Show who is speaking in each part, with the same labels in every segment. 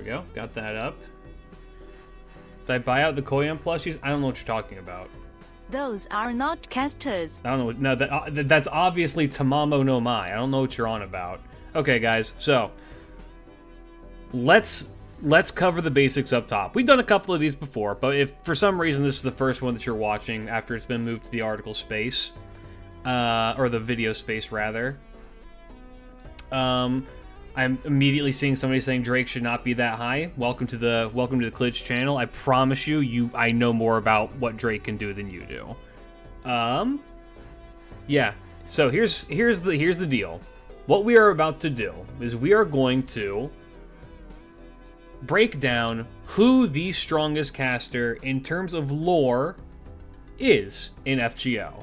Speaker 1: go. Got that up. Did I buy out the Koyan plushies? I don't know what you're talking about.
Speaker 2: Those are not casters.
Speaker 1: I don't know. No, that's obviously Tamamo no Mai. I don't know what you're on about. Okay, guys. So let's cover the basics up top. We've done a couple of these before, but if for some reason this is the first one that you're watching after it's been moved to the article space, or the video space rather, I'm immediately seeing somebody saying Drake should not be that high. Welcome to the Klitsch channel. I promise you, I know more about what Drake can do than you do. Yeah. So here's the deal. What we are about to do is we are going to break down who the strongest caster in terms of lore is in FGO.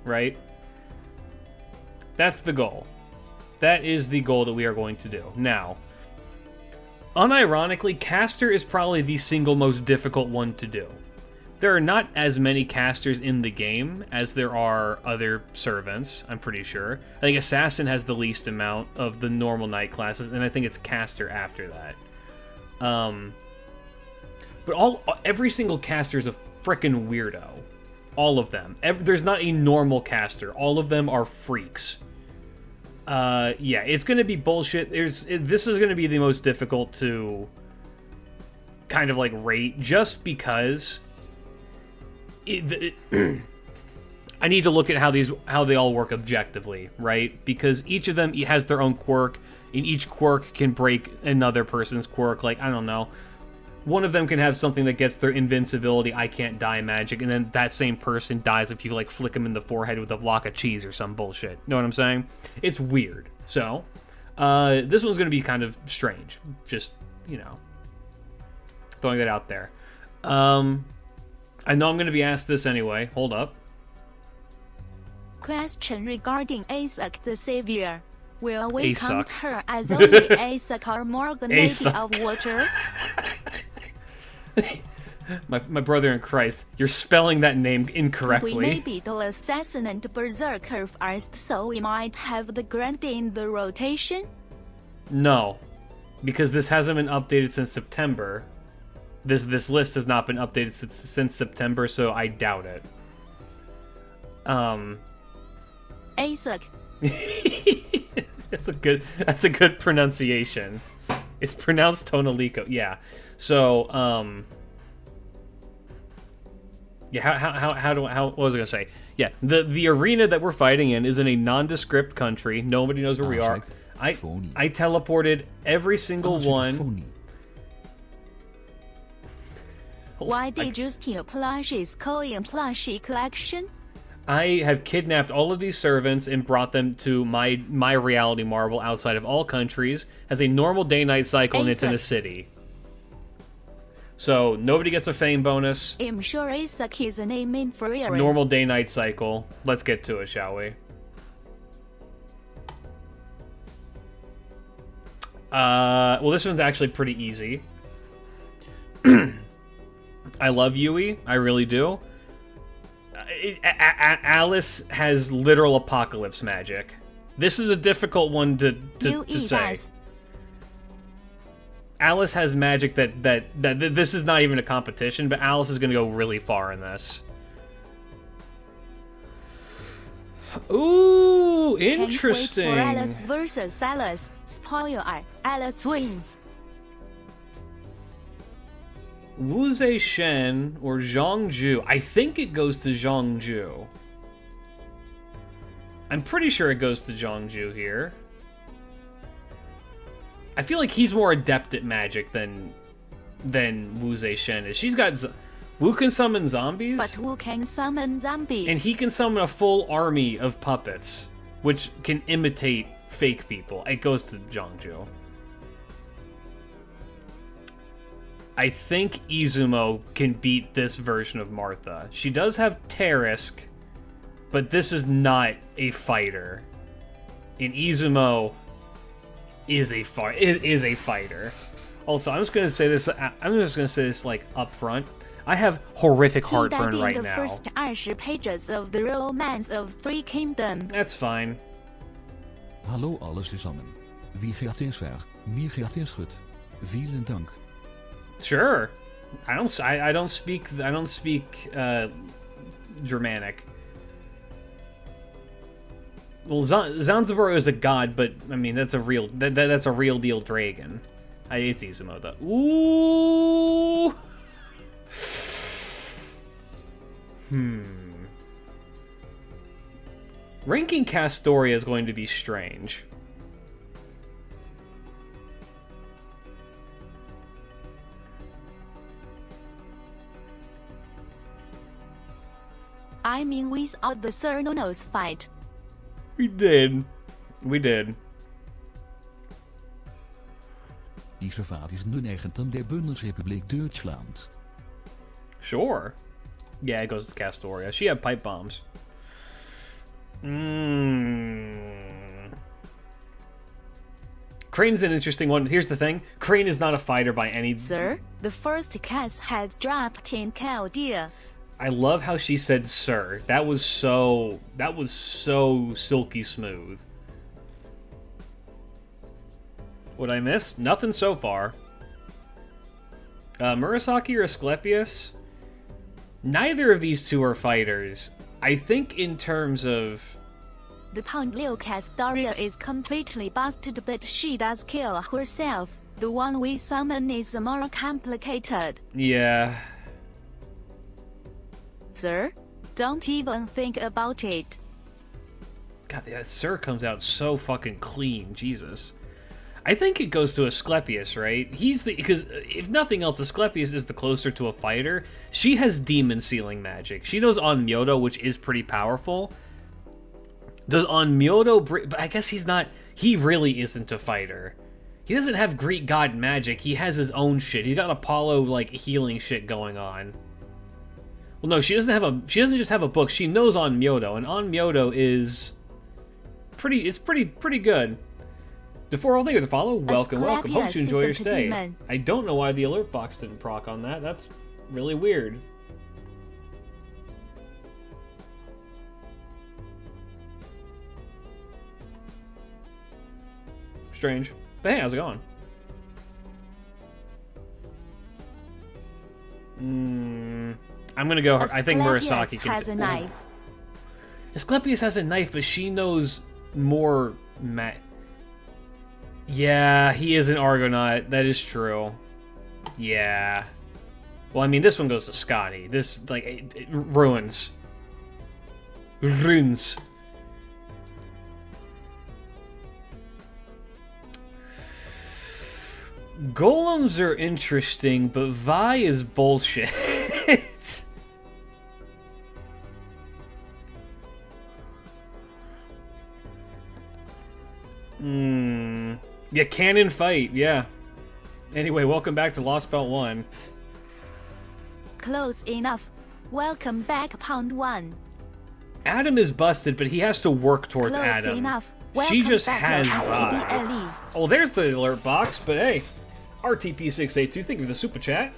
Speaker 1: Right? That's the goal. That is the goal that we are going to do. Now, unironically, caster is probably the single most difficult one to do. There are not as many casters in the game as there are other servants, I'm pretty sure. I think assassin has the least amount of the normal knight classes, and I think it's caster after that. But every single caster is a frickin' weirdo. All of them. There's not a normal caster. All of them are freaks. Yeah, it's gonna be bullshit. This is gonna be the most difficult to kind of like rate, just because I need to look at how they all work objectively, right? Because each of them has their own quirk, and each quirk can break another person's quirk. Like, I don't know, one of them can have something that gets their invincibility, I can't die magic, and then that same person dies if you, like, flick them in the forehead with a block of cheese or some bullshit. Know what I'm saying? It's weird. So, this one's gonna be kind of strange. Just, you know, throwing that out there. I know I'm gonna be asked this anyway. Hold up.
Speaker 2: Question regarding Asak the Savior. Will we
Speaker 1: Asak.
Speaker 2: count her as only Asak or Morganate of water?
Speaker 1: my brother in Christ, you're spelling that name incorrectly.
Speaker 2: We may be the assassin and berserker first, so we might have the Grand in the rotation?
Speaker 1: No, because this hasn't been updated since September. This list has not been updated since September, so I doubt it.
Speaker 2: Asak.
Speaker 1: That's a good pronunciation. It's pronounced Tonalico. Yeah. So, yeah, what was I gonna say? Yeah, the arena that we're fighting in is in a nondescript country. Nobody knows where we are. I teleported every single one.
Speaker 2: Why did you steal plushies Korean plushie collection?
Speaker 1: I have kidnapped all of these servants and brought them to my reality marble outside of all countries. Has a normal day-night cycle, and it's in a city. So nobody gets a fame bonus.
Speaker 2: I'm sure Asak is a name inferior.
Speaker 1: Normal day-night cycle. Let's get to it, shall we? Well, this one's actually pretty easy. I love Yui. I really do. Alice has literal apocalypse magic. This is a difficult one to say. Alice has magic that this is not even a competition, but Alice is going to go really far in this. Ooh, interesting.
Speaker 2: Can't wait for Alice versus Alice. Spoiler: Alice wins.
Speaker 1: Wu Zhe Shen or Zhongju. I think it goes to Zhongju. I'm pretty sure it goes to Zhongju here. I feel like he's more adept at magic than Wu Zhe Shen is. She's got... Wu can summon zombies?
Speaker 2: But Wu can summon zombies.
Speaker 1: And he can summon a full army of puppets, which can imitate fake people. It goes to Zhongju. I think Izumo can beat this version of Martha. She does have Tarisk, but this is not a fighter. And Izumo is a fighter. Also, I'm just gonna say this like up front. I have horrific heartburn right now.
Speaker 2: He died in the first 20 pages of the Romance of Three Kingdoms.
Speaker 1: That's fine.
Speaker 3: Hallo alles samen. Wie gaat eerst weg? Wie gaat eerst goed? Vielen Dank.
Speaker 1: Sure. I don't speak Germanic. Well, Zanzibar is a god, but I mean that's a real that's a real deal dragon. It's Izumo though. Ooh. Ranking Castoria is going to be strange.
Speaker 2: I mean, without the Cernonos fight.
Speaker 1: We did.
Speaker 3: Die servaat is de 90 der Bundesrepublik Deutschland.
Speaker 1: Sure. Yeah, it goes to Castoria. She had pipe bombs. Crane's an interesting one. Here's the thing. Crane is not a fighter by any...
Speaker 2: Sir, the first cat has dropped in Chaldea.
Speaker 1: I love how she said sir. That was so silky smooth. What'd I miss? Nothing so far. Murasaki or Asclepius? Neither of these two are fighters. I think in terms of...
Speaker 2: The Pound Liu Castoria is completely busted, but she does kill herself. The one we summon is more complicated.
Speaker 1: Yeah.
Speaker 2: Sir, don't even think about it.
Speaker 1: God, that sir comes out so fucking clean. Jesus. I think it goes to Asclepius, right? He's the... Because if nothing else, Asclepius is the closer to a fighter. She has demon sealing magic. She knows Onmyoto, which is pretty powerful. Does Onmyoto... But I guess he's not... He really isn't a fighter. He doesn't have Greek god magic. He has his own shit. He's got Apollo, like, healing shit going on. Well, no, she doesn't have a... She doesn't just have a book. She knows Onmyoto, and Onmyoto is... It's pretty good. Before all, thank you for the follow. Welcome. Hope you enjoy your stay.
Speaker 2: Demon.
Speaker 1: I don't know why the alert box didn't proc on that. That's really weird. Strange. But hey, how's it going? I'm gonna go. I think Murasaki can.
Speaker 2: Has a knife.
Speaker 1: Asclepius has a knife, but she knows more. Yeah, he is an Argonaut. That is true. Yeah. Well, I mean, this one goes to Scotty. This, like, it ruins. Runes. Golems are interesting, but Vi is bullshit. Yeah, cannon fight, yeah. Anyway, welcome back to Lost Belt 1.
Speaker 2: Close enough. Welcome back, Pound 1.
Speaker 1: Adam is busted, but he has to work towards
Speaker 2: Close
Speaker 1: Adam.
Speaker 2: enough.
Speaker 1: She just
Speaker 2: back,
Speaker 1: has
Speaker 2: SABLE.
Speaker 1: Vi. Oh, there's the alert box, but hey. RTP682, thank you for the super chat.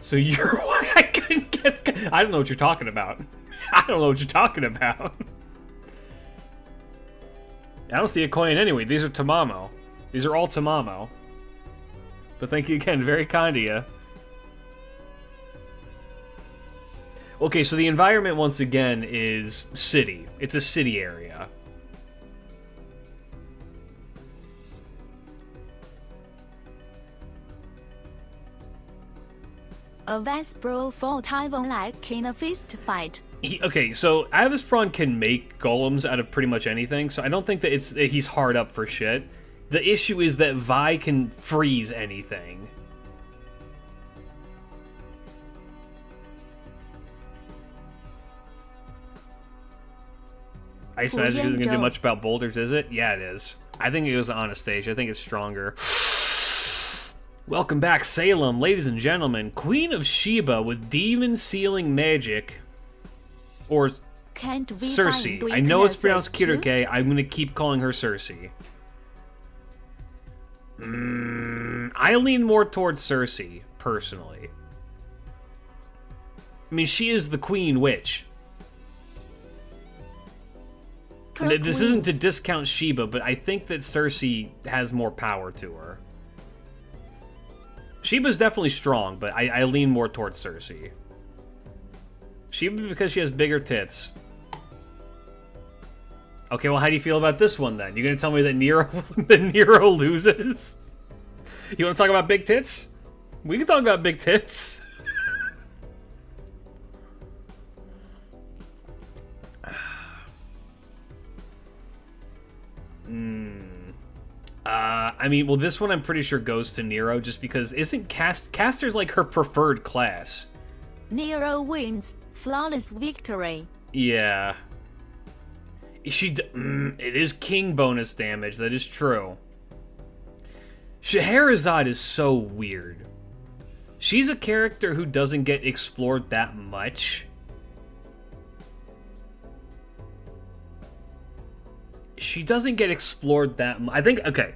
Speaker 1: So you're why I couldn't get... I don't know what you're talking about. I don't know what you're talking about. I don't see a coin anyway. These are Tamamo. These are all Tamamo. But thank you again. Very kind of you. Okay, so the environment, once again, is city. It's a city area.
Speaker 2: A Vespro for Taiwan like in a fist fight.
Speaker 1: Okay, so Avispron can make golems out of pretty much anything, so I don't think that he's hard up for shit. The issue is that Vi can freeze anything. Ice Magic isn't going to do much about boulders, is it? Yeah, it is. I think it goes to Anastasia. I think it's stronger. Welcome back, Salem. Ladies and gentlemen, Queen of Sheba with demon sealing magic. Or Cersei. I know it's pronounced Kiruke. I'm going to keep calling her Cersei. I lean more towards Cersei, personally. I mean, she is the Queen Witch. This isn't to discount Sheba, but I think that Cersei has more power to her. Sheba's definitely strong, but I lean more towards Cersei. Sheba because she has bigger tits. Okay, well, how do you feel about this one, then? You gonna tell me that Nero loses? You wanna talk about big tits? We can talk about big tits. I mean, well, this one I'm pretty sure goes to Nero, just because isn't Caster's like her preferred class?
Speaker 2: Nero wins. Flawless victory.
Speaker 1: Yeah. It is king bonus damage, that is true. Scheherazade is so weird. She's a character who doesn't get explored that much. She doesn't get explored that much. I think, okay,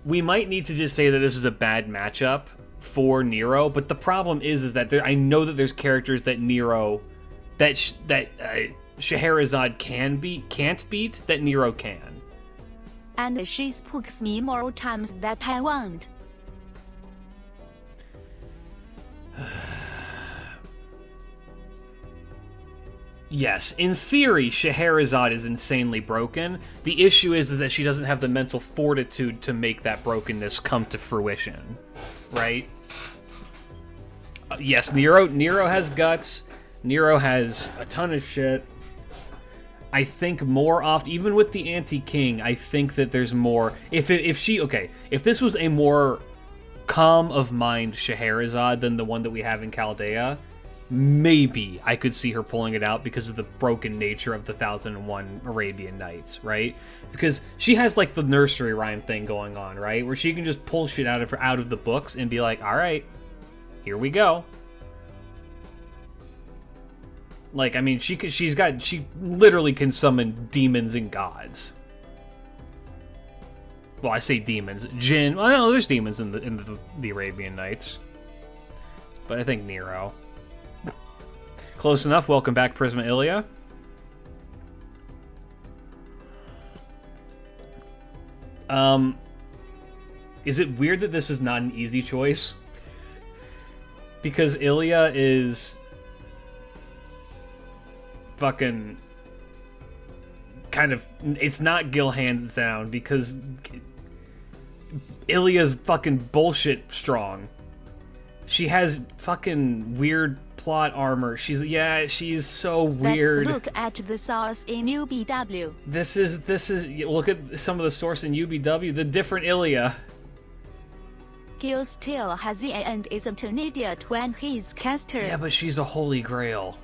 Speaker 1: we might need to just say that this is a bad matchup for Nero, but the problem is that I know that there's characters that Nero, that Scheherazade can't beat, that Nero can.
Speaker 2: And she spooks me more times that I want.
Speaker 1: Yes, in theory, Scheherazade is insanely broken. The issue is that she doesn't have the mental fortitude to make that brokenness come to fruition, right? Yes, Nero has guts. Nero has a ton of shit. I think more often, even with the anti-king, I think that there's more. If this was a more calm of mind Scheherazade than the one that we have in Chaldea, maybe I could see her pulling it out because of the broken nature of the 1001 Arabian Nights, right? Because she has like the nursery rhyme thing going on, right? Where she can just pull shit out of the books and be like, all right, here we go. Like, I mean, she literally can summon demons and gods. Well, I say demons, jinn. Well, no, there's demons in the Arabian Nights, but I think Nero. Close enough. Welcome back, Prisma Ilia. Is it weird that this is not an easy choice? Because Ilia is fucking kind of, it's not Gil hands down, because Ilia's fucking bullshit strong. She has fucking weird plot armor. She's so weird.
Speaker 2: Let's look at the source in UBW.
Speaker 1: This is look at some of the source in UBW. The different Ilia.
Speaker 2: Gil still has the and isn't an idiot when he's caster.
Speaker 1: Yeah, but she's a holy grail.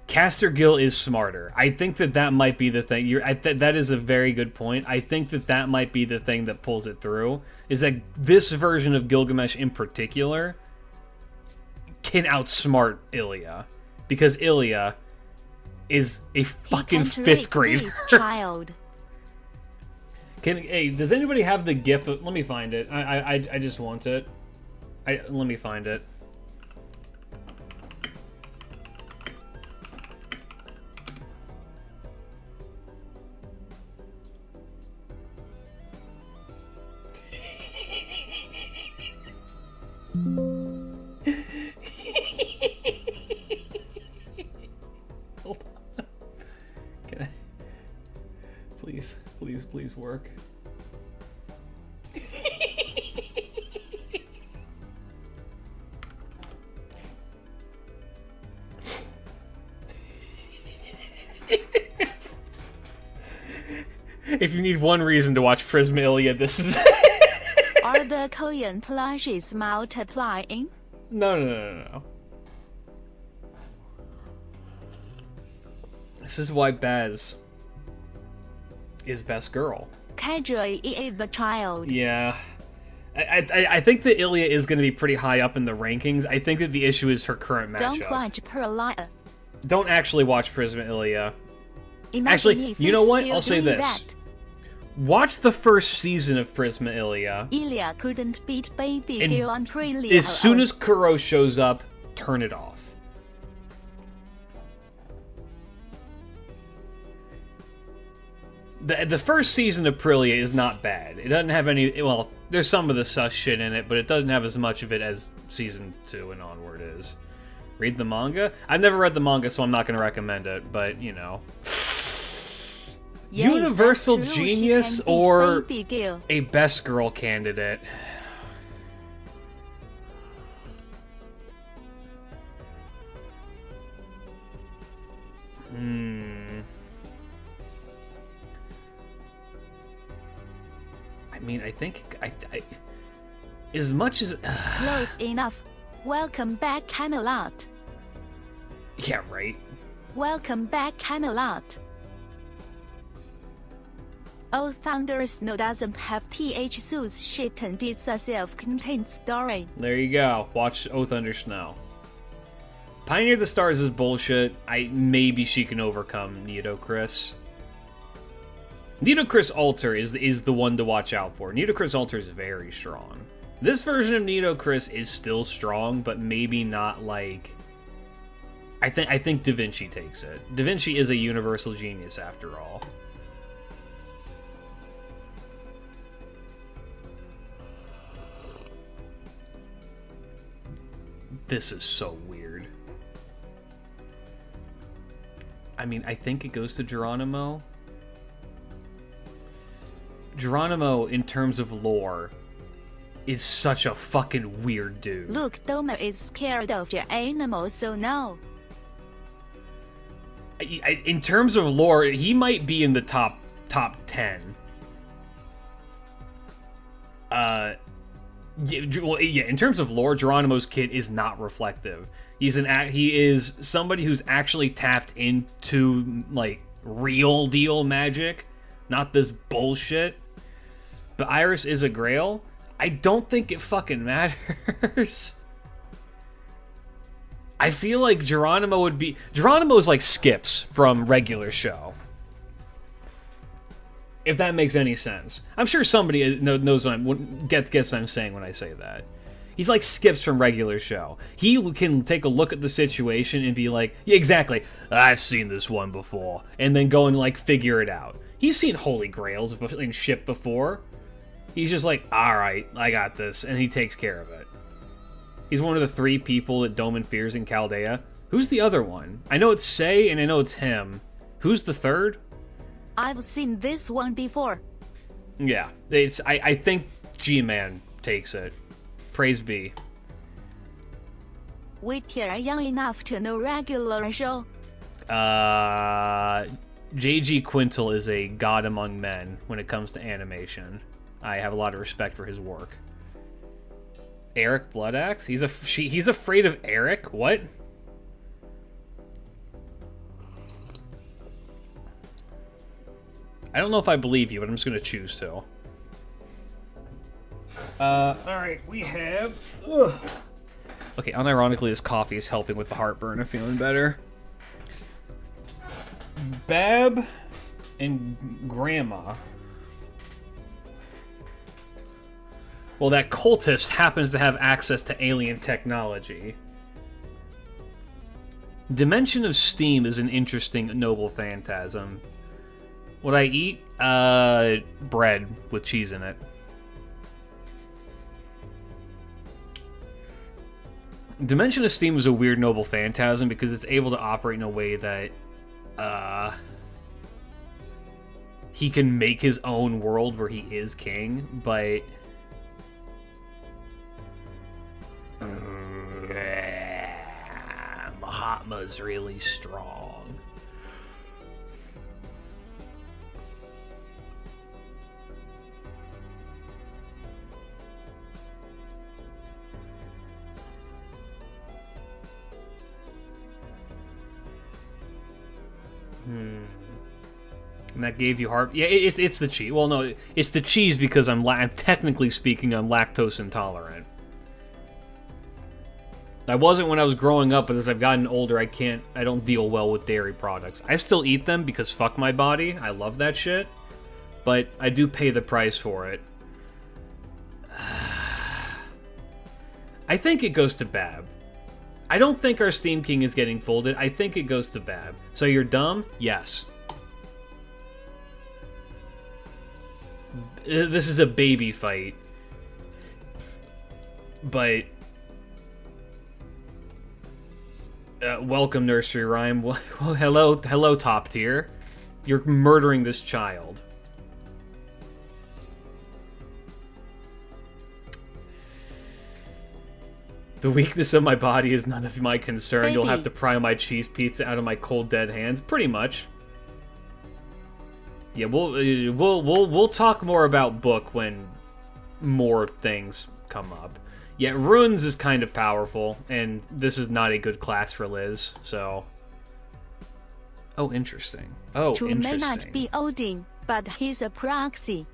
Speaker 1: Caster Gil is smarter. I think that might be the thing. That is a very good point. I think that might be the thing that pulls it through, is that this version of Gilgamesh in particular can outsmart Ilia, because Ilia is a fucking fifth grader.
Speaker 2: Child.
Speaker 1: Hey, does anybody have the GIF? Let me find it. I just want it. Let me find it. Hold on. Can I? Please work. If you need one reason to watch Prisma Ilia, this is
Speaker 2: Are the coin plushes multiplying?
Speaker 1: No. This is why Baz is best girl.
Speaker 2: Casually is the child.
Speaker 1: Yeah. I think that Ilia is going to be pretty high up in the rankings. I think that the issue is her current matchup.
Speaker 2: Don't watch Perlia.
Speaker 1: Don't actually watch Prisma Ilia.
Speaker 2: Imagine
Speaker 1: Actually, you know what?
Speaker 2: still
Speaker 1: I'll say
Speaker 2: doing
Speaker 1: this.
Speaker 2: That.
Speaker 1: Watch the first season of Prisma Ilia.
Speaker 2: Ilia couldn't beat baby
Speaker 1: And
Speaker 2: Gil on Trillia.
Speaker 1: As soon as Kuro shows up, turn it off. The first season of Aprilia is not bad. It doesn't have any... Well, there's some of the sus shit in it, but it doesn't have as much of it as Season 2 and onward is. Read the manga? I've never read the manga, so I'm not going to recommend it, but, you know.
Speaker 2: Yeah,
Speaker 1: Universal
Speaker 2: that's true.
Speaker 1: Genius
Speaker 2: She can beat
Speaker 1: or
Speaker 2: Baby Girl.
Speaker 1: a best girl candidate? I mean, I think as much as
Speaker 2: Close enough. Welcome back, Camelot.
Speaker 1: yeah, right.
Speaker 2: Welcome back, Camelot. Oh, Thunder Snow doesn't have TH Sue's shit and it's a self-contained story.
Speaker 1: There you go. Watch Oh Thunder Snow. Pioneer the Stars is bullshit. Maybe she can overcome Nitocris. Nitocris Alter is the one to watch out for. Nitocris Alter is very strong. This version of Nitocris is still strong, but maybe not like... I think Da Vinci takes it. Da Vinci is a universal genius after all. This is so weird. I mean, I think it goes to Geronimo. Geronimo, in terms of lore, is such a fucking weird dude.
Speaker 2: Look, Doma is scared of your animal, so no.
Speaker 1: In terms of lore, he might be in the top 10. Yeah, in terms of lore, Geronimo's kid is not reflective. He is somebody who's actually tapped into like real deal magic, not this bullshit. But Iris is a Grail. I don't think it fucking matters. I feel like Geronimo's like Skips from regular show. If that makes any sense. I'm sure somebody knows gets what I'm saying when I say that. He's like Skips from regular show. He can take a look at the situation and be like, yeah, exactly, I've seen this one before. And then go and like figure it out. He's seen Holy Grails and shit before. He's just like, alright, I got this. And he takes care of it. He's one of the 3 people that Doman fears in Chaldea. Who's the other one? I know it's Sei and I know it's him. Who's the third?
Speaker 2: I've seen this one before.
Speaker 1: Yeah, I think G-Man takes it. Praise be.
Speaker 2: Wait here, young enough to know regular show.
Speaker 1: J.G. Quintel is a god among men when it comes to animation. I have a lot of respect for his work. Eric Bloodaxe? He's afraid of Eric? What? I don't know if I believe you, but I'm just going to choose to. Alright, we have... Ugh. Okay, unironically, this coffee is helping with the heartburn. I'm feeling better. Bab and Grandma. Well, that cultist happens to have access to alien technology. Dimension of Steam is an interesting noble phantasm. Would I eat? Bread with cheese in it. Dimension of Steam is a weird noble phantasm because it's able to operate in a way that he can make his own world where he is king, but Mahatma's really strong. And that gave you heart. Yeah, it's the cheese. Well, no, it's the cheese because I'm technically speaking, I'm lactose intolerant. I wasn't when I was growing up, but as I've gotten older, I don't deal well with dairy products. I still eat them because fuck my body. I love that shit. But I do pay the price for it. I think it goes to Bab. I don't think our Steam King is getting folded. I think it goes to Bab. So you're dumb? Yes. This is a baby fight. But... welcome, nursery rhyme. Well, hello, top tier. You're murdering this child. The weakness of my body is none of my concern.
Speaker 2: Baby.
Speaker 1: You'll have to pry my cheese pizza out of my cold, dead hands. Pretty much. Yeah, we'll talk more about book when more things come up. Yeah, runes is kind of powerful, and this is not a good class for Liz. So. Oh, interesting. Oh,
Speaker 2: True
Speaker 1: interesting.
Speaker 2: may not be Odin, but he's a proxy.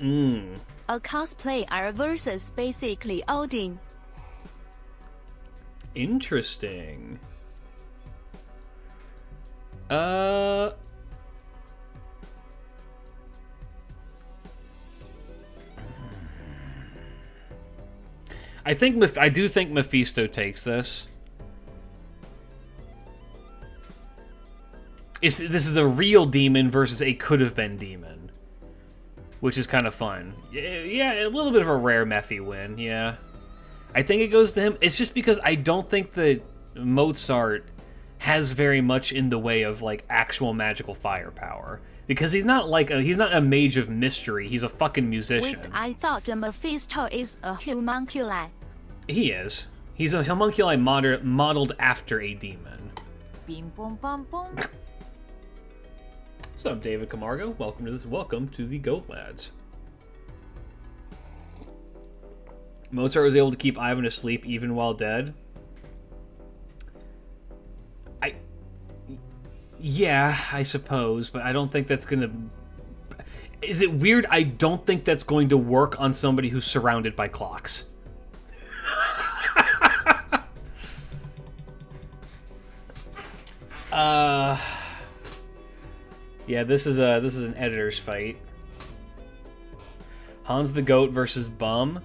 Speaker 2: A cosplayer versus basically Odin.
Speaker 1: Interesting. I do think Mephisto takes this. This is a real demon versus a could-have-been demon, which is kind of fun. Yeah, a little bit of a rare Mephi win, yeah. I think it goes to him. It's just because I don't think that Mozart has very much in the way of, like, actual magical firepower. Because he's not a mage of mystery, he's a fucking musician.
Speaker 2: Wait, I thought Mephisto is a homunculi.
Speaker 1: He is. He's a homunculi modeled after a demon.
Speaker 2: Bing boom bum boom.
Speaker 1: What's up, David Camargo? Welcome to the Goat Lads. Mozart was able to keep Ivan asleep even while dead. Yeah, I suppose, but I don't think that's gonna... Is it weird? I don't think that's going to work on somebody who's surrounded by clocks. Yeah, this is an editor's fight. Hans the Goat versus Bum.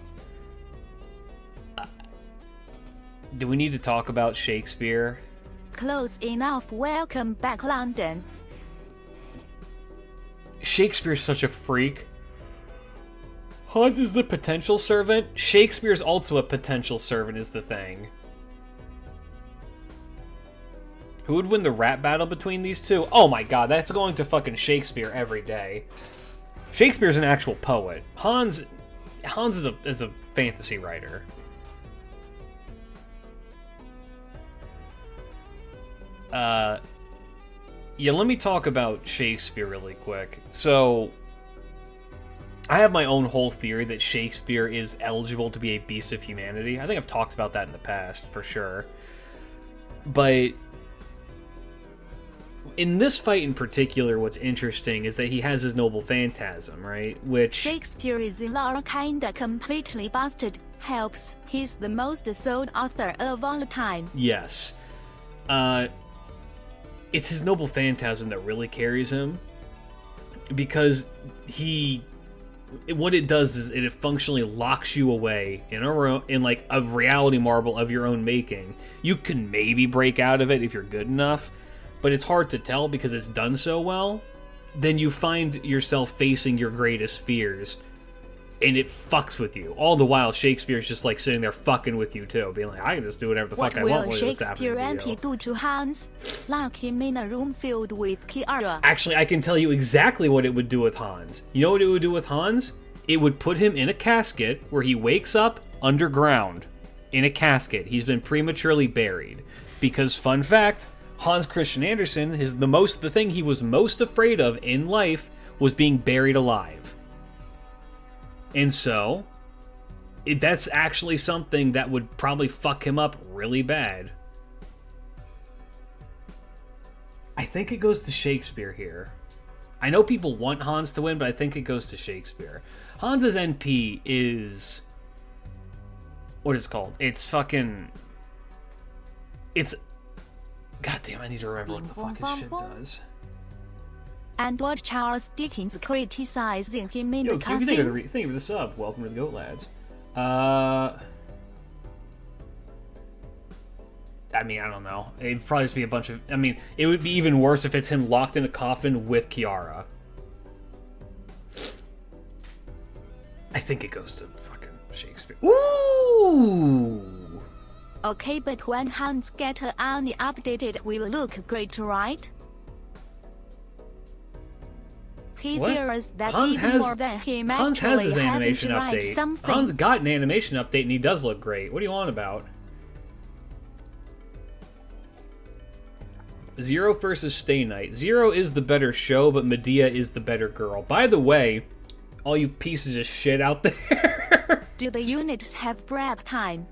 Speaker 1: Do we need to talk about Shakespeare?
Speaker 2: Close enough. Welcome back, London.
Speaker 1: Shakespeare's such a freak. Hans is the potential servant. Shakespeare's also a potential servant is the thing. Who would win the rap battle between these two? Oh my god, that's going to fucking Shakespeare every day. Shakespeare's an actual poet. Hans is a fantasy writer. Yeah, let me talk about Shakespeare really quick. So, I have my own whole theory that Shakespeare is eligible to be a beast of humanity. I think I've talked about that in the past, for sure. But in this fight in particular, what's interesting is that he has his noble phantasm, right? Which...
Speaker 2: Shakespeare is kinda completely busted. Helps. He's the most sold author of all time.
Speaker 1: Yes. It's his noble phantasm that really carries him, because what it does is it functionally locks you away in like a reality marble of your own making. You can maybe break out of it if you're good enough, but it's hard to tell because it's done so well. Then you find yourself facing your greatest fears, and it fucks with you. All the while, Shakespeare's just like sitting there fucking with you too, being like, I can just do whatever the fuck I want when it's happening to you.
Speaker 2: What will Shakespeare MP do to Hans? Lock him in a room filled with Chiara.
Speaker 1: Actually, I can tell you exactly what it would do with Hans. You know what it would do with Hans? It would put him in a casket where he wakes up underground. In a casket. He's been prematurely buried. Because, fun fact, Hans Christian Andersen, the thing he was most afraid of in life was being buried alive. And so, that's actually something that would probably fuck him up really bad. I think it goes to Shakespeare here. I know people want Hans to win, but I think it goes to Shakespeare. Hans's NP is... What is it called? It's fucking... It's... God damn, I need to remember what the fuck his shit does.
Speaker 2: And what Charles Dickens criticizing him in the
Speaker 1: coffin. Thank you for the sub. Welcome to the Goat Lads. I mean, I don't know. It'd probably just be a bunch of... I mean, it would be even worse if it's him locked in a coffin with Chiara. I think it goes to fucking Shakespeare. Ooh!
Speaker 2: Okay, but when Hans get any updated will look great, right? He
Speaker 1: What?
Speaker 2: fears that
Speaker 1: Hans
Speaker 2: even
Speaker 1: has,
Speaker 2: more than him
Speaker 1: Hans has his
Speaker 2: actually
Speaker 1: animation
Speaker 2: having to write
Speaker 1: update.
Speaker 2: something.
Speaker 1: Hans got an animation update and he does look great. What do you want about? Zero versus Stay Night. Zero is the better show, but Medea is the better girl. By the way, all you pieces of shit out there.
Speaker 2: Do the units have prep time?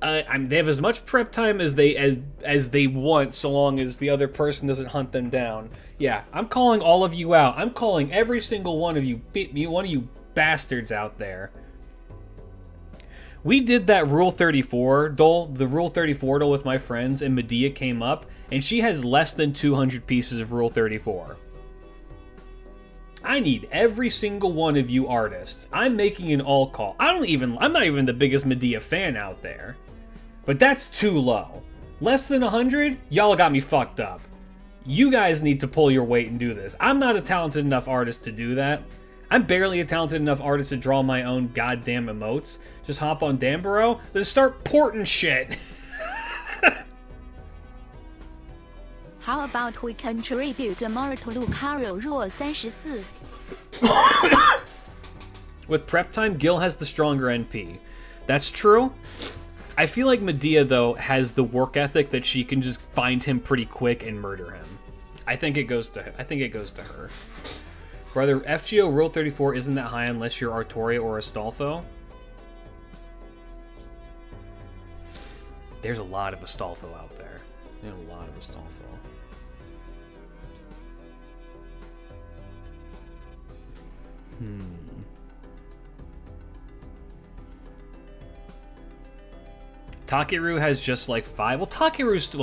Speaker 1: They have as much prep time as they want, so long as the other person doesn't hunt them down. Yeah, I'm calling all of you out. I'm calling every single one of you bastards out there. We did that Rule 34 dole, the Rule 34 dole with my friends, and Medea came up, and she has less than 200 pieces of Rule 34. I need every single one of you artists. I'm making an all call. I'm not even the biggest Medea fan out there. But that's too low. Less than 100? Y'all got me fucked up. You guys need to pull your weight and do this. I'm not a talented enough artist to do that. I'm barely a talented enough artist to draw my own goddamn emotes. Just hop on Dambaro, then start porting shit.
Speaker 2: How about we contribute more to Lucario Rule 34?
Speaker 1: With prep time, Gil has the stronger NP. That's true. I feel like Medea, though, has the work ethic that she can just find him pretty quick and murder him. I think it goes to her. Brother, FGO Rule 34 isn't that high unless you're Artoria or Astolfo. There's a lot of Astolfo out there. There's a lot of Astolfo. Takeru has just like 5. Well, Takeru's,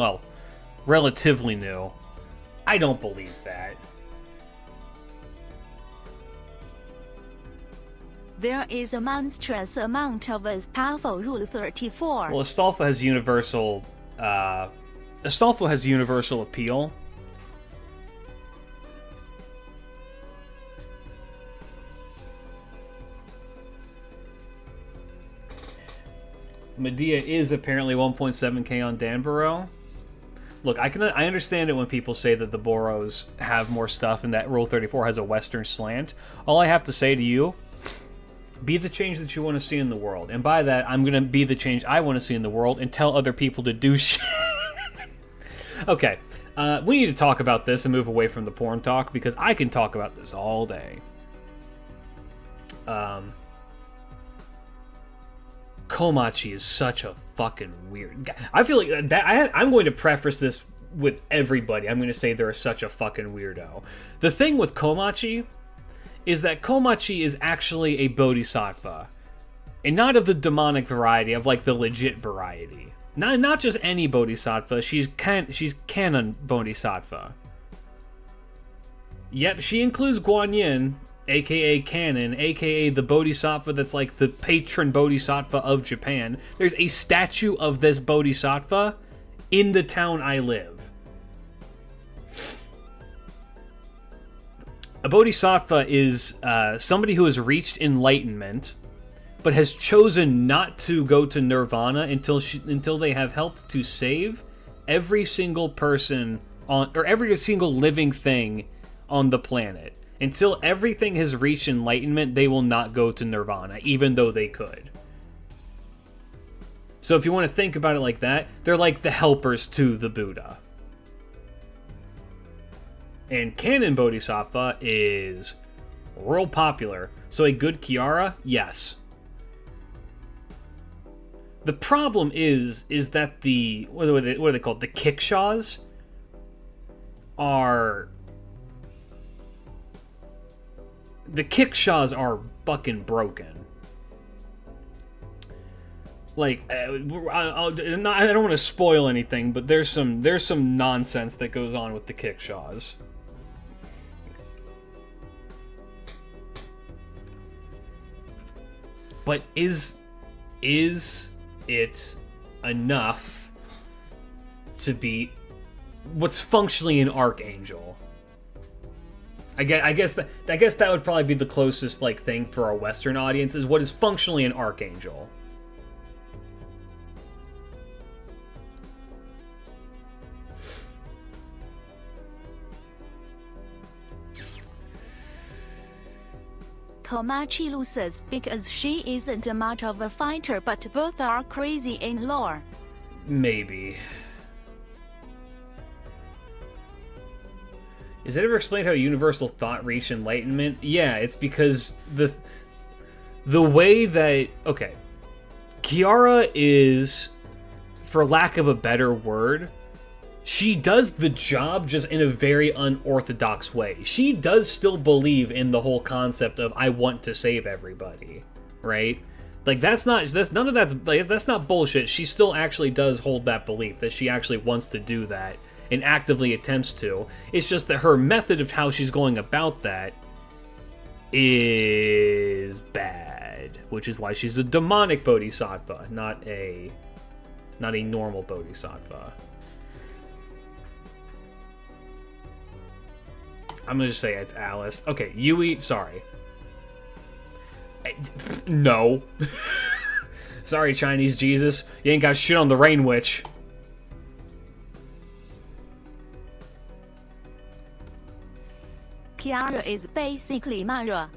Speaker 1: relatively new. I don't believe that.
Speaker 2: There is a monstrous amount of Astolfo Rule 34.
Speaker 1: Well, Astolfo has universal appeal. Medea is apparently 1.7k on Danboro. Look, I understand it when people say that the Boros have more stuff and that Rule 34 has a Western slant. All I have to say to you, be the change that you want to see in the world. And by that, I'm going to be the change I want to see in the world and tell other people to do shit. Okay, we need to talk about this and move away from the porn talk because I can talk about this all day. Komachi is such a fucking weird guy. I feel like I'm going to preface this with everybody. I'm going to say they're such a fucking weirdo. The thing with Komachi is that Komachi is actually a bodhisattva. And not of the demonic variety, of like the legit variety. Not just any bodhisattva, she's canon bodhisattva. Yep, she includes Guanyin, aka canon, aka the bodhisattva that's like the patron bodhisattva of Japan. There's a statue of this bodhisattva in the town I live. A bodhisattva is somebody who has reached enlightenment, but has chosen not to go to nirvana until they have helped to save every single person or every single living thing on the planet. Until everything has reached enlightenment, they will not go to nirvana, even though they could. So if you want to think about it like that, they're like the helpers to the Buddha. And canon bodhisattva is real popular. So a good Kiara, yes. The problem is that what are they called? The kickshaws are... The kickshaws are fucking broken. Like, I don't want to spoil anything, but there's some nonsense that goes on with the kickshaws. But is it enough to beat what's functionally an archangel? I guess that would probably be the closest like thing for our Western audience is what is functionally an archangel.
Speaker 2: Komachi loses because she isn't much of a fighter, but both are crazy in lore.
Speaker 1: Maybe. Is it ever explained how universal thought reached enlightenment? Yeah, it's because the way that... Okay. Kiara is, for lack of a better word, she does the job just in a very unorthodox way. She does still believe in the whole concept of I want to save everybody, right? Like that's not bullshit. She still actually does hold that belief that she actually wants to do that and actively attempts to. It's just that her method of how she's going about that is bad, which is why she's a demonic bodhisattva, not a normal bodhisattva. I'm gonna just say it's Alice. Okay, Yui, sorry. No. Sorry, Chinese Jesus. You ain't got shit on the Rain Witch.
Speaker 2: Kiara is basically Mara.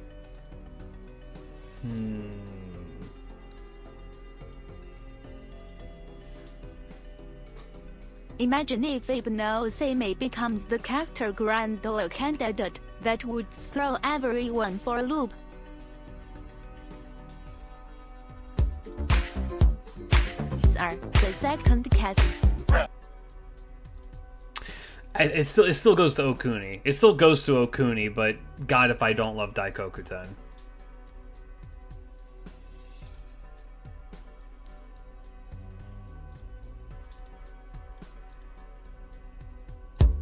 Speaker 2: Imagine if Ibn Same becomes the caster Grand Duel candidate, that would throw everyone for a loop. Sir, the second cast.
Speaker 1: It still goes to Okuni. It still goes to Okuni, but God, if I don't love Daikokuten.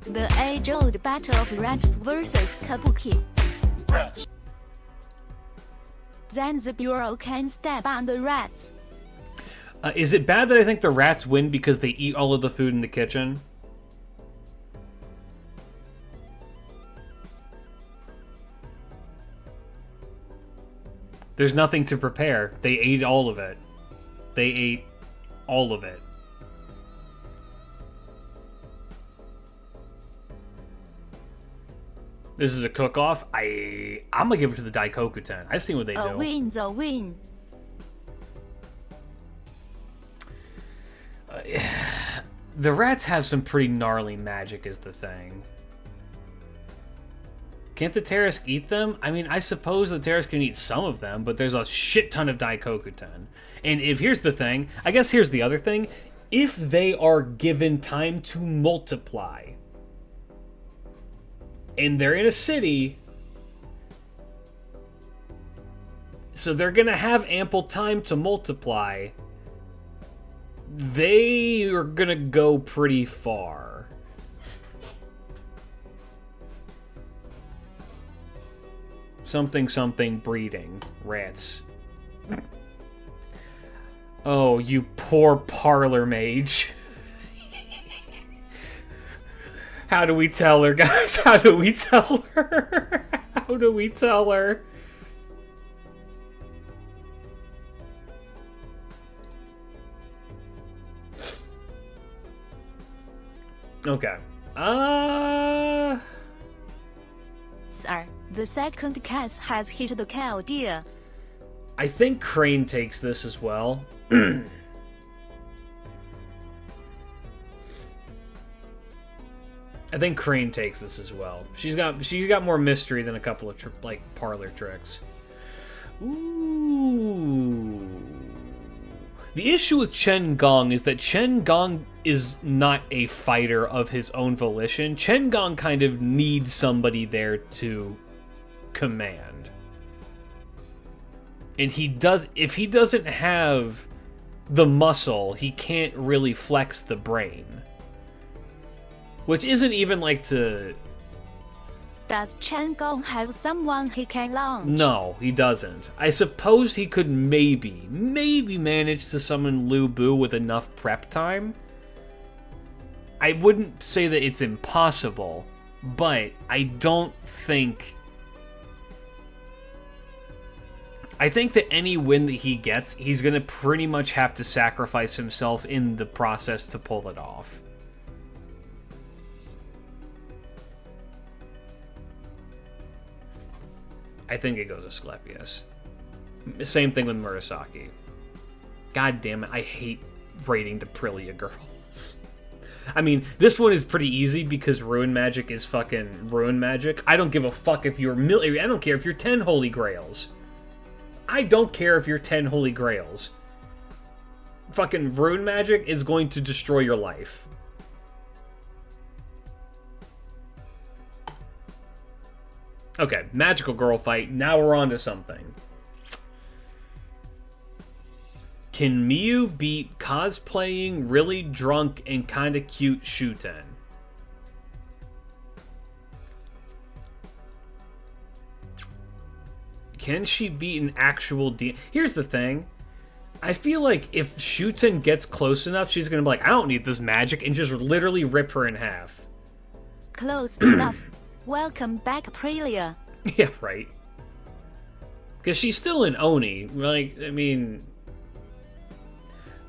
Speaker 2: The age-old battle of rats versus kabuki. Then the bureau can step on the rats.
Speaker 1: Is it bad that I think the rats win because they eat all of the food in the kitchen? There's nothing to prepare. They ate all of it. They ate all of it. This is a cook-off. I'm gonna give it to the Daikokuten. I see what they do.
Speaker 2: A win's a win.
Speaker 1: The rats have some pretty gnarly magic is the thing. Can't the Terrask eat them? I mean, I suppose the Terrask can eat some of them, but there's a shit ton of Daikokuten. And here's the thing, I guess here's the other thing. If they are given time to multiply, and they're in a city, so they're gonna have ample time to multiply, they are gonna go pretty far. Something breeding. Rats. Oh, you poor parlor mage. How do we tell her, guys? How do we tell her? How do we tell her? Okay.
Speaker 2: Sir, the second cast has hit the cow deer.
Speaker 1: I think Crane takes this as well. I think Crane takes this as well. She's got more mystery than a couple of parlor tricks. Ooh. The issue with Chen Gong is that Chen Gong is not a fighter of his own volition. Chen Gong kind of needs somebody there to command. And if he doesn't have the muscle, he can't really flex the brain. Which isn't even like to...
Speaker 2: Does Chen Gong have someone he can launch?
Speaker 1: No, he doesn't. I suppose he could maybe manage to summon Lu Bu with enough prep time. I wouldn't say that it's impossible, But I don't think... I think that any win that he gets, he's going to pretty much have to sacrifice himself in the process to pull it off. I think it goes to Asclepius. Same thing with Murasaki. God damn it, I hate rating the Aprilia girls. I mean, this one is pretty easy because Ruin Magic is fucking Ruin Magic. I don't give a fuck if you're... I don't care if you're 10 Holy Grails. I don't care if you're 10 Holy Grails. Fucking Ruin Magic is going to destroy your life. Okay, magical girl fight. Now we're on to something. Can Miyu beat cosplaying, really drunk, and kinda cute Shuten? Can she beat an actual Here's the thing. I feel like if Shuten gets close enough, she's gonna be like, I don't need this magic, and just literally rip her in half.
Speaker 2: Close enough. Welcome back, Aprilia.
Speaker 1: Yeah, right. Because she's still an Oni. Like, I mean...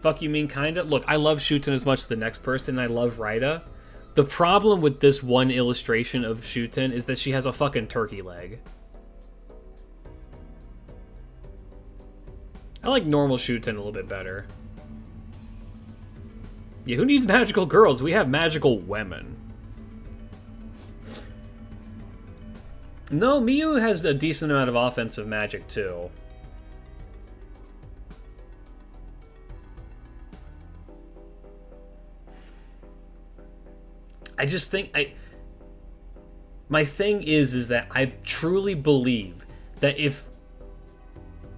Speaker 1: Fuck you mean kinda? Look, I love Shuten as much as the next person, and I love Raida. The problem with this one illustration of Shuten is that she has a fucking turkey leg. I like normal Shuten a little bit better. Yeah, who needs magical girls? We have magical women. No, Miyu has a decent amount of offensive magic, too. I just think my thing is that I truly believe that if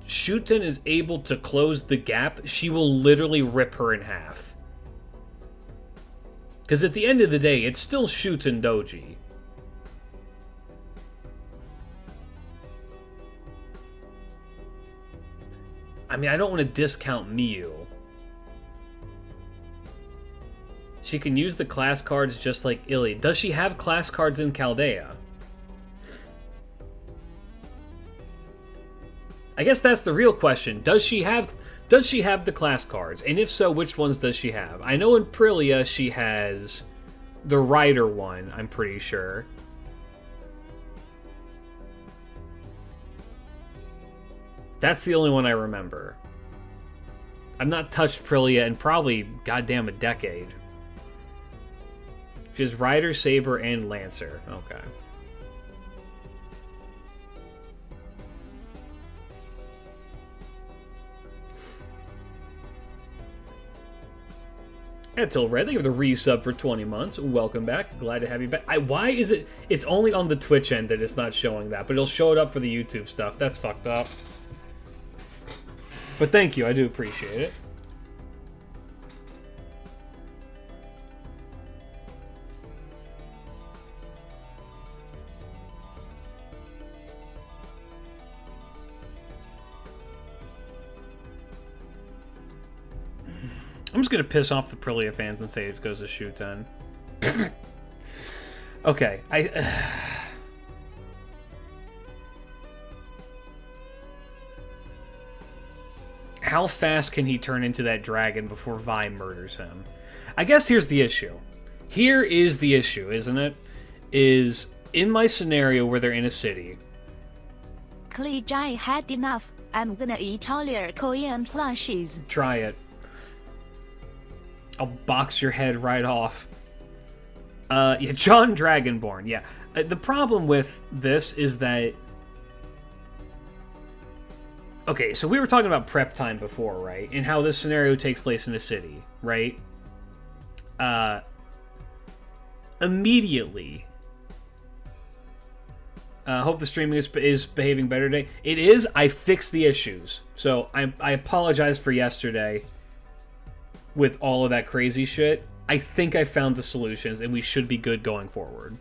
Speaker 1: Shuten is able to close the gap, she will literally rip her in half. Because at the end of the day, it's still Shuten Doji. I mean, I don't want to discount Miyu. She can use the class cards just like Illy. Does she have class cards in Chaldea? I guess that's the real question. Does she have the class cards? And if so, which ones does she have? I know in Aprilia she has the Rider one, I'm pretty sure. That's the only one I remember. I've not touched Aprilia in probably goddamn a decade. She has Rider, Saber, and Lancer. Okay. Until Red, thank you for the resub for 20 months. Welcome back. Glad to have you back. Why is it... It's only on the Twitch end that it's not showing that, but it'll show it up for the YouTube stuff. That's fucked up. But thank you. I do appreciate it. I'm just gonna piss off the Aprilia fans and say it goes to Shuten. Okay, how fast can he turn into that dragon before Vi murders him? I guess here's the issue. Here is the issue, isn't it? Is in my scenario where they're in a city.
Speaker 2: Klee had enough. I'm gonna eat all your Korean plushies.
Speaker 1: Try it. I'll box your head right off. Yeah, John Dragonborn, yeah. The problem with this is that... Okay, so we were talking about prep time before, right? And how this scenario takes place in a city, right? Immediately... hope the streaming is behaving better today. It is. I fixed the issues. So I apologize for yesterday with all of that crazy shit. I think I found the solutions, and we should be good going forward.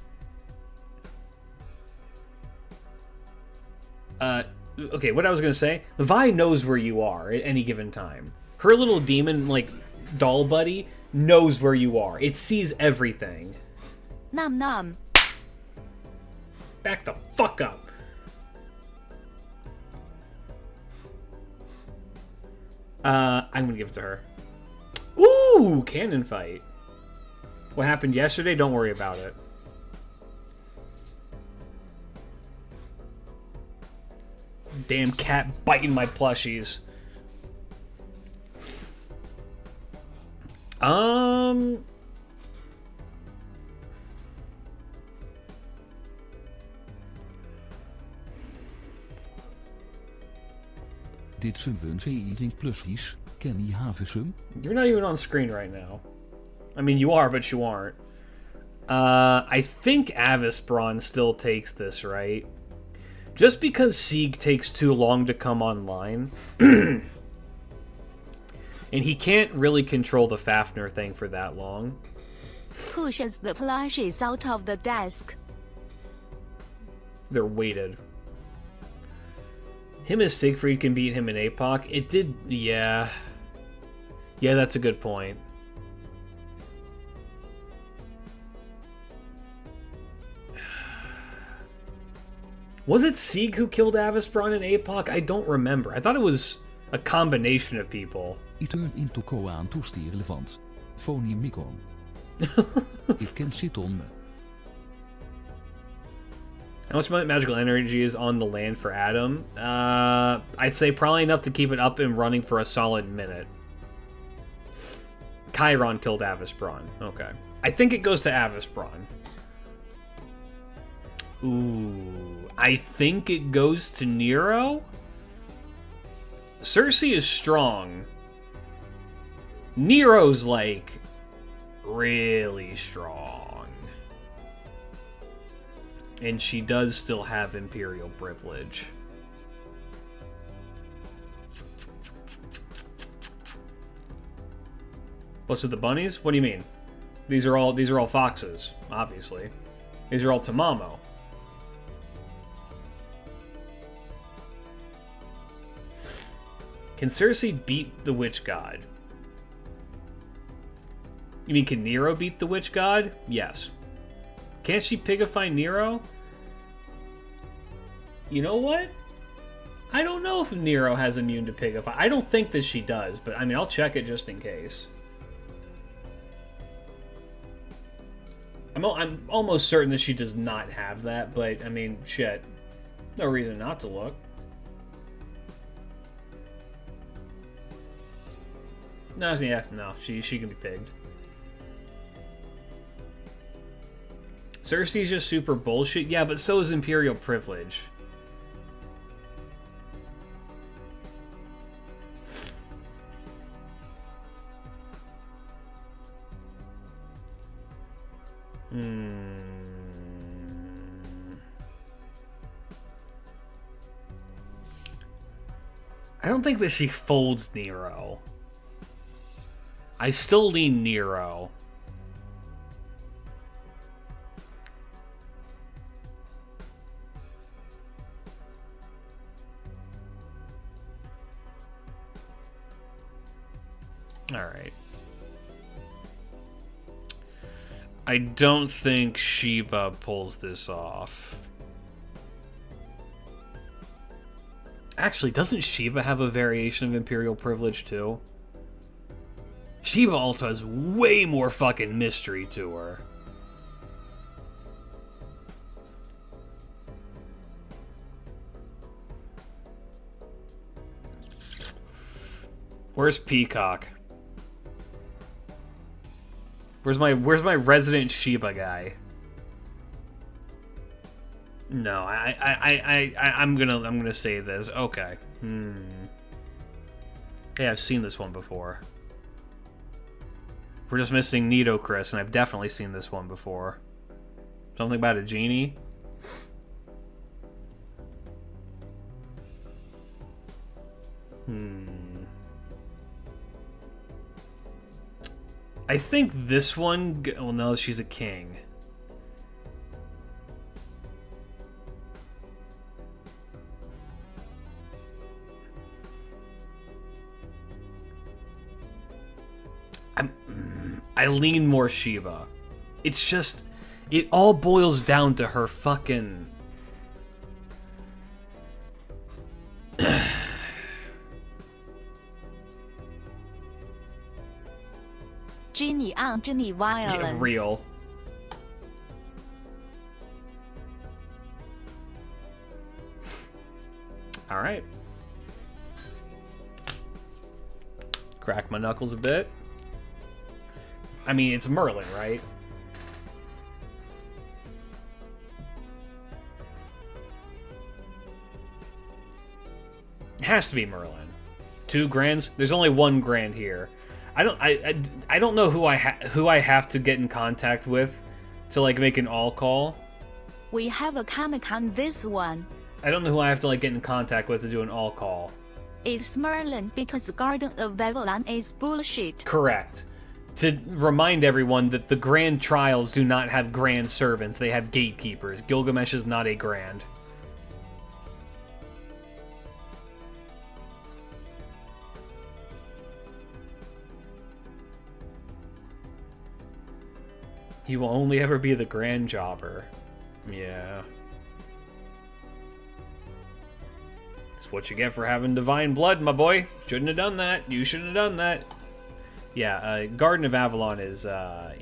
Speaker 1: Okay, what I was going to say, Vi knows where you are at any given time. Her little demon, like, doll buddy knows where you are. It sees everything.
Speaker 2: Nom nom.
Speaker 1: Back the fuck up. I'm gonna give it to her. Ooh, cannon fight. What happened yesterday? Don't worry about it. Damn cat biting my plushies.
Speaker 3: Dit Subwunse eating plushies, Kenny Havesum?
Speaker 1: You're not even on screen right now. I mean, you are, but you aren't. I think Avisbron still takes this, right? Just because Sieg takes too long to come online. And he can't really control the Fafnir thing for that long.
Speaker 2: Pushes the plushies out of the desk.
Speaker 1: They're weighted. Him as Siegfried can beat him in APOC. It did, yeah. Yeah, that's a good point. Was it Sieg who killed Avisbron in APOC? I don't remember. I thought it was a combination of people.
Speaker 3: I turn into Koan toestie relevant. Phony Mikon. It can sit on me.
Speaker 1: How much magical energy is on the land for Adam? I'd say probably enough to keep it up and running for a solid minute. Chiron killed Avisbron. Okay. I think it goes to Avisbron. Ooh. I think it goes to Nero? Cersei is strong. Nero's, like, really strong. And she does still have Imperial privilege. What's with the bunnies? What do you mean? These are all foxes, obviously. These are all Tamamo. Can Cersei beat the Witch God? You mean, can Nero beat the Witch God? Yes. Can't she pigify Nero? You know what? I don't know if Nero has immune to pigify. I don't think that she does, but I mean, I'll check it just in case. I'm almost certain that she does not have that, but I mean, shit. No reason not to look. No, yeah, no, she can be pigged. Cersei's just super bullshit. Yeah, but so is Imperial privilege. I don't think that she folds Nero. I still lean Nero. Alright. I don't think Sheba pulls this off. Actually, doesn't Sheba have a variation of Imperial privilege too? Sheba also has way more fucking mystery to her. Where's Peacock? Where's my resident Sheba guy? No, I'm gonna say this. Okay. Hey, I've seen this one before. We're just missing Nito Chris, and I've definitely seen this one before. Something about a genie? I think this one... Well, no, she's a king. I lean more Sheba. It's just... It all boils down to her fucking
Speaker 2: Genie on Genie violence.
Speaker 1: Yeah, real. Alright. Crack my knuckles a bit. I mean, it's Merlin, right? It has to be Merlin. 2 grands? There's only 1 grand here. I don't know who I have to get in contact with to like make an all call.
Speaker 2: We have a comic on this one.
Speaker 1: I don't know who I have to like get in contact with to do an all call.
Speaker 2: It's Merlin because Garden of Babylon is bullshit.
Speaker 1: Correct. To remind everyone that the Grand Trials do not have Grand Servants, they have Gatekeepers. Gilgamesh is not a Grand. He will only ever be the Grand Jobber. Yeah. It's what you get for having divine blood, my boy. Shouldn't have done that. You shouldn't have done that. Yeah, Garden of Avalon is, yeah.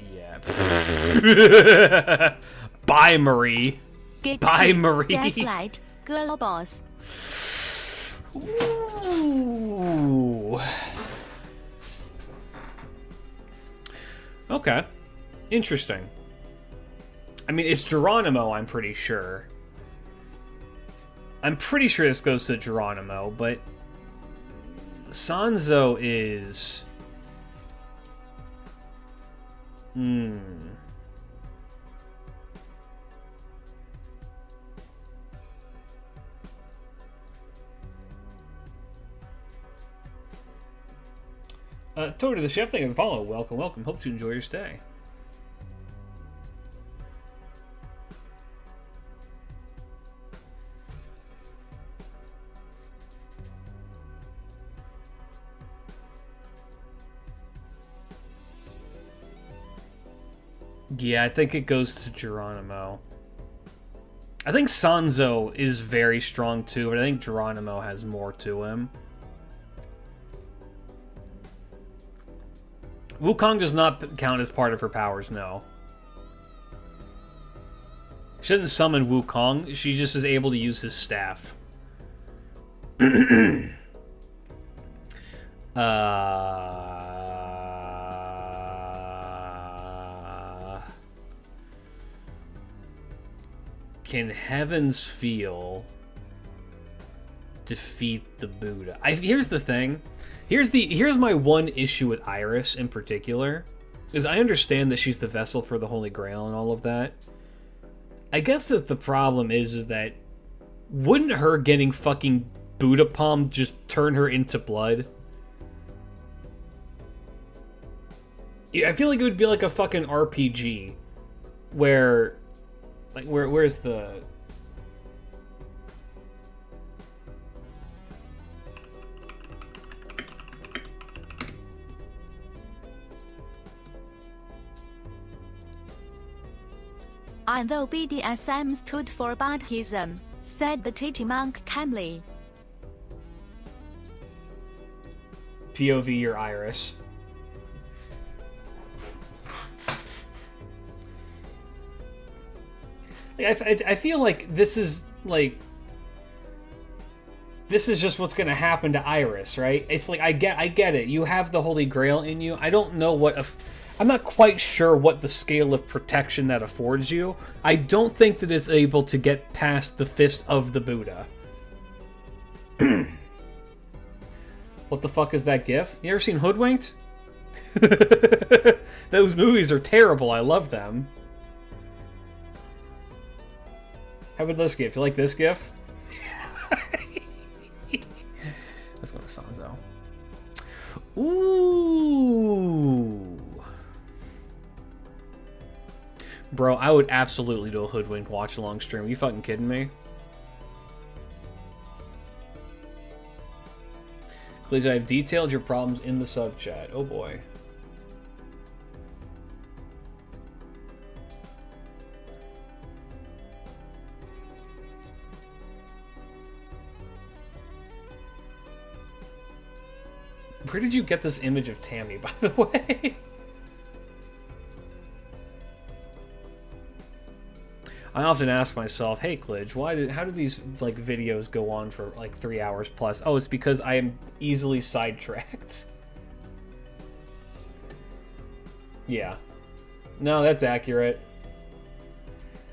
Speaker 1: Bye, Marie. Bye, Marie.
Speaker 2: Gaslight, girl boss.
Speaker 1: Ooh. Okay. Interesting. I mean, it's Geronimo, I'm pretty sure. I'm pretty sure this goes to Geronimo, but Sanzo is... Tony the Chef, thank you for the follow. Welcome, welcome. Hope you enjoy your stay. Yeah, I think it goes to Geronimo. I think Sanzo is very strong too, but I think Geronimo has more to him. Wukong does not count as part of her powers, no. She doesn't summon Wukong, she just is able to use his staff. Can Heaven's Feel defeat the Buddha? Here's the thing. Here's my one issue with Iris in particular, is I understand that she's the vessel for the Holy Grail and all of that. I guess that the problem is that wouldn't her getting fucking Buddha palm just turn her into blood? I feel like it would be like a fucking RPG where, like, where's the...
Speaker 2: Although BDSM stood for Buddhism, said the Titi monk calmly.
Speaker 1: POV your Iris. I feel like this is just what's gonna happen to Iris, right? It's like I get it. You have the Holy Grail in you. I don't know what I'm not quite sure what the scale of protection that affords you. I don't think that it's able to get past the fist of the Buddha. What the fuck is that gif? You ever seen Hoodwinked? Those movies are terrible. I love them. How about this gif? You like this gif? Let's go to Sanzo. Ooh. Bro, I would absolutely do a Hoodwinked watch-along stream. Are you fucking kidding me? Please, I have detailed your problems in the sub-chat. Oh boy. Where did you get this image of Tammy, by the way? I often ask myself, hey, Klidge, how do these, like, videos go on for, like, 3 hours plus? Oh, it's because I am easily sidetracked. Yeah. No, that's accurate.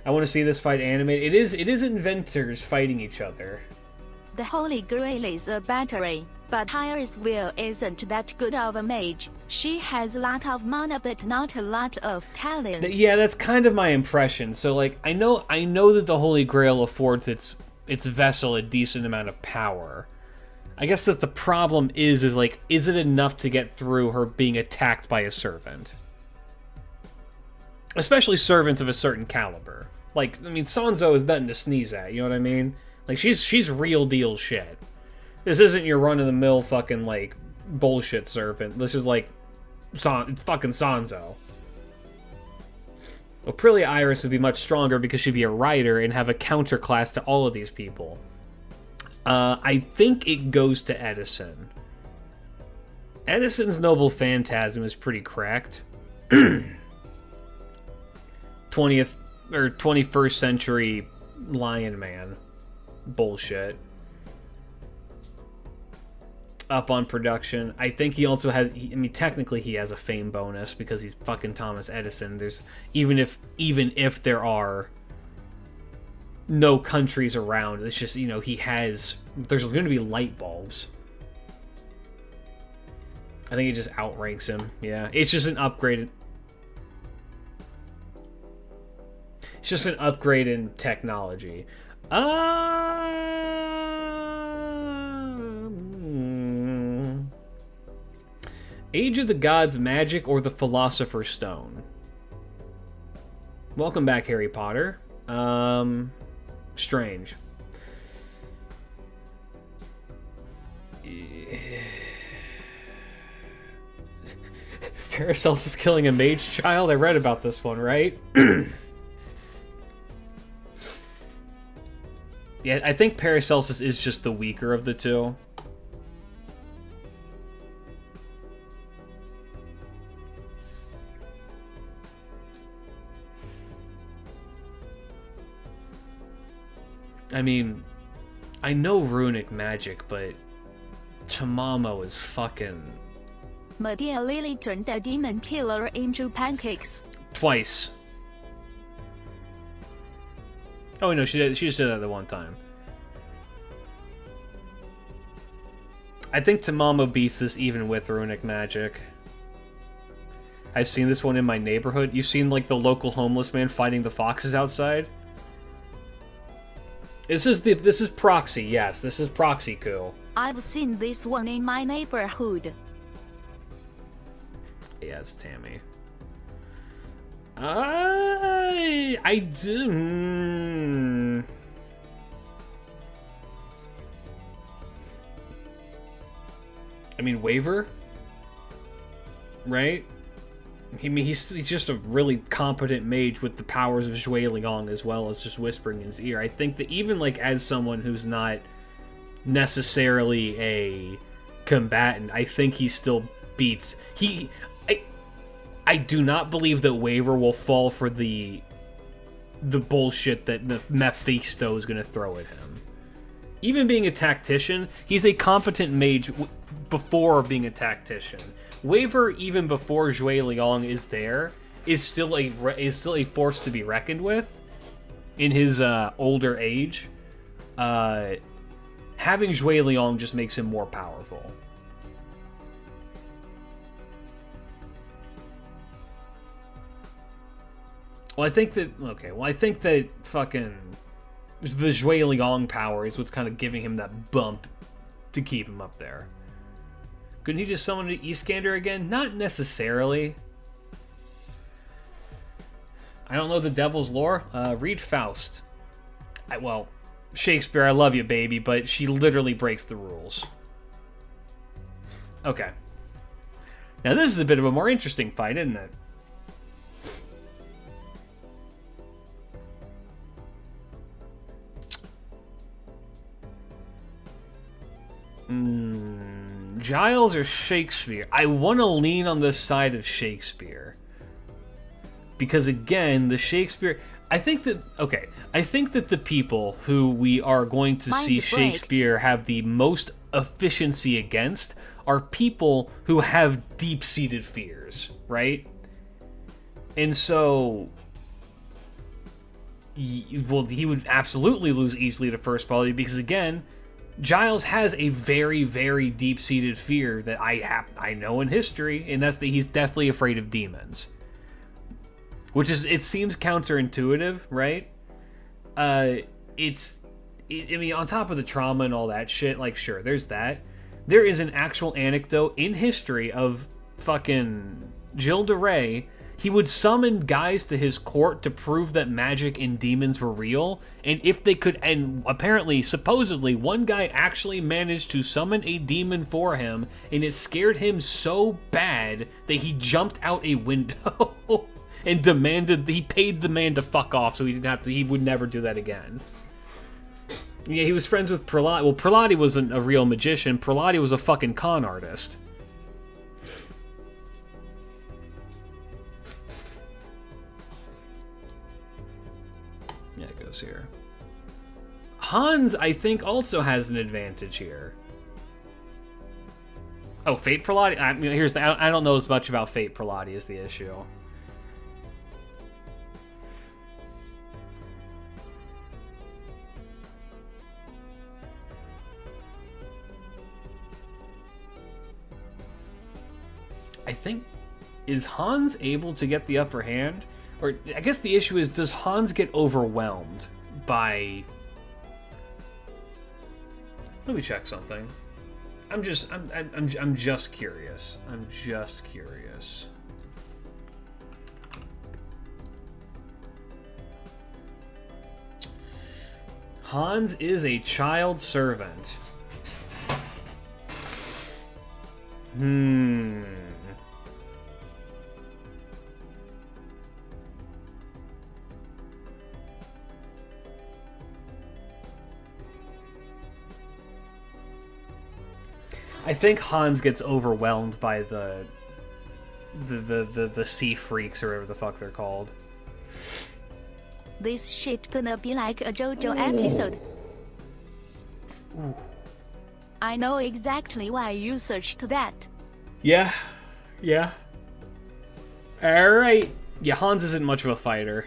Speaker 1: I want to see this fight animated. It is inventors fighting each other.
Speaker 2: The Holy Grail is a battery, but Iris Will isn't that good of a mage. She has a lot of mana but not a lot of talent.
Speaker 1: Yeah, that's kind of my impression. So, like, I know that the Holy Grail affords its vessel a decent amount of power. I guess that the problem is like, is it enough to get through her being attacked by a servant? Especially servants of a certain caliber. Like, I mean, Sanzo is nothing to sneeze at, you know what I mean? Like, she's real deal shit. This isn't your run-of-the-mill fucking, like, bullshit servant. This is, like, it's fucking Sanzo. Aprilia Iris would be much stronger because she'd be a rider and have a counterclass to all of these people. I think it goes to Edison. Edison's Noble Phantasm is pretty cracked. 20th or 21st century Lion Man bullshit. Up on production. I think he also has, I mean, technically he has a fame bonus because he's fucking Thomas Edison. There's even if there are no countries around, it's just, you know, there's going to be light bulbs. I think it just outranks him. Yeah, it's just an upgrade. It's just an upgrade in technology. Age of the Gods magic or the Philosopher's Stone? Welcome back, Harry Potter. Strange. Paracelsus is killing a mage child? I read about this one, right? Yeah, I think Paracelsus is just the weaker of the two. I mean, I know runic magic, but Tamamo is fucking...
Speaker 2: Medea Lily turned the demon killer into pancakes.
Speaker 1: Twice. Oh, no, she just did that the one time. I think Tamamo beats this even with runic magic. I've seen this one in my neighborhood. You've seen, like, the local homeless man fighting the foxes outside? This is proxy, yes. This is proxy coup.
Speaker 2: I've seen this one in my neighborhood.
Speaker 1: Yeah, it's Tammy. I do. I mean, Waver, right? I mean, he's just a really competent mage with the powers of Zhui Liang as well as just whispering in his ear. I think that even, like, as someone who's not necessarily a combatant, I think he still beats... I do not believe that Waver will fall for the bullshit that the Mephisto is going to throw at him. Even being a tactician, he's a competent mage before being a tactician. Waver, even before Zhui Liang is there, is still a force to be reckoned with. In his older age, having Zhui Liang just makes him more powerful. Well, I think that fucking the Zhui Liang power is what's kind of giving him that bump to keep him up there. Couldn't he just summon an Eastgander again? Not necessarily. I don't know the devil's lore. Read Faust. Well, Shakespeare, I love you, baby, but she literally breaks the rules. Okay. Now this is a bit of a more interesting fight, isn't it? Giles or Shakespeare? I want to lean on the side of Shakespeare. Because again, the Shakespeare... I think that the people who we are going to see Shakespeare have the most efficiency against are people who have deep-seated fears, right? And so, he would absolutely lose easily to First Folly because, again, Giles has a very, very deep-seated fear that I know in history, and that's that he's deathly afraid of demons. Which is, it seems counterintuitive, right? I mean, on top of the trauma and all that shit, like, sure, there's that. There is an actual anecdote in history of fucking Gilles de Rais. He would summon guys to his court to prove that magic and demons were real, and if they could, and apparently, supposedly, one guy actually managed to summon a demon for him, and it scared him so bad that he jumped out a window and demanded, he paid the man to fuck off so he would never do that again. Yeah, he was friends with Prelati. Well, Prelati wasn't a real magician. Prelati was a fucking con artist. Yeah, it goes here. Hans, I think, also has an advantage here. Oh, Fate Prelati? I mean, here's the... I don't know as much about Fate Prelati is the issue. I think, is Hans able to get the upper hand? Or, I guess the issue is, does Hans get overwhelmed by... Let me check something. I'm just curious. I'm just curious. Hans is a child servant. I think Hans gets overwhelmed by the sea freaks or whatever the fuck they're called.
Speaker 2: This shit gonna be like a JoJo episode.
Speaker 1: Ooh.
Speaker 2: I know exactly why you searched that.
Speaker 1: Yeah. Alright. Yeah, Hans isn't much of a fighter.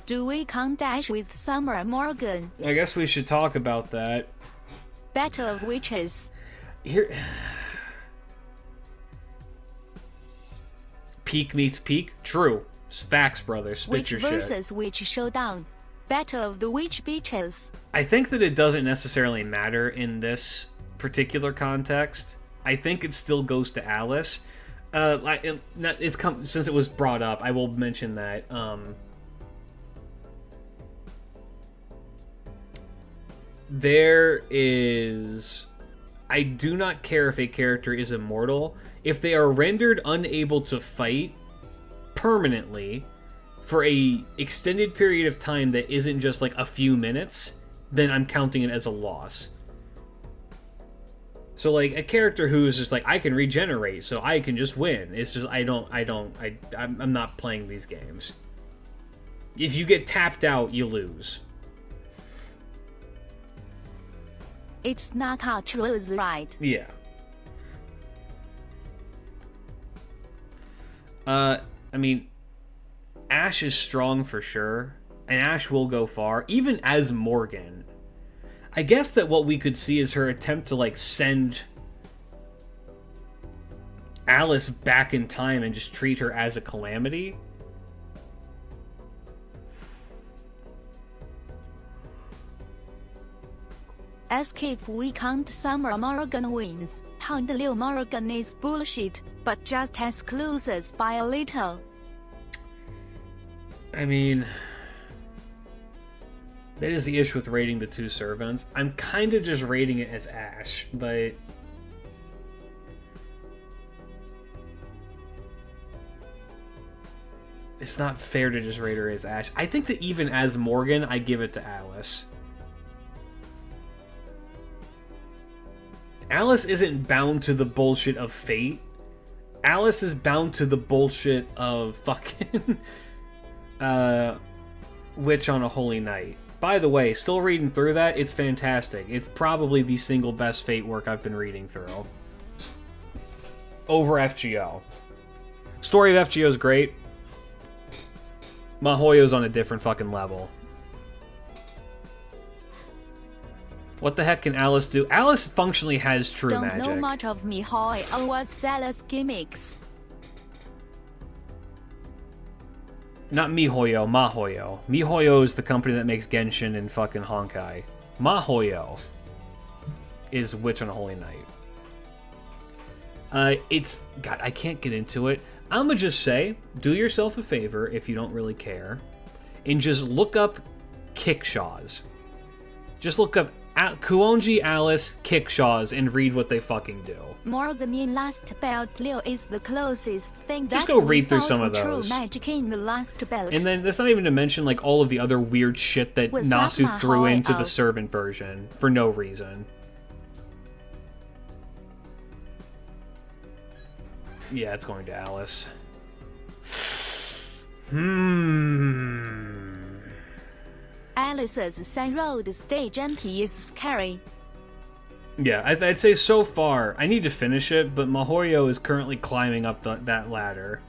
Speaker 2: Do we count Dash with Summer Morgan?
Speaker 1: I guess we should talk about that.
Speaker 2: Battle of Witches.
Speaker 1: Here... Peak meets peak? True. Facts, brother. Spit
Speaker 2: Witch
Speaker 1: your shit.
Speaker 2: versus Witch showdown. Battle of the Witch Beaches.
Speaker 1: I think that it doesn't necessarily matter in this particular context. I think it still goes to Alice. Since it was brought up, I will mention that. There is... I do not care if a character is immortal. If they are rendered unable to fight permanently for a extended period of time that isn't just like a few minutes, then I'm counting it as a loss. So like a character who is just like, I can regenerate, so I can just win. It's just I'm not playing these games. If you get tapped out, you lose.
Speaker 2: It's not how truth, right?
Speaker 1: Yeah. I mean, Ash is strong for sure, and Ash will go far, even as Morgan. I guess that what we could see is her attempt to, like, send Alice back in time and just treat her as a calamity.
Speaker 2: Escape we count Summer Morgan wins. Pound Lil Morgan is bullshit, but just as close as by a little.
Speaker 1: I mean, that is the issue with rating the two servants. I'm kind of just rating it as Ash, but... It's not fair to just rate her as Ash. I think that even as Morgan, I give it to Alice. Alice isn't bound to the bullshit of fate. Alice is bound to the bullshit of fucking Witch on a Holy Night. By the way, still reading through that, it's fantastic. It's probably the single best Fate work I've been reading through. Over FGO. Story of FGO is great. Mahoyo's on a different fucking level. What the heck can Alice do? Alice functionally has true magic.
Speaker 2: Don't know much of Mihoy or what Sal's gimmicks.
Speaker 1: Not MiHoYo, Mahoyo. MiHoYo is the company that makes Genshin and fucking Honkai. Mahoyo is Witch on a Holy Night. God, I can't get into it. I'ma just say, do yourself a favor if you don't really care, and just look up Kickshaws. Just look up Kuonji Alice Kickshaws and read what they fucking do.
Speaker 2: Morgan in Last Belt Leo is the closest thing
Speaker 1: Just
Speaker 2: that
Speaker 1: go read through some of
Speaker 2: true
Speaker 1: those.
Speaker 2: magic in the Last Belt.
Speaker 1: And then that's not even to mention like all of the other weird shit that
Speaker 2: Was
Speaker 1: Nasu
Speaker 2: that
Speaker 1: threw
Speaker 2: Mahoy
Speaker 1: into the
Speaker 2: out?
Speaker 1: servant version for no reason. Yeah, it's going to Alice.
Speaker 2: Alice's side road stage entry is scary.
Speaker 1: Yeah, I'd say so far, I need to finish it, but Mahoyo is currently climbing up that ladder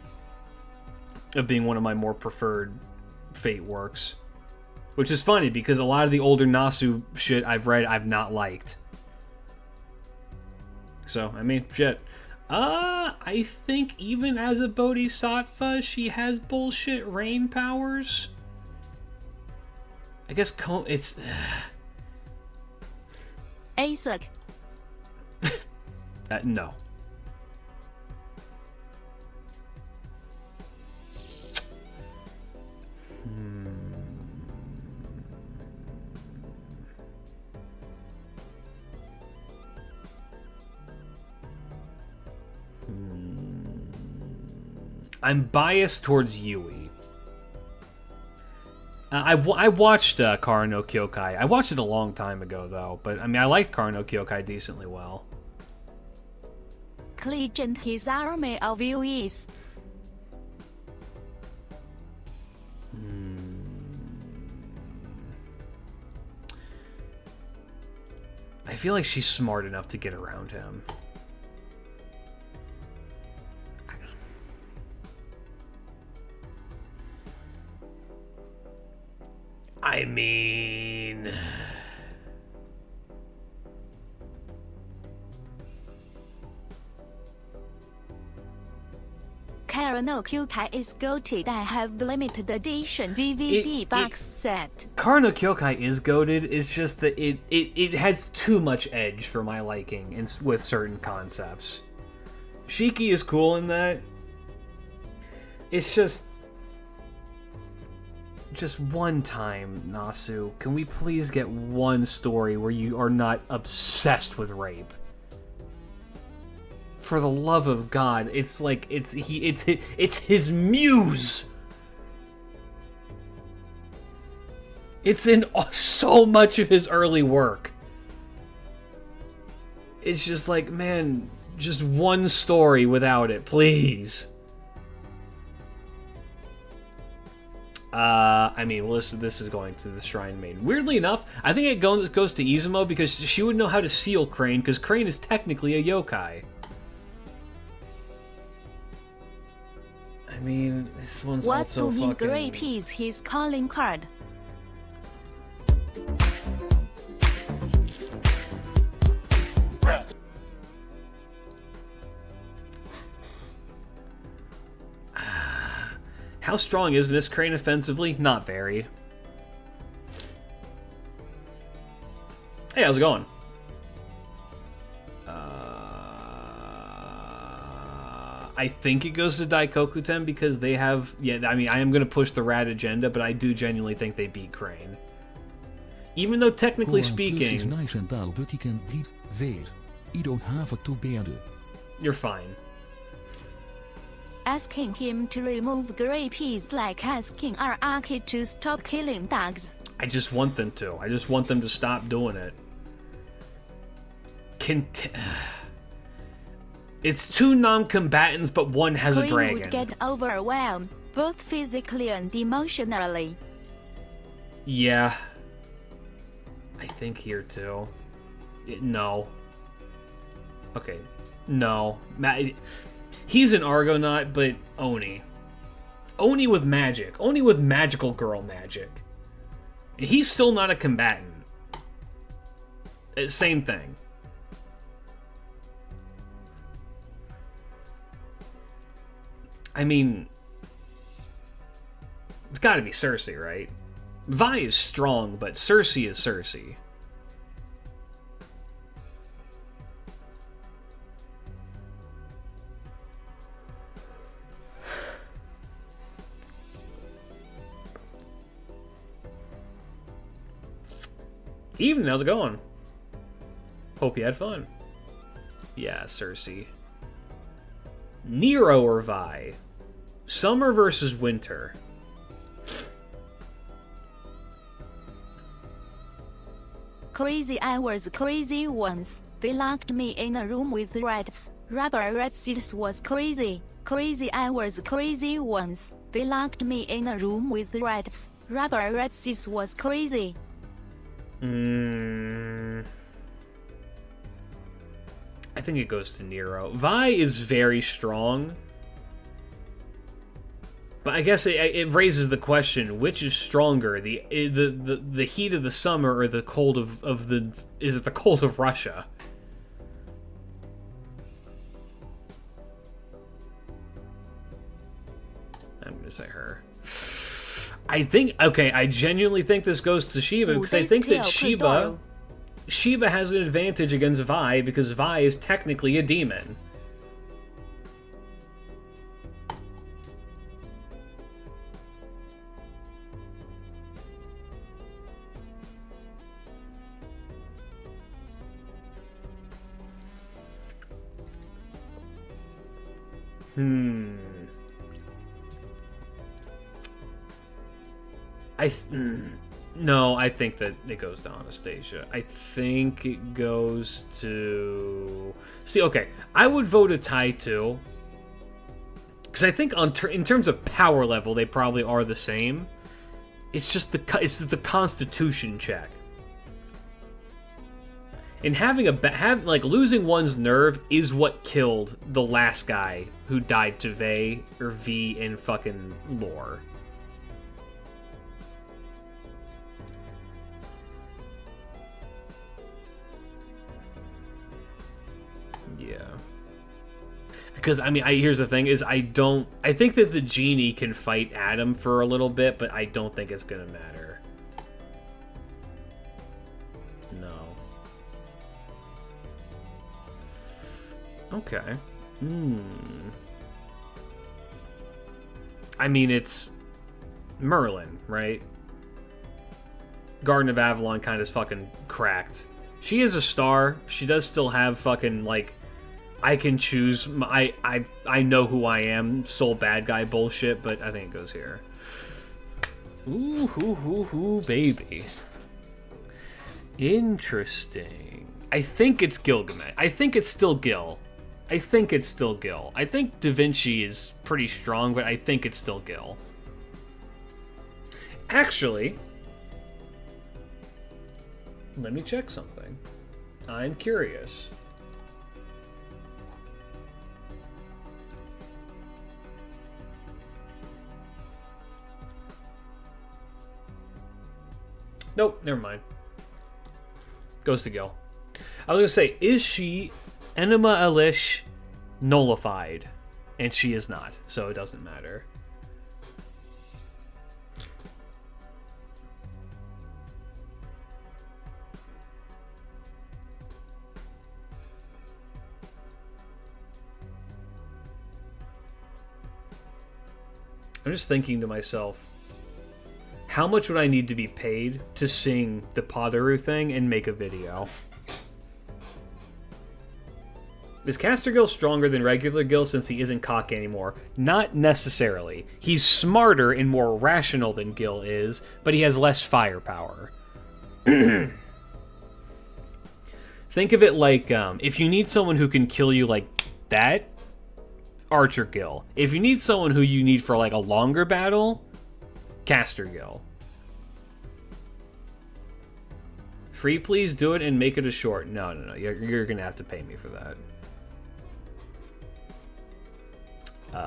Speaker 1: of being one of my more preferred Fate works. Which is funny, because a lot of the older Nasu shit I've read, I've not liked. So, I mean, shit. I think even as a Bodhisattva, she has bullshit rain powers. I guess it's...
Speaker 2: Isaac.
Speaker 1: No. I'm biased towards Yui. I watched Kara no Kyokai. I watched it a long time ago, though. But, I mean, I liked Kara no Kyokai decently well.
Speaker 2: Clegent his army of UEs.
Speaker 1: I feel like she's smart enough to get around him. I mean...
Speaker 2: Kara no Kyokai is goated. I have the limited edition DVD box set.
Speaker 1: Kara no Kyokai is goated. It's just that it has too much edge for my liking with certain concepts. Shiki is cool in that. It's just one time, Nasu. Can we please get one story where you are not obsessed with rape? For the love of God, it's like it's his muse. It's in so much of his early work. It's just like, man, just one story without it, please. I mean, listen, this is going to the Shrine Maiden. Weirdly enough, I think it goes to Izumo because she would know how to seal Crane, because Crane is technically a yokai. I mean, this one's
Speaker 2: What
Speaker 1: also
Speaker 2: do mean
Speaker 1: fucking...
Speaker 2: grape is his calling card?
Speaker 1: How strong is Miss Crane offensively? Not very. Hey, how's it going? I think it goes to Daikokuten because they have... Yeah, I mean, I am going to push the rad agenda, but I do genuinely think they beat Crane. Even though, technically speaking...
Speaker 3: is nice and all, but he can bleed. Weer. I don't have it to bear.
Speaker 1: You're fine.
Speaker 2: Asking him to remove grape is like asking Araki to stop killing dogs.
Speaker 1: I just want them to. I just want them to stop doing it. It's two non-combatants, but one has a
Speaker 2: Green
Speaker 1: dragon.
Speaker 2: would get overwhelmed, both physically and emotionally.
Speaker 1: Yeah. I think here too. No. Okay. No. He's an Argonaut, but Oni. Oni with magic. Oni with magical girl magic. And he's still not a combatant. Same thing. I mean, it's gotta be Cersei, right? Vi is strong, but Cersei is Cersei. Evening, how's it going? Hope you had fun. Yeah, Cersei. Nero or Vi? Summer versus winter.
Speaker 2: Crazy hours, crazy ones. They locked me in a room with rats. Rubber rats was crazy. Crazy hours, crazy ones. They locked me in a room with rats. Rubber rats was crazy.
Speaker 1: I think it goes to Nero. Vi is very strong, but I guess it raises the question: which is stronger, the heat of the summer or the cold of the? Is it the cold of Russia? I'm gonna say her. I think, okay, I genuinely think this goes to Sheba, because I think that Sheba has an advantage against Vi, because Vi is technically a demon. No, I think that it goes to Anastasia. I think it goes to... See, okay, I would vote a tie too, because I think in terms of power level, they probably are the same. It's just the Constitution check. And having losing one's nerve is what killed the last guy who died to V in fucking lore. Yeah. Because, I mean, here's the thing, is I think that the genie can fight Adam for a little bit, but I don't think it's gonna matter. No. Okay. I mean, it's Merlin, right? Garden of Avalon kind of fucking cracked. She is a star. She does still have fucking, like, I can choose, I know who I am, sole bad guy bullshit, but I think it goes here. Ooh, baby. Interesting. I think it's Gilgamesh. I think it's still Gil. I think Da Vinci is pretty strong, but I think it's still Gil. Actually, let me check something. I'm curious. Nope, never mind. Goes to Gil. I was gonna say, is she Enema Elish nullified? And she is not, so it doesn't matter. I'm just thinking to myself, how much would I need to be paid to sing the Padaru thing and make a video? Is Caster Gil stronger than regular Gil since he isn't cocky anymore? Not necessarily. He's smarter and more rational than Gil is, but he has less firepower. Think of it like, if you need someone who can kill you like that, Archer Gil. If you need someone who you need for like a longer battle, Caster Gil. Free, please do it and make it a short. No. You're gonna have to pay me for that. I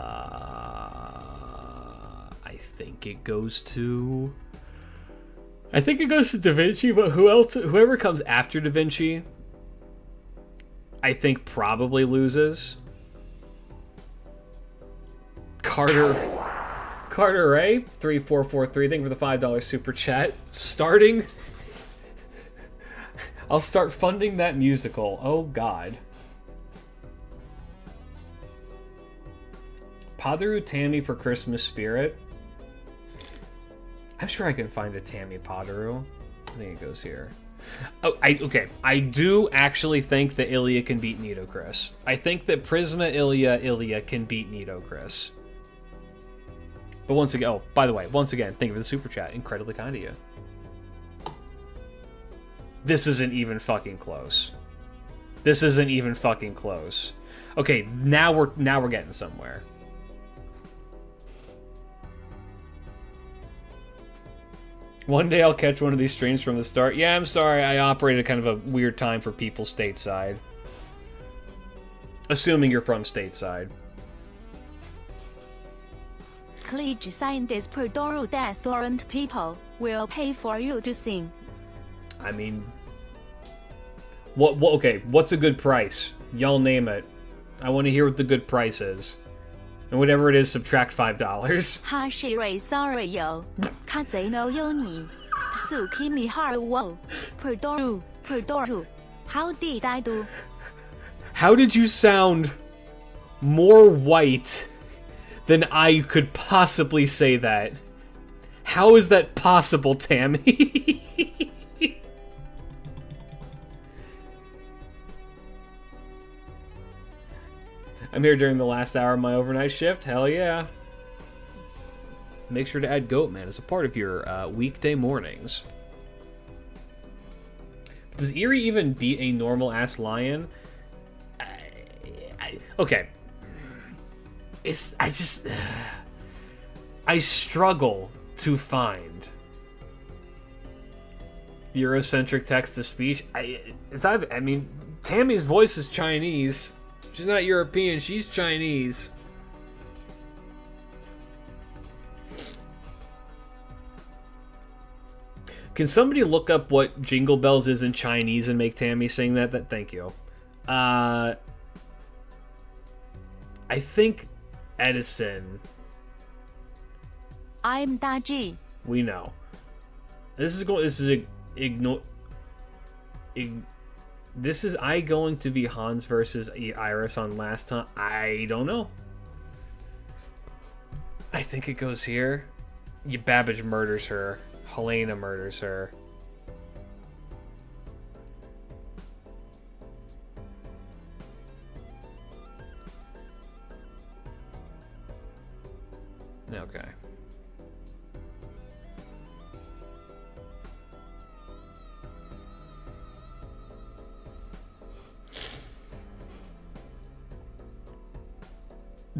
Speaker 1: think it goes to Da Vinci, but whoever comes after Da Vinci, I think probably loses. Carter Ray 3443, thank you for the $5 super chat. I'll start funding that musical. Oh God. Padaru Tammy for Christmas Spirit. I'm sure I can find a Tammy Padaru. I think it goes here. Oh, okay. I do actually think that Ilya can beat Nitocris. I think that Prisma Ilya can beat Nitocris. But once again, oh, by the way, once again, thank you for the super chat. Incredibly kind of you. This isn't even fucking close. This isn't even fucking close. Okay, now we're getting somewhere. One day I'll catch one of these streams from the start. Yeah, I'm sorry, I operated kind of a weird time for people stateside. Assuming you're from stateside.
Speaker 2: Cliche scientists Perdoro that foreign people will pay for you to sing.
Speaker 1: I mean, what? Okay, what's a good price? Y'all name it. I want to hear what the good price is. And whatever it is, subtract $5.
Speaker 2: 哈是瑞 sorry 有，卡贼 no 有你，素 kimi har wo, Perdoro, how did I do?
Speaker 1: How did you sound more white than I could possibly say that? How is that possible, Tammy? I'm here during the last hour of my overnight shift. Hell yeah. Make sure to add Goatman as a part of your weekday mornings. Does Eerie even beat a normal-ass lion? Okay. I struggle to find Eurocentric text-to-speech. I mean, Tammy's voice is Chinese. She's not European, she's Chinese. Can somebody look up what Jingle Bells is in Chinese and make Tammy sing that? Thank you. I think Edison.
Speaker 2: I'm Daji.
Speaker 1: We know. This is I going to be Hans versus Iris on last time? I don't know. I think it goes here. Babbage murders her. Helena murders her. Okay.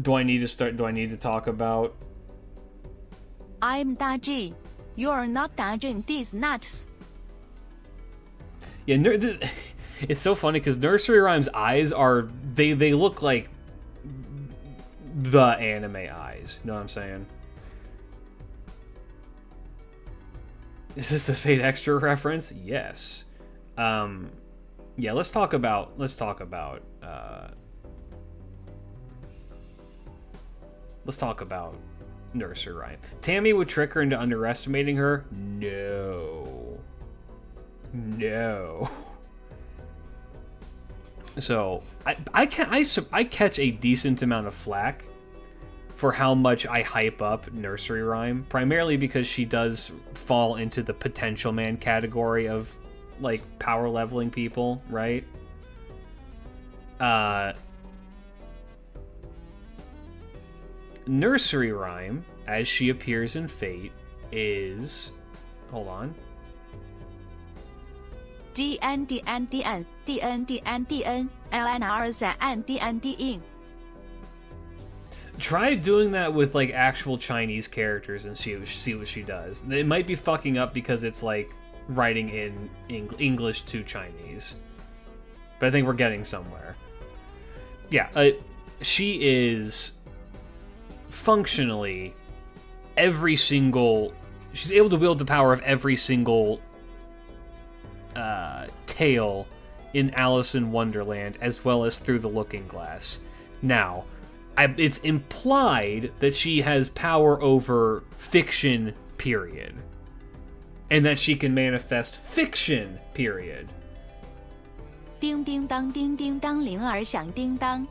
Speaker 1: Do I need to talk about?
Speaker 2: I'm Daji. You're not dodging these nuts.
Speaker 1: Yeah, it's so funny because Nursery Rhyme's eyes are they look like the anime eyes. You know what I'm saying? Is this a Fate Extra reference? Yes. Yeah. Let's talk about Nursery Rhyme. Tammy would trick her into underestimating her? No. So, I catch a decent amount of flack for how much I hype up Nursery Rhyme, primarily because she does fall into the potential man category of, like, power leveling people, right? nursery rhyme, as she appears in Fate, is... Hold on.
Speaker 2: DNDNDN DNDNDN LNRZNDNDN.
Speaker 1: Try doing that with like actual Chinese characters and see what she does. It might be fucking up because it's like writing in English to Chinese, but I think we're getting somewhere. Yeah, she is functionally every single. She's able to wield the power of every single tale in Alice in Wonderland, as well as Through the Looking Glass. Now, it's implied that she has power over fiction, period. And that she can manifest fiction, period.
Speaker 2: Ding ding dong, ding ding dong, 铃儿响叮当.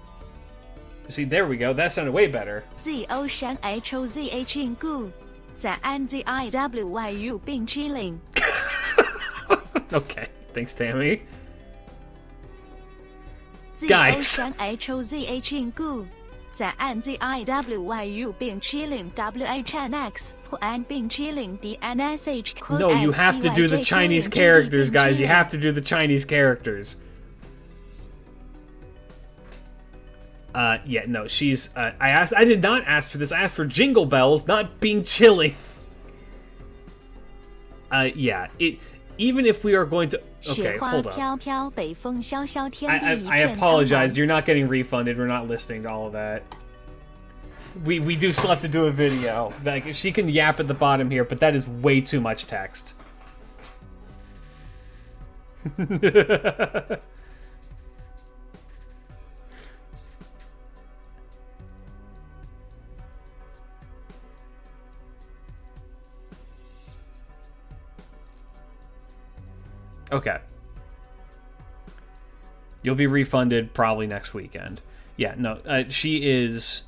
Speaker 1: See, there we go. That sounded way better.
Speaker 2: ZOSHOZH in good. The NZIWYU 并 chilling.
Speaker 1: Okay, thanks, Tammy. Guys.
Speaker 2: ZOSHOZH in good. The NZIWYU 并 chilling. WHNX. And 并 chilling. DNSH.
Speaker 1: No, you have to do the Chinese characters, guys. You have to do the Chinese characters. Yeah, no, she's, I did not ask for this. I asked for Jingle Bells, not being chilly. Yeah, even if we are going to... Okay, hold on. I apologize, you're not getting refunded. We're not listening to all of that. We do still have to do a video. Like, she can yap at the bottom here, but that is way too much text. Okay. You'll be refunded probably next weekend. Yeah, no, she is...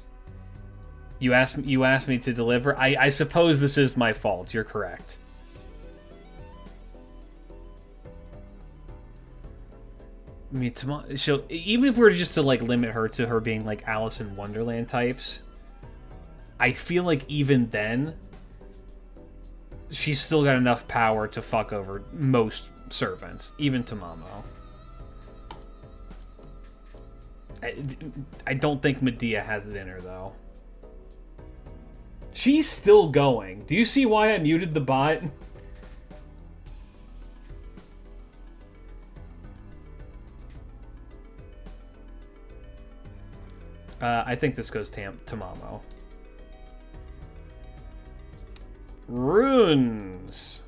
Speaker 1: You asked me to deliver. I suppose this is my fault. You're correct. I mean, so even if we were just to like limit her to her being like Alice in Wonderland types, I feel like even then, she's still got enough power to fuck over most servants, even Tamamo. I don't think Medea has it in her, though. She's still going. Do you see why I muted the bot? I think this goes Tamamo. Runes.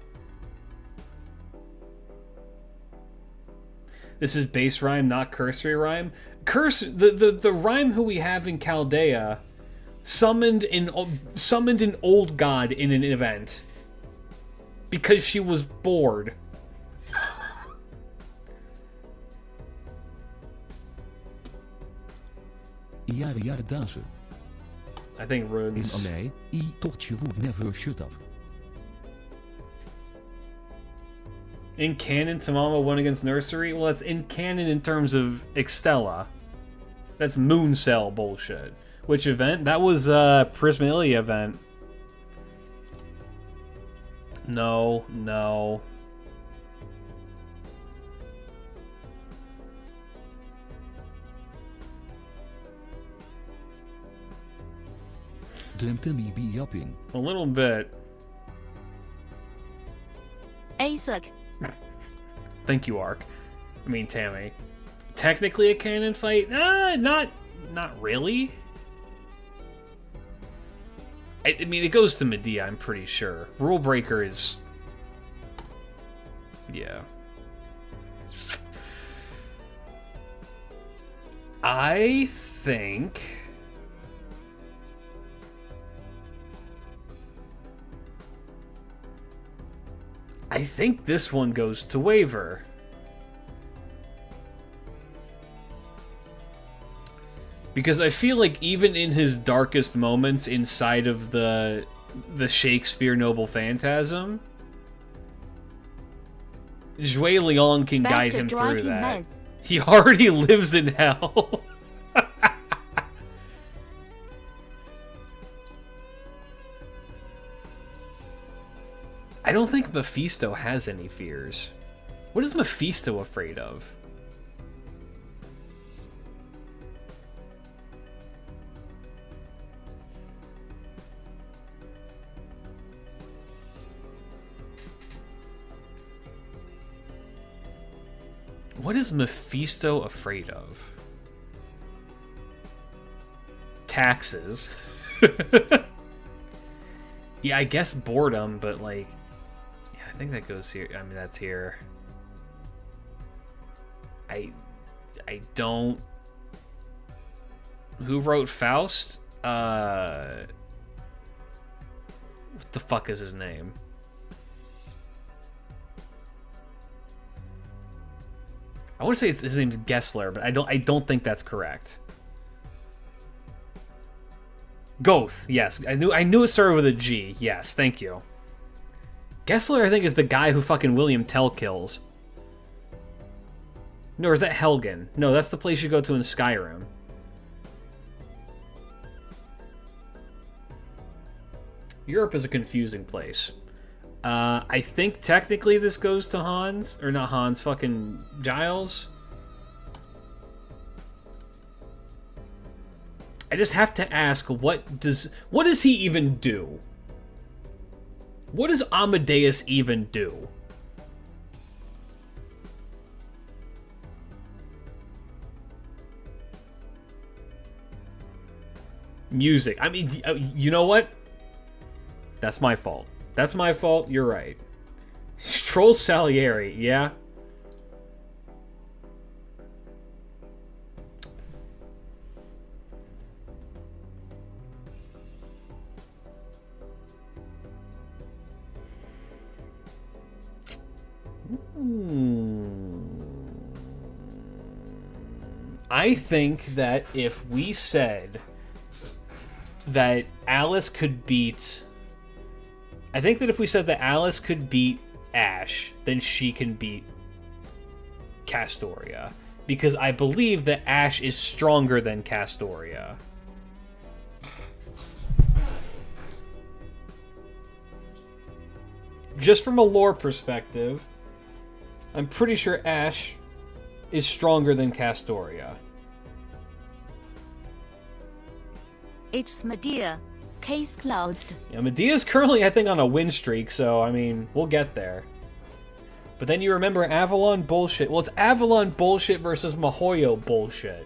Speaker 1: This is base rhyme, not cursory rhyme. The rhyme who we have in Chaldea summoned an old god in an event because she was bored.
Speaker 3: Jaren dazen.
Speaker 1: I think runes.
Speaker 3: In allei, I thought you would never shut up.
Speaker 1: In canon, Tamamo won against Nursery? Well, that's in canon in terms of Extella. That's Moon Cell bullshit. Which event? That was Prismalia event. No.
Speaker 3: Timmy be yapping.
Speaker 1: A little bit.
Speaker 2: ASIC.
Speaker 1: Thank you, Ark. I mean, Tammy. Technically a canon fight? Not really. I mean, it goes to Medea, I'm pretty sure. Rule Breaker is... Yeah. I think... this one goes to Waver. Because I feel like even in his darkest moments inside of the Shakespeare Noble Phantasm, Zhui Liang can guide him through that. He already lives in hell. think Mephisto has any fears. What is Mephisto afraid of? What is Mephisto afraid of? Taxes. Yeah, I guess boredom, but like, yeah, I think that goes here. I mean, that's here. I don't. Who wrote Faust? What the fuck is his name? I want to say his name's Gessler, but I don't think that's correct. Goethe, yes. I knew it started with a G. Yes, thank you. Gessler, I think, is the guy who fucking William Tell kills. No, or is that Helgen? No, that's the place you go to in Skyrim. Europe is a confusing place. I think technically this goes to Hans, or not Hans, fucking Giles. I just have to ask, what does he even do? What does Amadeus even do? Music. I mean, you know what? That's my fault. That's my fault. You're right. Stroll Salieri, yeah. I think that if we said that Alice could beat... I think that if we said that Alice could beat Ash, then she can beat Castoria. Because I believe that Ash is stronger than Castoria. Just from a lore perspective, I'm pretty sure Ash is stronger than Castoria.
Speaker 2: It's Medea. Case closed.
Speaker 1: Yeah, Medea's currently, I think, on a win streak, so, I mean, we'll get there. But then you remember Avalon bullshit. Well, it's Avalon bullshit versus Mahoyo bullshit.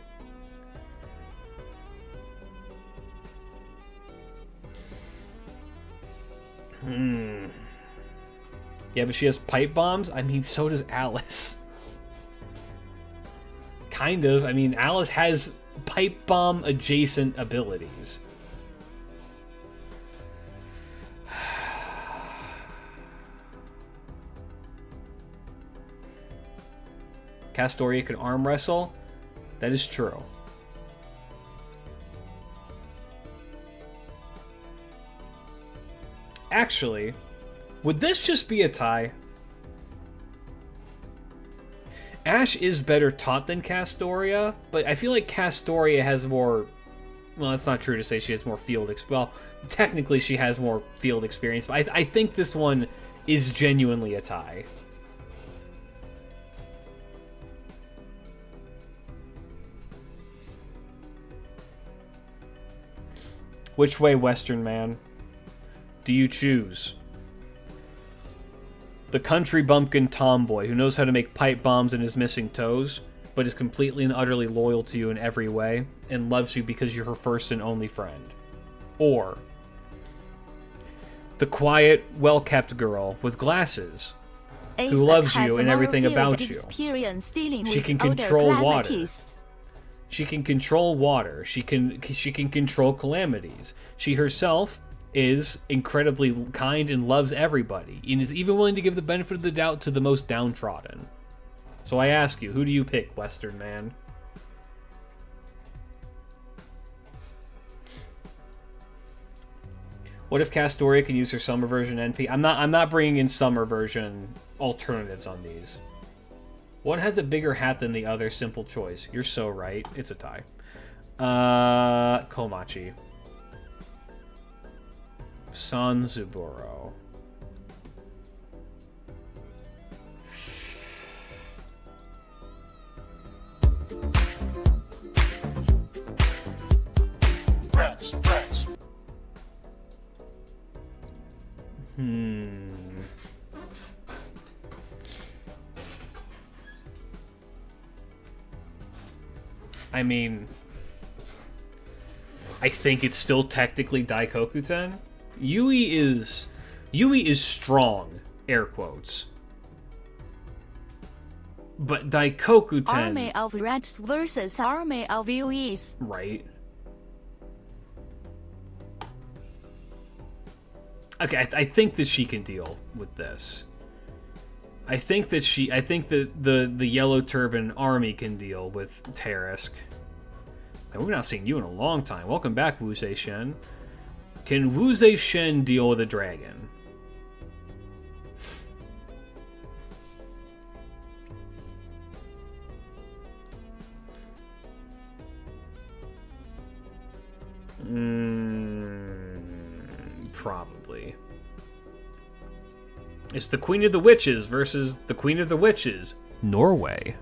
Speaker 1: Yeah, but she has pipe bombs? I mean, so does Alice. Kind of. I mean, Alice has pipe bomb adjacent abilities. Castoria can arm wrestle. That is true. Actually, would this just be a tie? Ash is better taught than Castoria, but I feel like Castoria has more... Well, that's not true to say she has more field experience. Well, technically she has more field experience, but I think this one is genuinely a tie. Which way, Western man, do you choose? The country bumpkin tomboy who knows how to make pipe bombs and is missing toes, but is completely and utterly loyal to you in every way and loves you because you're her first and only friend. Or the quiet, well-kept girl with glasses who loves you and everything about you. She can control water. She can control water. She can control calamities. She herself is incredibly kind and loves everybody, and is even willing to give the benefit of the doubt to the most downtrodden. So I ask you, who do you pick, Western man? What if Castoria can use her summer version NP? I'm not bringing in summer version alternatives on these. One has a bigger hat than the other. Simple choice. You're so right. It's a tie. Komachi. Sanzuburo. I mean, I think it's still technically Daikokuten. Yui is strong, air quotes. But Daikokuten...
Speaker 2: Army of Rats versus Army of Yuis.
Speaker 1: Right. Okay, I think that she can deal with this. I think that the Yellow Turban army can deal with Tarisk. And we've not seen you in a long time. Welcome back, Wu Zhe Shen. Can Wu Zhe Shen deal with a dragon? Probably. It's the Queen of the Witches versus the Queen of the Witches. Norway.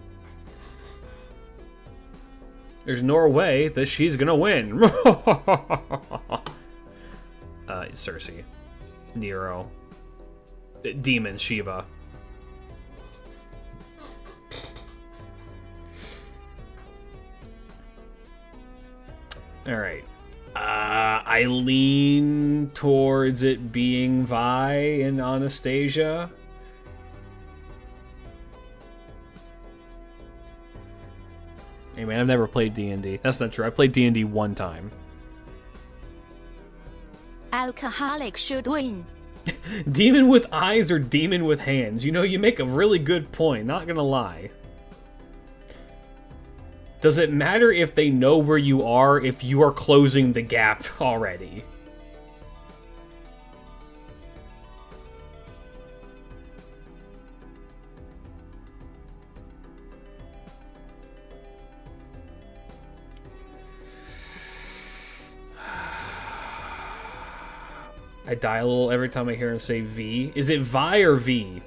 Speaker 1: There's Norway that she's gonna win. Cersei. Nero. Demon Shiva. Alright. I lean towards it being Vi and Anastasia. Hey man, I've never played D&D. That's not true. I played D&D one time.
Speaker 2: Alcoholic should win.
Speaker 1: Demon with eyes or demon with hands? You know, you make a really good point, not gonna lie. Does it matter if they know where you are if you are closing the gap already? I die a little every time I hear him say V. Is it Vi or V?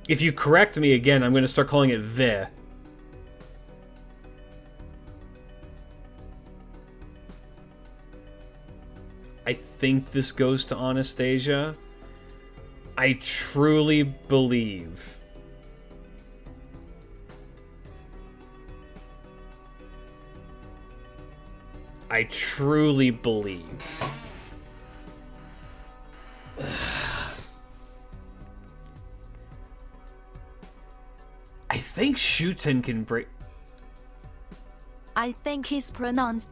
Speaker 1: If you correct me again, I'm going to start calling it Vi. I think this goes to Anastasia. I truly believe. I truly believe. I think Shuten can break.
Speaker 2: I think he's pronounced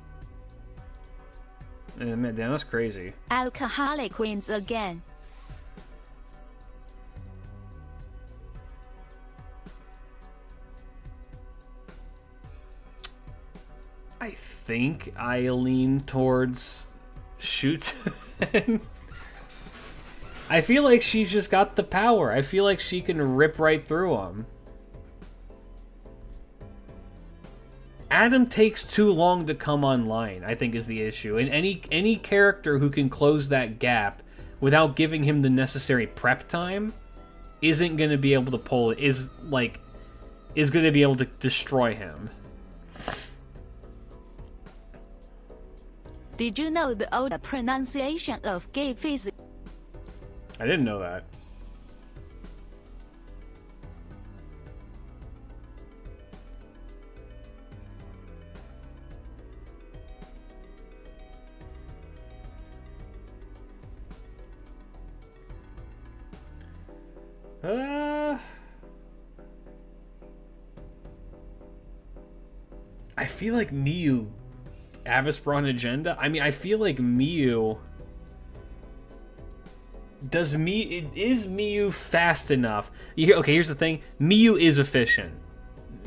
Speaker 1: Man, damn, that's crazy.
Speaker 2: alcoholic wins again.
Speaker 1: I think I lean towards Shuten. I feel like she's just got the power. I feel like she can rip right through them. Adam takes too long to come online, I think, is the issue. And any character who can close that gap without giving him the necessary prep time isn't going to be able to pull it. Is going to be able to destroy him.
Speaker 2: Did you know the old pronunciation of gay is?
Speaker 1: I didn't know that. I feel like Miyu, Avisbron agenda. I mean, I feel like Miyu. Is Miyu fast enough? Okay, here's the thing. Miyu is efficient.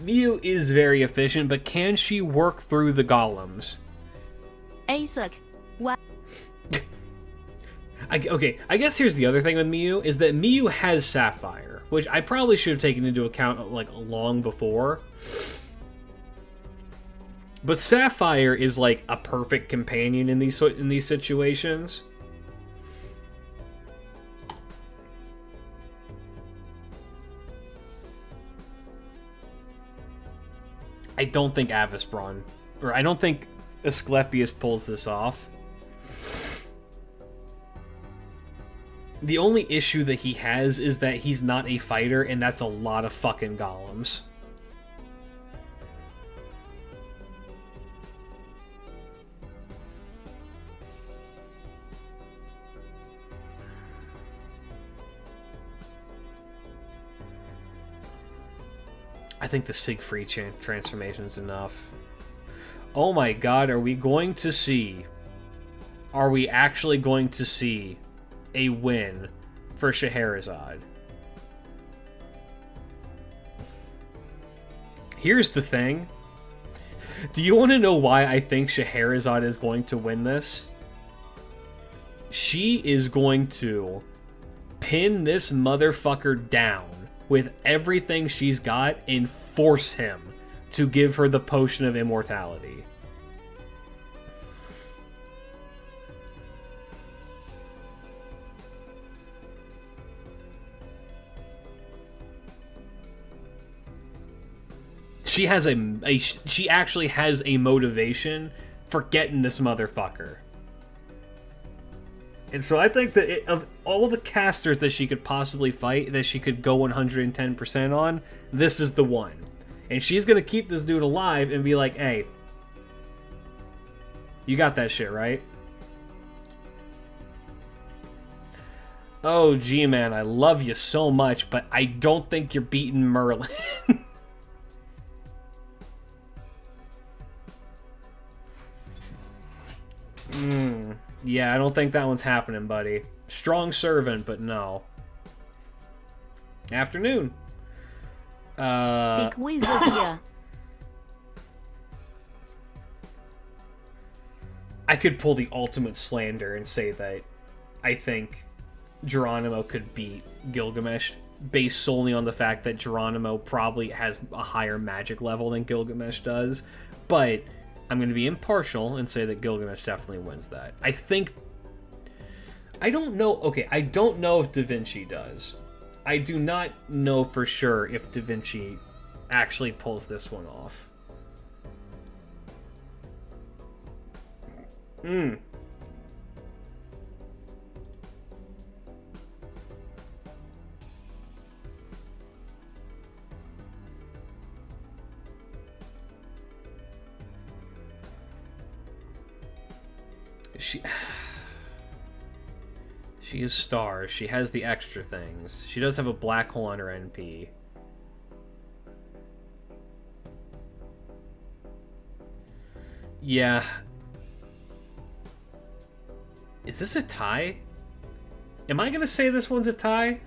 Speaker 1: Miyu is very efficient, but can she work through the golems?
Speaker 2: Isaac, what?
Speaker 1: Okay, I guess here's the other thing with Miyu, is that Miyu has Sapphire, which I probably should have taken into account, like, long before. But Sapphire is, like, a perfect companion in these situations. I don't think Avisbron, or I don't think Asclepius pulls this off. The only issue that he has is that he's not a fighter, and that's a lot of fucking golems. I think the Siegfried transformation is enough. Oh my god, are we going to see... Are we actually going to see a win for Scheherazade? Here's the thing. Do you want to know why I think Scheherazade is going to win this? She is going to pin this motherfucker down with everything she's got and force him to give her the potion of immortality. She has she actually has a motivation for getting this motherfucker. And so I think that of all the casters that she could possibly fight, that she could go 110% on, this is the one. And she's going to keep this dude alive and be like, hey, you got that shit, right? Oh, G-Man, I love you so much, but I don't think you're beating Merlin. Yeah, I don't think that one's happening, buddy. Strong servant, but no. Afternoon.
Speaker 2: Dick Wizard here.
Speaker 1: I could pull the ultimate slander and say that I think Geronimo could beat Gilgamesh based solely on the fact that Geronimo probably has a higher magic level than Gilgamesh does, but I'm going to be impartial and say that Gilgamesh definitely wins that. I think... I don't know... Okay, I don't know if Da Vinci does. I do not know for sure if Da Vinci actually pulls this one off. She is stars. She has the extra things. She does have a black hole on her NP. Yeah. Is this a tie? Am I gonna say this one's a tie?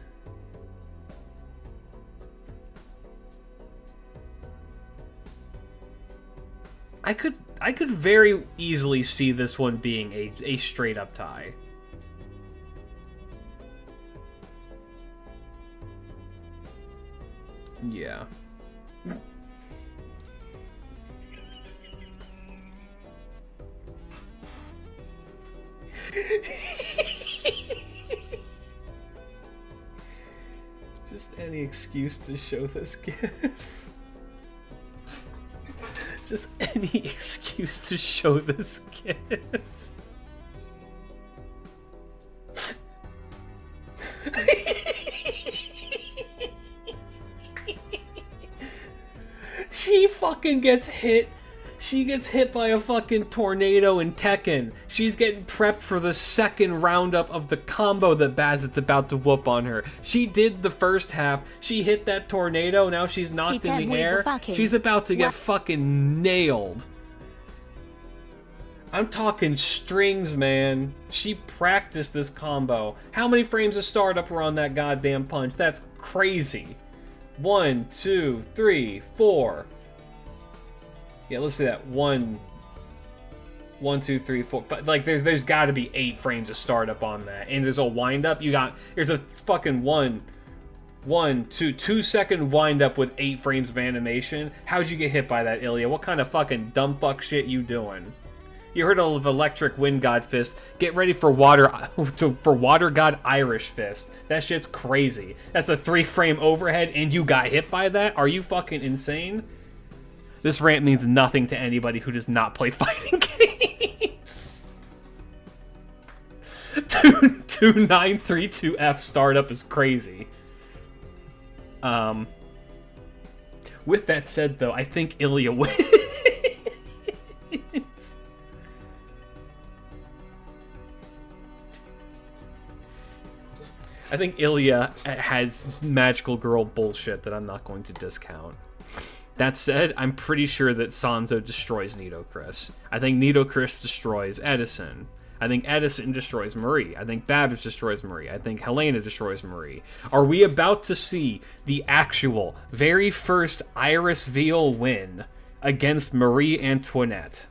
Speaker 1: I could very easily see this one being a straight up tie. Yeah. Just any excuse to show this gif. Just any excuse to show this gif. She fucking gets hit. She gets hit by a fucking tornado in Tekken. She's getting prepped for the second roundup of the combo that Bazzett's about to whoop on her. She did the first half. She hit that tornado. Now she's knocked in the air. She's about to get fucking nailed. I'm talking strings, man. She practiced this combo. How many frames of startup were on that goddamn punch? That's crazy. 1, 2, 3, 4. Yeah, let's see that. 1, 2, 3, 4. Like, there's got to be 8 frames of startup on that, and there's a wind up. There's a fucking 2 second wind up with 8 frames of animation. How'd you get hit by that, Ilya? What kind of fucking dumb fuck shit you doing? You heard of Electric Wind God Fist. Get ready for Water God Irish Fist. That shit's crazy. That's a 3-frame overhead, and you got hit by that? Are you fucking insane? This rant means nothing to anybody who does not play fighting games. Dude, 2932F startup is crazy. With that said, though, I think Ilya wins. I think Ilya has magical girl bullshit that I'm not going to discount. That said, I'm pretty sure that Sanzo destroys Nitocris. I think Nitocris destroys Edison. I think Edison destroys Marie. I think Babbage destroys Marie. I think Helena destroys Marie. Are we about to see the actual, very first Iris Veal win against Marie Antoinette?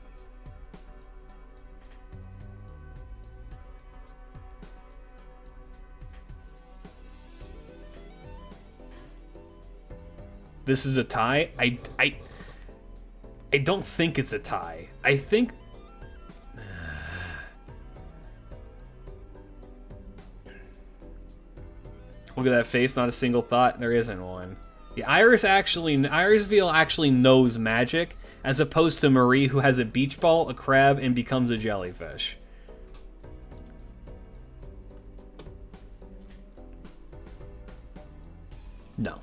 Speaker 1: This is a tie? I don't think it's a tie. I think... Look at that face, not a single thought. There isn't one. Yeah, Iris Veal actually knows magic, as opposed to Marie, who has a beach ball, a crab, and becomes a jellyfish. No.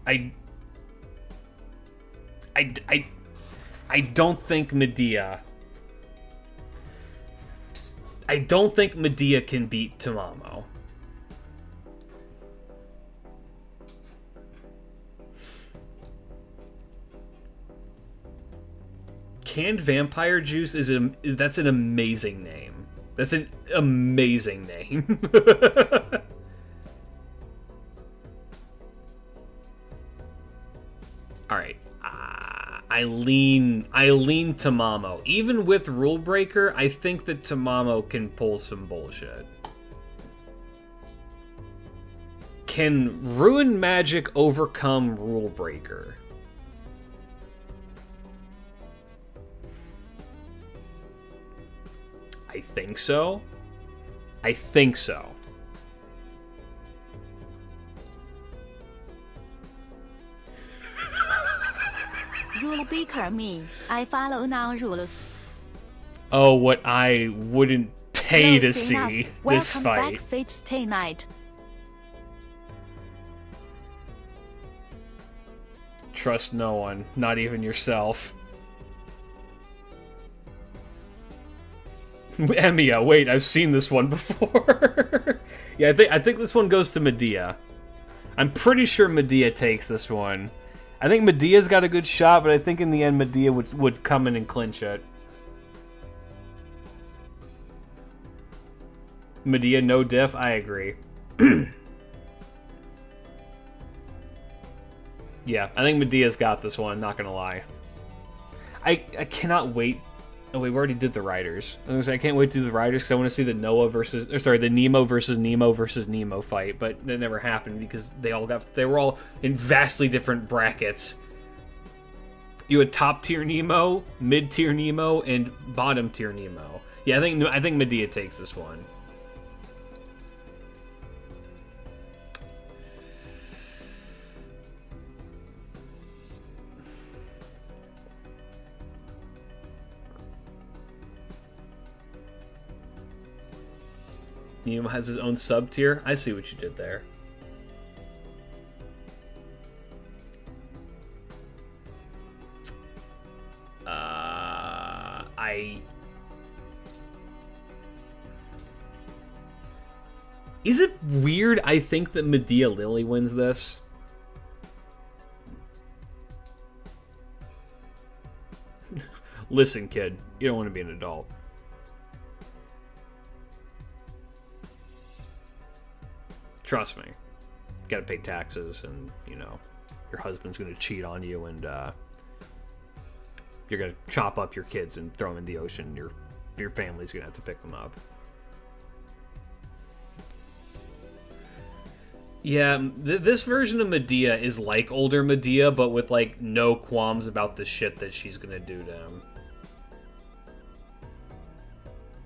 Speaker 1: I don't think Medea... I don't think Medea can beat Tamamo. Canned Vampire Juice that's an amazing name. That's an amazing name. All right. I lean Tamamo. Even with Rule Breaker, I think that Tamamo can pull some bullshit. Can Ruin Magic overcome Rule Breaker? I think so. I think so.
Speaker 2: Rule breaker me. I follow no rules.
Speaker 1: Oh, what I wouldn't pay to see
Speaker 2: enough.
Speaker 1: this
Speaker 2: Welcome
Speaker 1: fight.
Speaker 2: back, Fate Stay Night.
Speaker 1: Trust no one, not even yourself. Emiya, wait, I've seen this one before. Yeah, I think this one goes to Medea. I'm pretty sure Medea takes this one. I think Medea's got a good shot, but I think in the end Medea would come in and clinch it. Medea, no diff, I agree. Yeah, I think Medea's got this one, not gonna lie. I cannot wait. Oh wait, we already did the Riders. I was gonna say, I can't wait to do the Riders because I want to see the the Nemo versus Nemo fight, but that never happened because they were all in vastly different brackets. You had top tier Nemo, mid tier Nemo, and bottom tier Nemo. Yeah, I think Medea takes this one. Nemo has his own sub-tier. I see what you did there. Is it weird I think that Medea Lily wins this? Listen, kid, you don't want to be an adult. Trust me. Gotta pay taxes, and, you know, your husband's gonna cheat on you, and, you're gonna chop up your kids and throw them in the ocean. Your family's gonna have to pick them up. Yeah, this version of Medea is like older Medea, but with, like, no qualms about the shit that she's gonna do to him.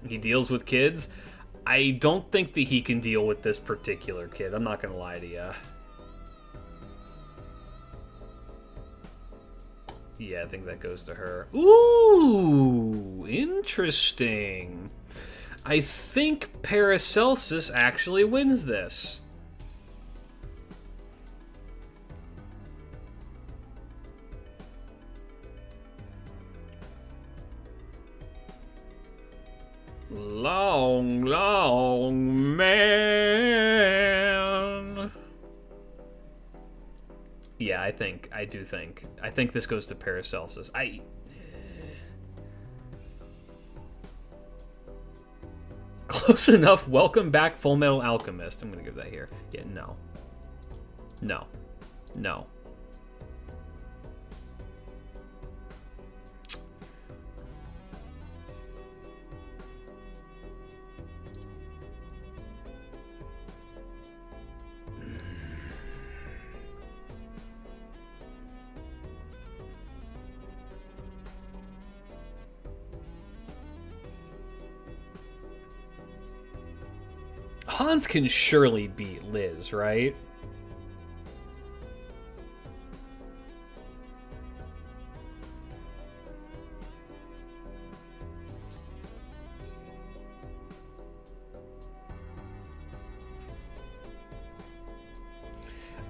Speaker 1: He deals with kids. I don't think that he can deal with this particular kid. I'm not gonna lie to you. Yeah, I think that goes to her. Ooh, interesting. I think Paracelsus actually wins this. Long, long man. Yeah, I do think. I think this goes to Paracelsus. Close enough. Welcome back, Full Metal Alchemist. I'm gonna give that here. Yeah, no. No. No. Hans can surely beat Liz, right?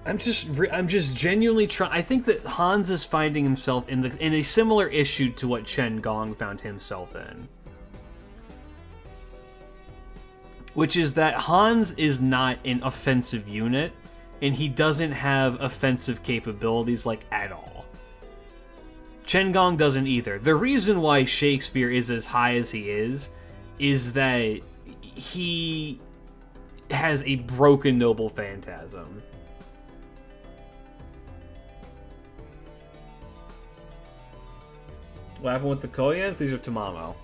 Speaker 1: I'm just genuinely trying. I think that Hans is finding himself in a similar issue to what Chen Gong found himself in. Which is that Hans is not an offensive unit, and he doesn't have offensive capabilities, like, at all. Chen Gong doesn't either. The reason why Shakespeare is as high as he is that he has a broken noble phantasm. What happened with the Koyans? These are Tamamo.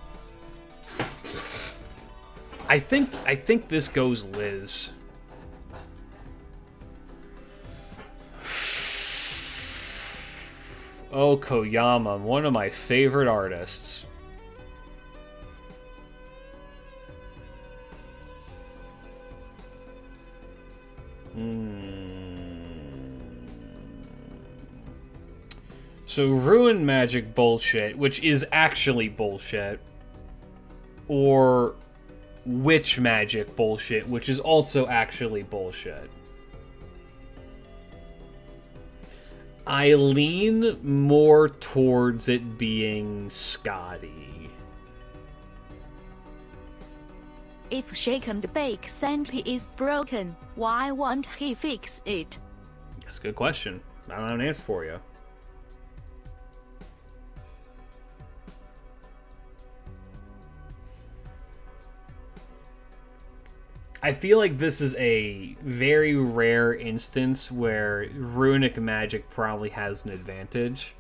Speaker 1: I think this goes Liz. Oh, Koyama, one of my favorite artists. So ruin magic bullshit, which is actually bullshit, or witch magic bullshit, which is also actually bullshit. I lean more towards it being Scotty.
Speaker 2: If shake and bake Sanpy is broken, why won't he fix it?
Speaker 1: That's a good question. I don't have an answer for you. I feel like this is a very rare instance where runic magic probably has an advantage.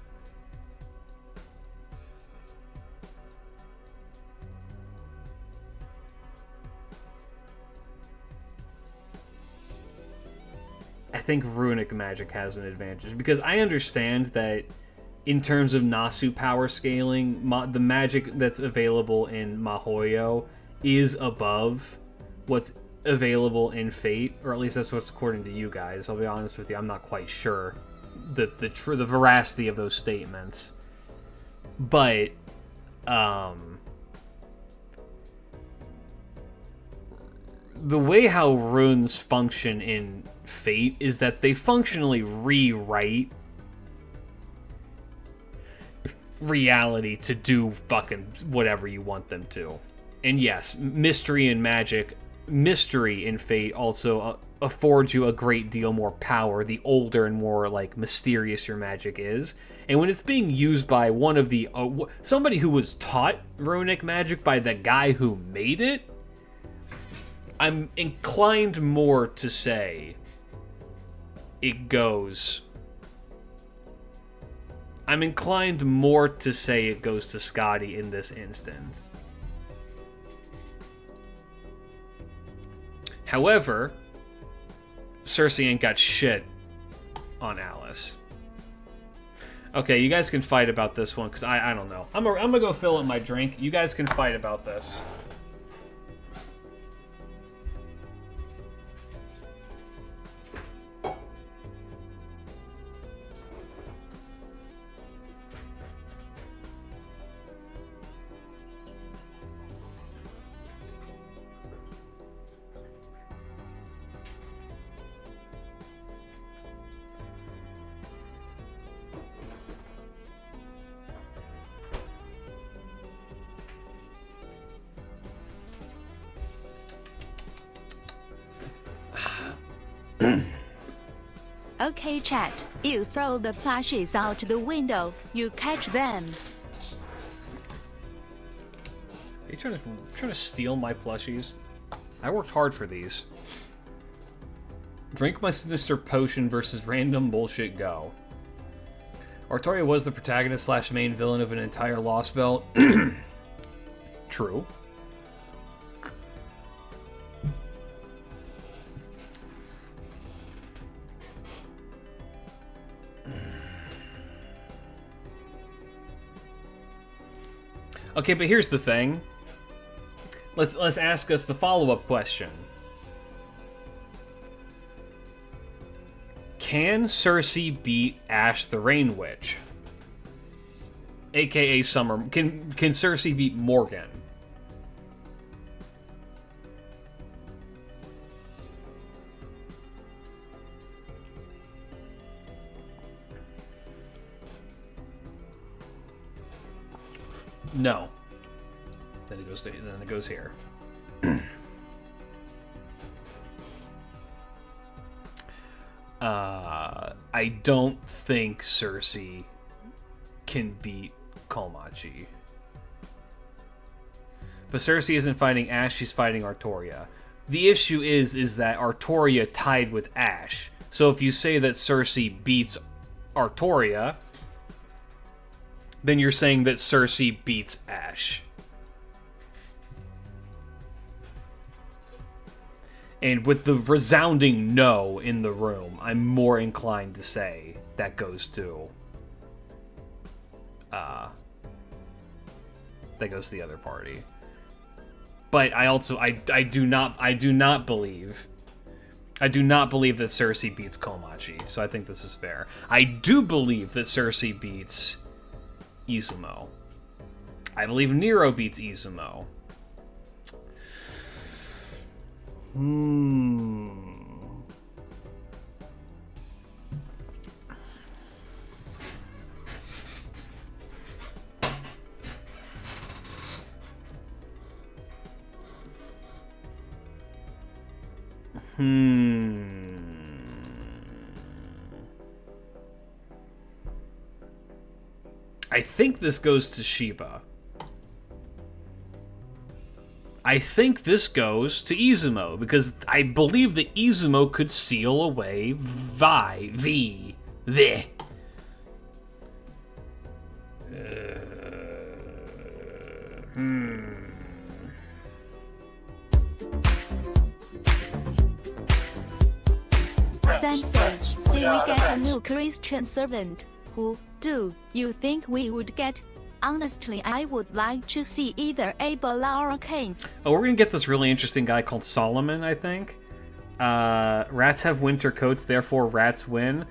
Speaker 1: I think runic magic has an advantage because I understand that in terms of Nasu power scaling, the magic that's available in Mahoyo is above what's available in Fate, or at least that's what's according to you guys. I'll be honest with you, I'm not quite sure the veracity of those statements. But the way how runes function in Fate is that they functionally rewrite reality to do fucking whatever you want them to. And yes, mystery and magic, mystery in Fate also affords you a great deal more power the older and more like mysterious your magic is. And when it's being used by one of the somebody who was taught runic magic by the guy who made it, I'm inclined more to say it goes. I'm inclined more to say it goes to Scotty in this instance. However, Cersei ain't got shit on Alice. Okay, you guys can fight about this one, because I don't know. I'm gonna go fill up my drink. You guys can fight about this.
Speaker 2: Okay, chat. You throw the plushies out the window. You catch them.
Speaker 1: Are you trying to steal my plushies? I worked hard for these. Drink my sinister potion versus random bullshit go. Artoria was the protagonist / main villain of an entire Lost Belt. True. Okay, but here's the thing. Let's ask us the follow-up question. Can Cersei beat Ash the Rain Witch? AKA Summer. Can Cersei beat Morgan? No. Then it goes here. I don't think Cersei can beat Komachi. But Cersei isn't fighting Ash, she's fighting Artoria. The issue is that Artoria tied with Ash. So if you say that Cersei beats Artoria, then you're saying that Cersei beats Ash. And with the resounding no in the room, I'm more inclined to say that goes to the other party. But I do not believe that Cersei beats Komachi. So I think this is fair. I do believe that Cersei beats Izumo. I believe Nero beats Izumo. I think this goes to Shiba. I think this goes to Izumo, because I believe that Izumo could seal away the.
Speaker 2: Sensei, say we get a new Christian servant. Who do you think we would get? Honestly, I would like to see either Abel or Cain.
Speaker 1: Oh, we're gonna get this really interesting guy called Solomon, I think. Rats have winter coats, therefore rats win.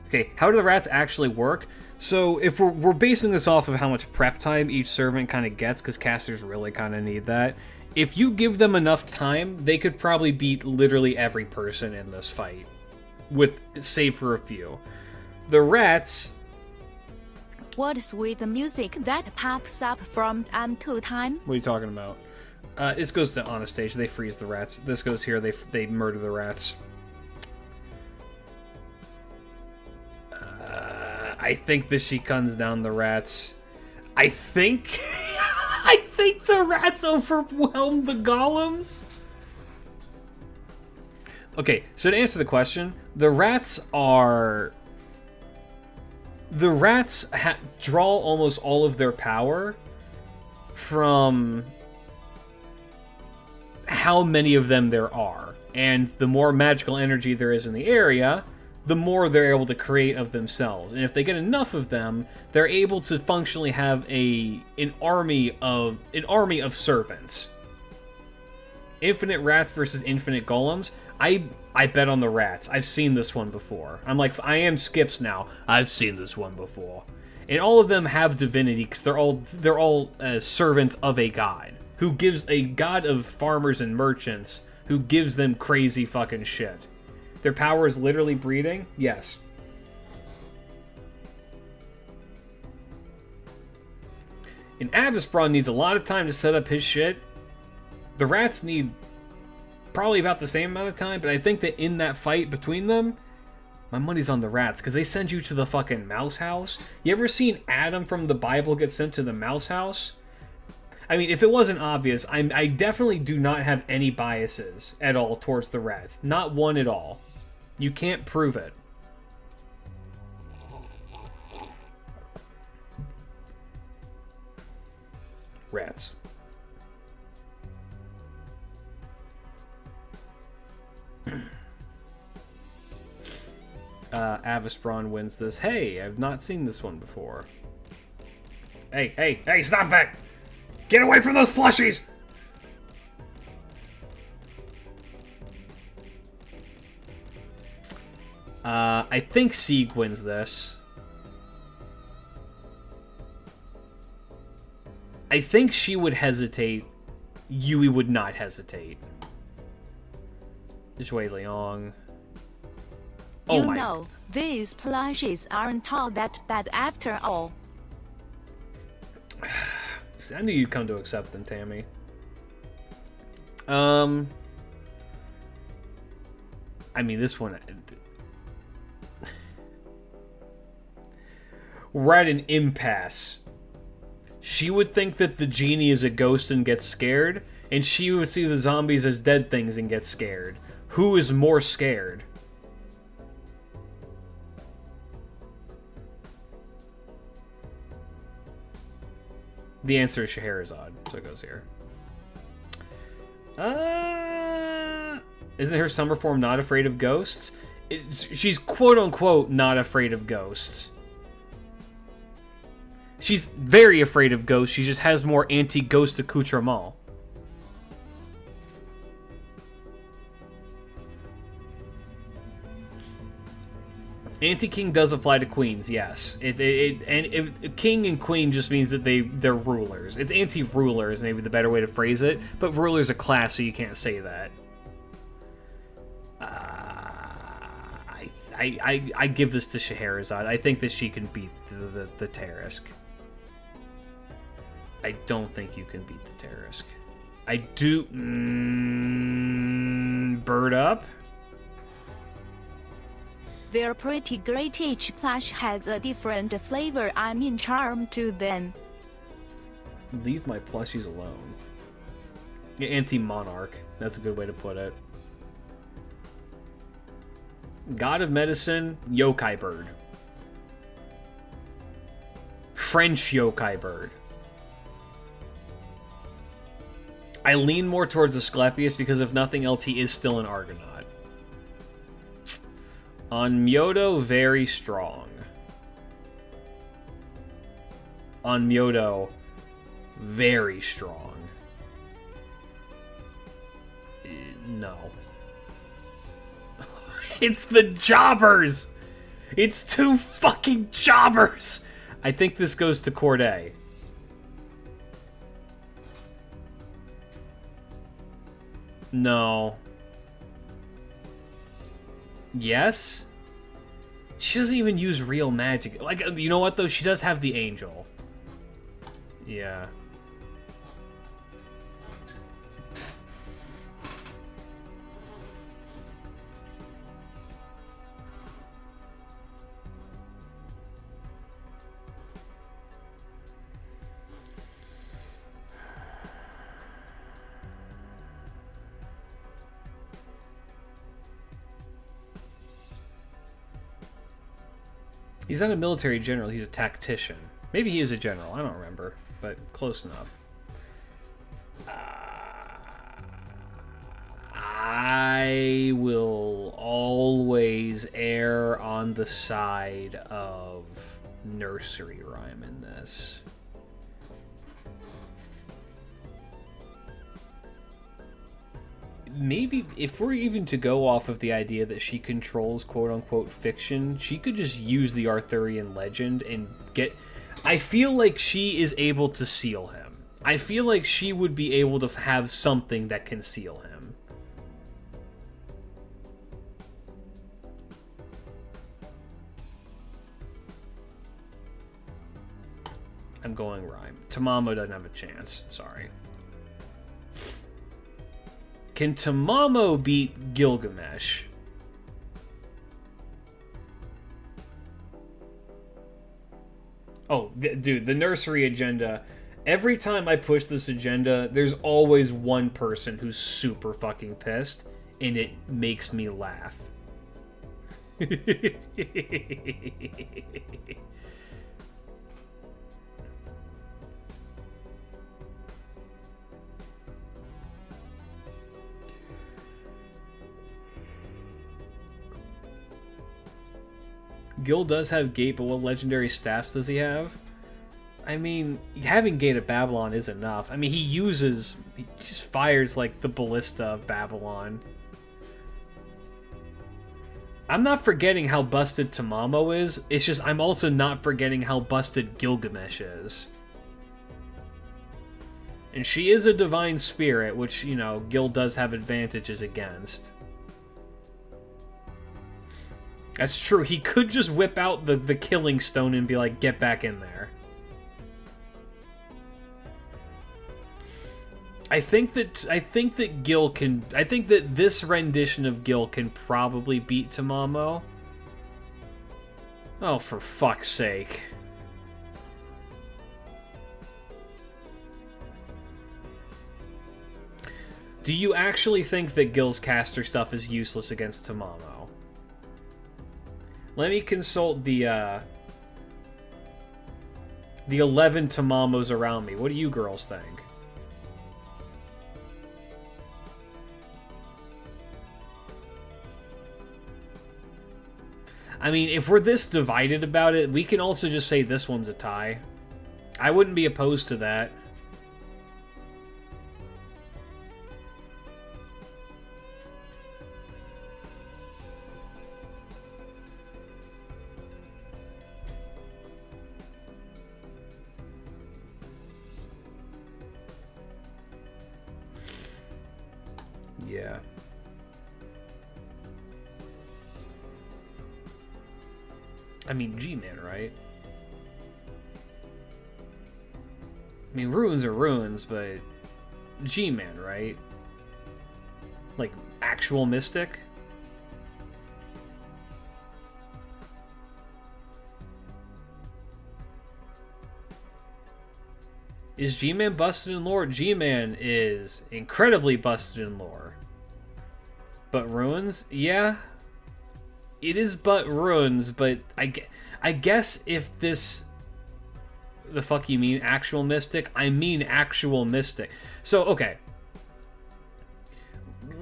Speaker 1: Okay, how do the rats actually work? So if we're basing this off of how much prep time each servant kind of gets, because casters really kind of need that. If you give them enough time, they could probably beat literally every person in this fight, save for a few. The rats.
Speaker 2: What's with the music that pops up from time to time?
Speaker 1: What are you talking about? This goes to Anastasia. They freeze the rats. This goes here. They murder the rats. I think that she guns down the rats. I think... I think the rats overwhelmed the golems. Okay, so to answer the question, the rats draw almost all of their power from how many of them there are. And the more magical energy there is in the area, the more they're able to create of themselves. And if they get enough of them, they're able to functionally have an army of servants. Infinite rats versus infinite golems. I bet on the rats. I've seen this one before. I am Skips now. I've seen this one before. And all of them have divinity because they're all servants of a god who gives a god of farmers and merchants who gives them crazy fucking shit. Their power is literally breeding? Yes. And Avisbron needs a lot of time to set up his shit. The rats need probably about the same amount of time, but I think that in that fight between them, My money's on the rats, because they send you to the fucking mouse house. You ever seen Adam from the Bible get sent to the mouse house? I mean, if it wasn't obvious, I definitely do not have any biases at all towards the rats. Not one at all. You can't prove it. Rats. Avastron wins this. Hey, I've not seen this one before. Hey, stop that! Get away from those plushies! I think Sieg wins this. I think she would hesitate. Yui would not hesitate. Shui Liang. Oh
Speaker 2: you
Speaker 1: my.
Speaker 2: know, these plushies aren't all that bad after all.
Speaker 1: I knew you'd come to accept them, Tammy. I mean, this one... We're at an impasse. She would think that the genie is a ghost and gets scared, and she would see the zombies as dead things and get scared. Who is more scared? The answer is Scheherazade, so it goes here. Isn't her summer form not afraid of ghosts? She's quote-unquote not afraid of ghosts. She's very afraid of ghosts, she just has more anti-ghost accoutrement. Anti-king does apply to queens, yes. King and queen just means that they're rulers. It's anti-ruler is maybe the better way to phrase it, but ruler's a class, so you can't say that. I give this to Scheherazade. I think that she can beat the Tarisk. I don't think you can beat the Tarisk. I do... Bird up?
Speaker 2: They're pretty great. Each plush has a different flavor. I'm in charm to them.
Speaker 1: Leave my plushies alone. Yeah, anti-monarch. That's a good way to put it. God of Medicine, yokai bird. French yokai bird. I lean more towards Asclepius because if nothing else, he is still an Argonaut. On Myodo, very strong. On Myodo, very strong. No. It's the jobbers! It's two fucking jobbers! I think this goes to Corday. No. Yes? She doesn't even use real magic. Like, you know what, though? She does have the angel. Yeah. He's not a military general, he's a tactician. Maybe he is a general, I don't remember, but close enough. I will always err on the side of nursery rhyme in this. Maybe if we're even to go off of the idea that she controls quote-unquote fiction, she could just use the Arthurian legend and get... I feel like she is able to seal him. I feel like she would be able to have something that can seal him. I'm going rhyme. Tamamo doesn't have a chance. Sorry. Can Tamamo beat Gilgamesh? Oh, dude, the nursery agenda. Every time I push this agenda, there's always one person who's super fucking pissed, and it makes me laugh. Gil does have Gate, but what legendary staffs does he have? I mean, having Gate of Babylon is enough. I mean, he just fires like the ballista of Babylon. I'm not forgetting how busted Tamamo is. It's just I'm also not forgetting how busted Gilgamesh is. And she is a divine spirit, which, you know, Gil does have advantages against. That's true. He could just whip out the killing stone and be like, get back in there. I think that Gil can... I think that this rendition of Gil can probably beat Tamamo. Oh, for fuck's sake. Do you actually think that Gil's caster stuff is useless against Tamamo? Let me consult the 11 Tamamos around me. What do you girls think? I mean, if we're this divided about it, we can also just say this one's a tie. I wouldn't be opposed to that. Yeah. I mean, G-Man, right? I mean, runes are runes, but G-Man, right? Like, actual Mystic? Is G-Man busted in lore? G-Man is incredibly busted in lore. But runes? Yeah. It is but runes, but I guess if this... The fuck you mean actual Mystic? I mean actual Mystic. So, okay.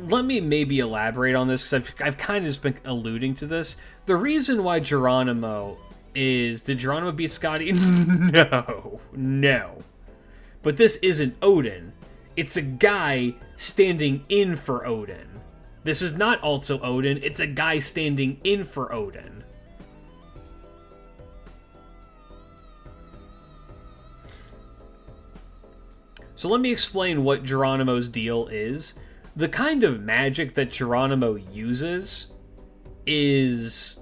Speaker 1: Let me maybe elaborate on this, because I've kind of just been alluding to this. The reason why Geronimo is... Did Geronimo beat Scotty? No. No. But this isn't Odin. It's a guy standing in for Odin. This is not also Odin, it's a guy standing in for Odin. So let me explain what Geronimo's deal is. The kind of magic that Geronimo uses is...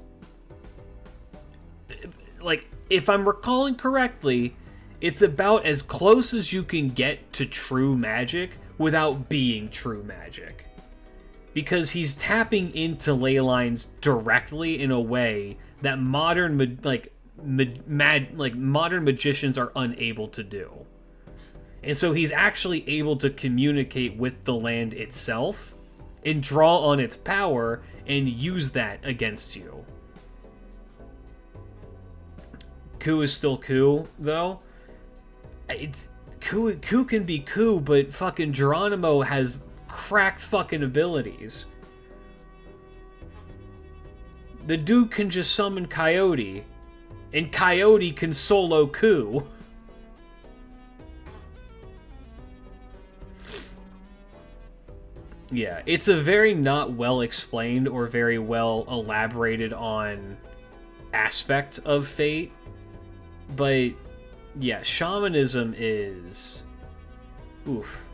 Speaker 1: Like, if I'm recalling correctly, it's about as close as you can get to true magic without being true magic. Because he's tapping into ley lines directly in a way that modern modern magicians are unable to do. And so he's actually able to communicate with the land itself and draw on its power and use that against you. Ku is still Ku, though. Ku can be Ku, but fucking Geronimo has cracked fucking abilities. The dude can just summon Coyote, and Coyote can solo Ku. Yeah, it's a very not well explained or very well elaborated on aspect of Fate, but yeah, shamanism is... Oof.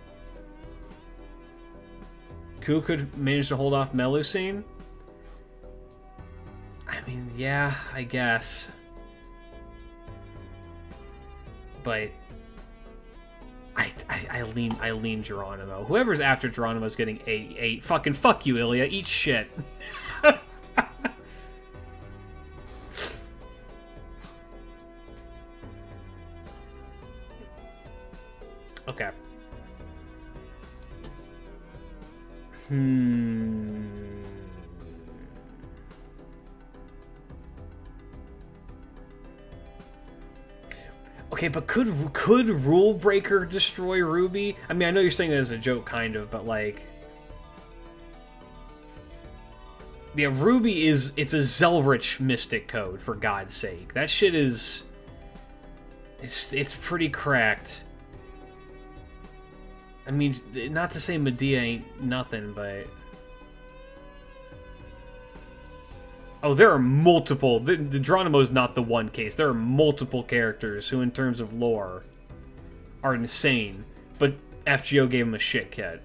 Speaker 1: Ku could manage to hold off Melusine? I mean, yeah, I guess. But I lean Geronimo. Whoever's after Geronimo's getting 8. Fucking fuck you, Ilya. Eat shit. Okay. Okay, but could Rule Breaker destroy Ruby? I mean, I know you're saying that as a joke, kind of, but like, yeah, Ruby it's a Zelrich mystic code, for God's sake. That shit is, it's pretty cracked. I mean, not to say Medea ain't nothing, but oh, there are multiple. The Geronimo is not the one case. There are multiple characters who, in terms of lore, are insane. But FGO gave him a shit kit.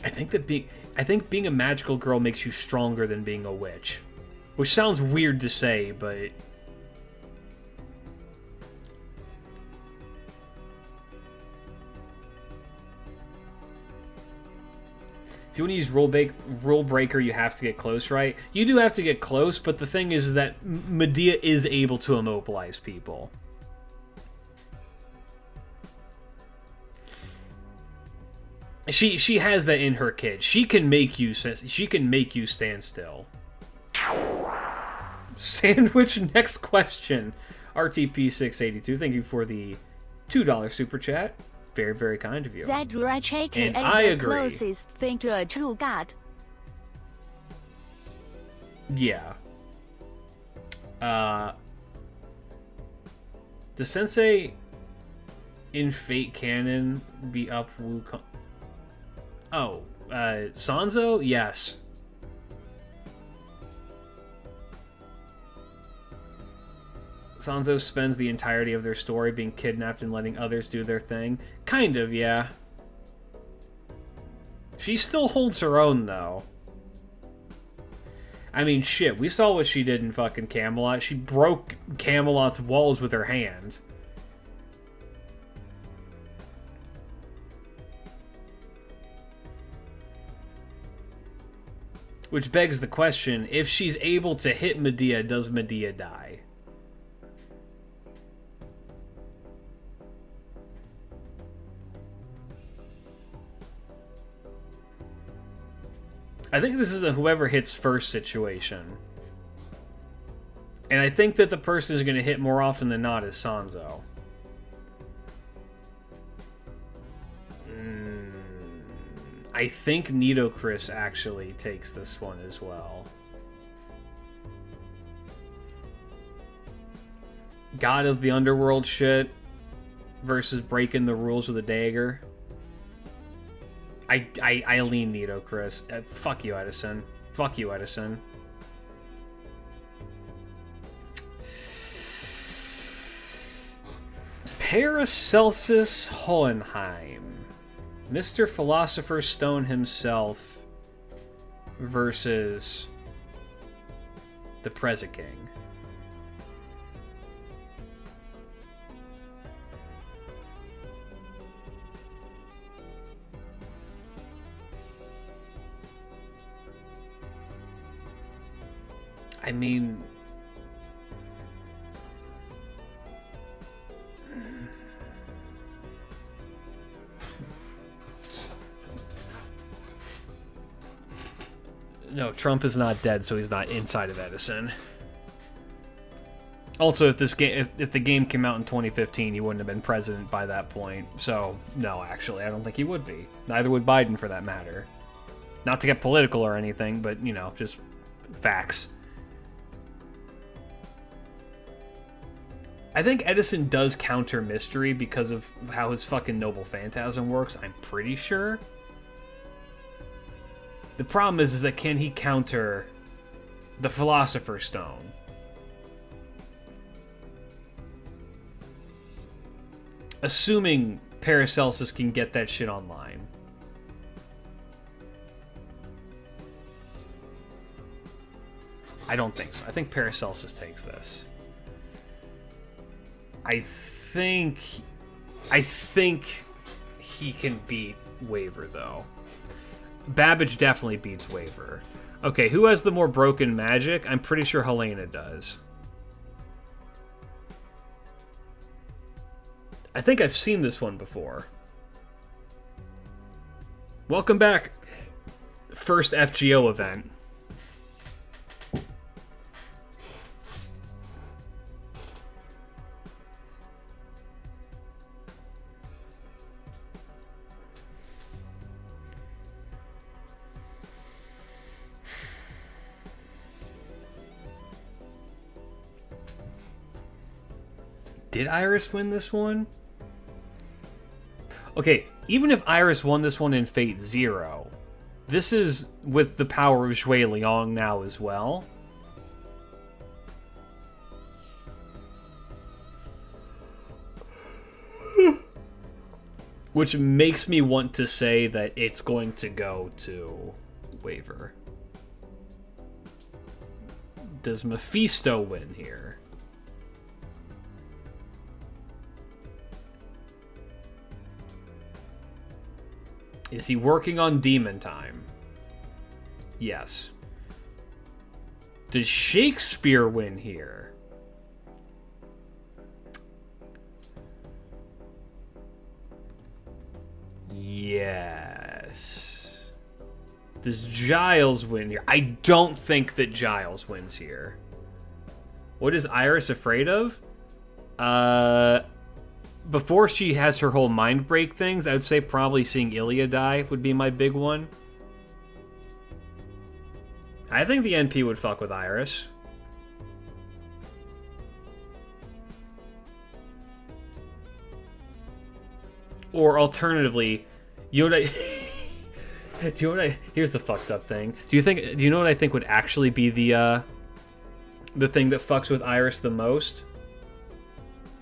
Speaker 1: I think being a magical girl makes you stronger than being a witch, which sounds weird to say, but if you want to use Rule Breaker, you have to get close, right? You do have to get close, but the thing is that Medea is able to immobilize people. She has that in her kit. She can make you stand still. Sandwich, next question. RTP682, thank you for the $2 super chat. Very, very kind of you. And I agree.
Speaker 2: Closest thing to a true god.
Speaker 1: Yeah. Does Sensei in Fate Canon be up Wukong? Oh, Sanzo? Yes. Sanzo spends the entirety of their story being kidnapped and letting others do their thing. Kind of, yeah. She still holds her own, though. I mean, shit, we saw what she did in fucking Camelot. She broke Camelot's walls with her hand. Which begs the question, if she's able to hit Medea, does Medea die? I think this is a whoever hits first situation. And I think that the person who's going to hit more often than not is Sanzo. I think Nitocris actually takes this one as well. God of the Underworld shit versus breaking the rules with a dagger. I lean Nitocris. Fuck you, Edison. Fuck you, Edison. Paracelsus Hohenheim. Mr. Philosopher's Stone himself versus the Preza King. I mean, no, Trump is not dead, so he's not inside of Edison. Also, if the game came out in 2015, he wouldn't have been president by that point. So, no, actually, I don't think he would be. Neither would Biden, for that matter. Not to get political or anything, but, you know, just facts. I think Edison does counter mystery because of how his fucking Noble Phantasm works, I'm pretty sure. The problem is that can he counter the Philosopher's Stone? Assuming Paracelsus can get that shit online. I don't think so. I think Paracelsus takes this. I think he can beat Waver, though. Babbage definitely beats Waver. Okay, who has the more broken magic? I'm pretty sure Helena does. I think I've seen this one before. Welcome back. First FGO event. Did Iris win this one? Okay, even if Iris won this one in Fate Zero, this is with the power of Shui Liang now as well. Which makes me want to say that it's going to go to Waver. Does Mephisto win here? Is he working on Demon Time? Yes. Does Shakespeare win here? Yes. Does Giles win here? I don't think that Giles wins here. What is Iris afraid of? Before she has her whole mind break things, I would say probably seeing Ilya die would be my big one. I think the NP would fuck with Iris. Or alternatively, you know what I... do you know what I... Here's the fucked up thing. Do you know what I think would actually be the thing that fucks with Iris the most?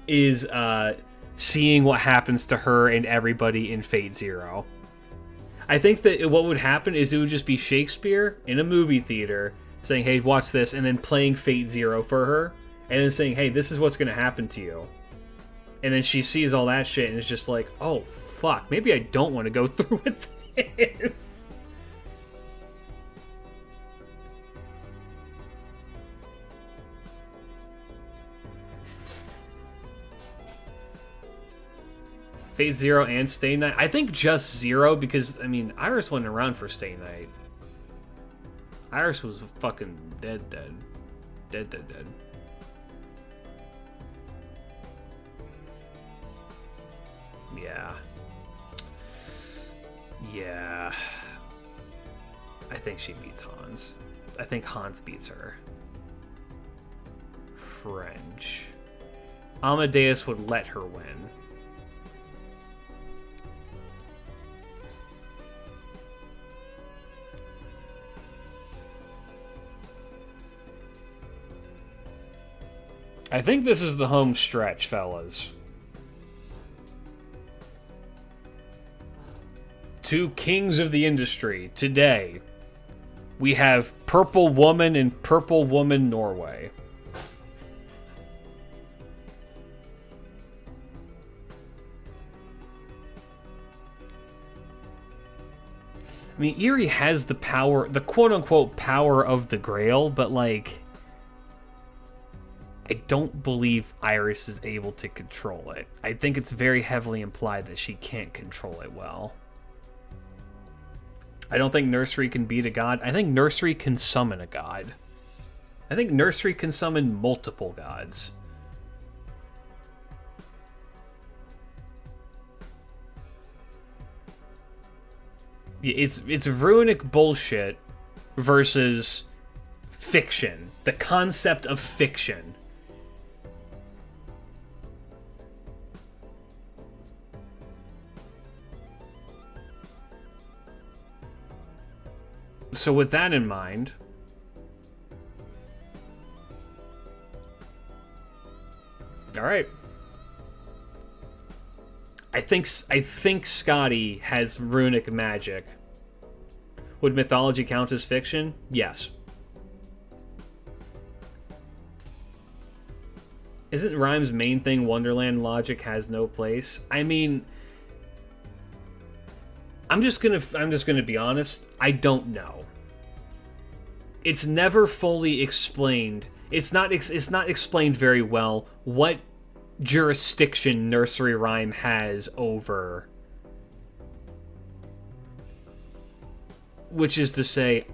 Speaker 1: Is, seeing what happens to her and everybody in Fate Zero. I think that what would happen is it would just be Shakespeare in a movie theater saying, hey, watch this, and then playing Fate Zero for her, and then saying, hey, this is what's going to happen to you. And then she sees all that shit and is just like, oh, fuck, maybe I don't want to go through with this. Fate Zero and Stay Night? I think just Zero because, I mean, Iris wasn't around for Stay Night. Iris was fucking dead. Dead. Yeah. I think she beats Hans. I think Hans beats her. French. Amadeus would let her win. I think this is the home stretch, fellas. Two kings of the industry. Today, we have Purple Woman and Purple Woman Norway. I mean, Eerie has the power, the quote-unquote power of the Grail, but, like, I don't believe Iris is able to control it. I think it's very heavily implied that she can't control it well. I don't think Nursery can beat a god. I think Nursery can summon a god. I think Nursery can summon multiple gods. It's runic bullshit versus fiction. The concept of fiction. So with that in mind, all right. I think Scotty has runic magic. Would mythology count as fiction? Yes. Isn't Rhyme's main thing Wonderland logic has no place? I mean, I'm just gonna be honest. I don't know. It's never fully explained. It's not explained very well what jurisdiction Nursery Rhyme has over. Which is to say,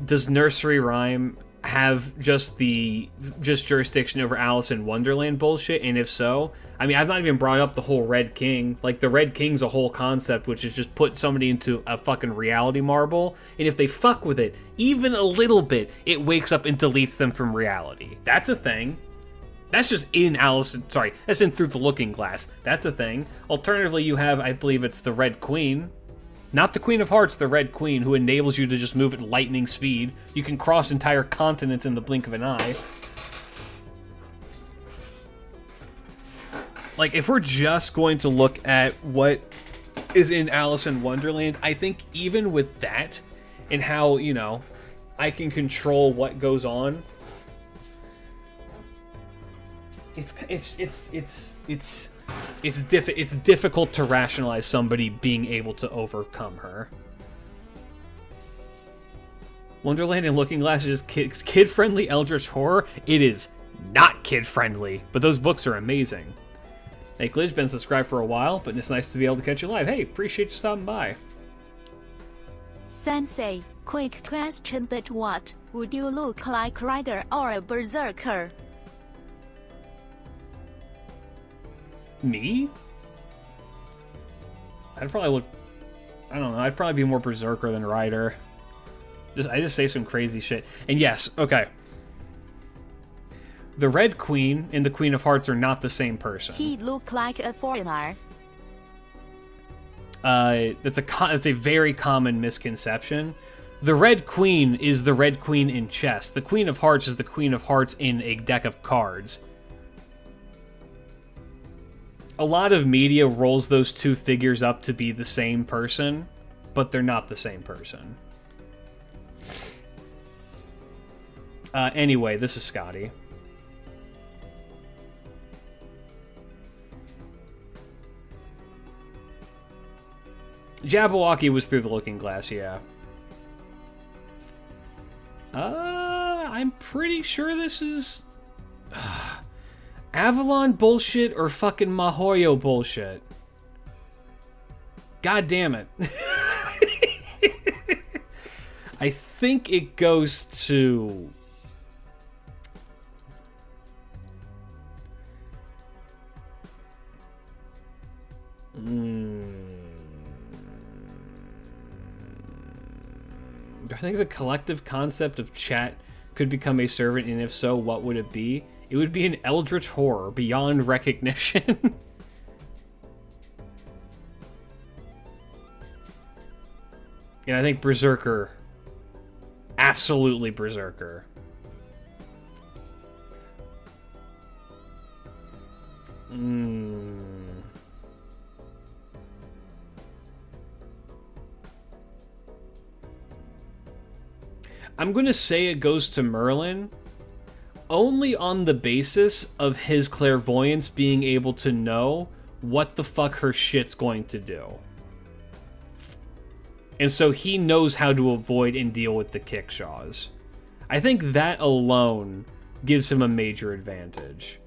Speaker 1: does Nursery Rhyme have just jurisdiction over Alice in Wonderland bullshit? And if so, I mean, I've not even brought up the whole Red King. Like, the Red King's a whole concept, which is just put somebody into a fucking reality marble, and if they fuck with it even a little bit, it wakes up and deletes them from reality. That's a thing. That's just in that's in Through the Looking Glass. That's a thing. Alternatively, you have, I believe it's the Red Queen. Not the Queen of Hearts, the Red Queen, who enables you to just move at lightning speed. You can cross entire continents in the blink of an eye. Like, if we're just going to look at what is in Alice in Wonderland, I think even with that, and how, you know, I can control what goes on, it's difficult to rationalize somebody being able to overcome her. Wonderland and Looking Glass is kid-friendly eldritch horror. It is not kid-friendly, but those books are amazing. Hey, Glitch, been subscribed for a while, but it's nice to be able to catch you live. Hey, appreciate you stopping by.
Speaker 2: Sensei, quick question, but what would you look like, Rider or a Berserker?
Speaker 1: Me? I'd probably look... I don't know, I'd probably be more Berserker than Rider. I just say some crazy shit. And yes, okay. The Red Queen and the Queen of Hearts are not the same person.
Speaker 2: He looked like a foreigner.
Speaker 1: That's a very common misconception. The Red Queen is the Red Queen in chess. The Queen of Hearts is the Queen of Hearts in a deck of cards. A lot of media rolls those two figures up to be the same person, but they're not the same person. Anyway, this is Scotty. Jabberwocky was Through the Looking Glass, yeah. I'm pretty sure this is... Avalon bullshit or fucking Mahoyo bullshit? God damn it. I think it goes to... I think the collective concept of chat could become a servant, and if so, what would it be? It would be an eldritch horror beyond recognition. And I think Berserker. Absolutely Berserker. I'm gonna say it goes to Merlin, only on the basis of his clairvoyance being able to know what the fuck her shit's going to do. And so he knows how to avoid and deal with the kickshaws. I think that alone gives him a major advantage.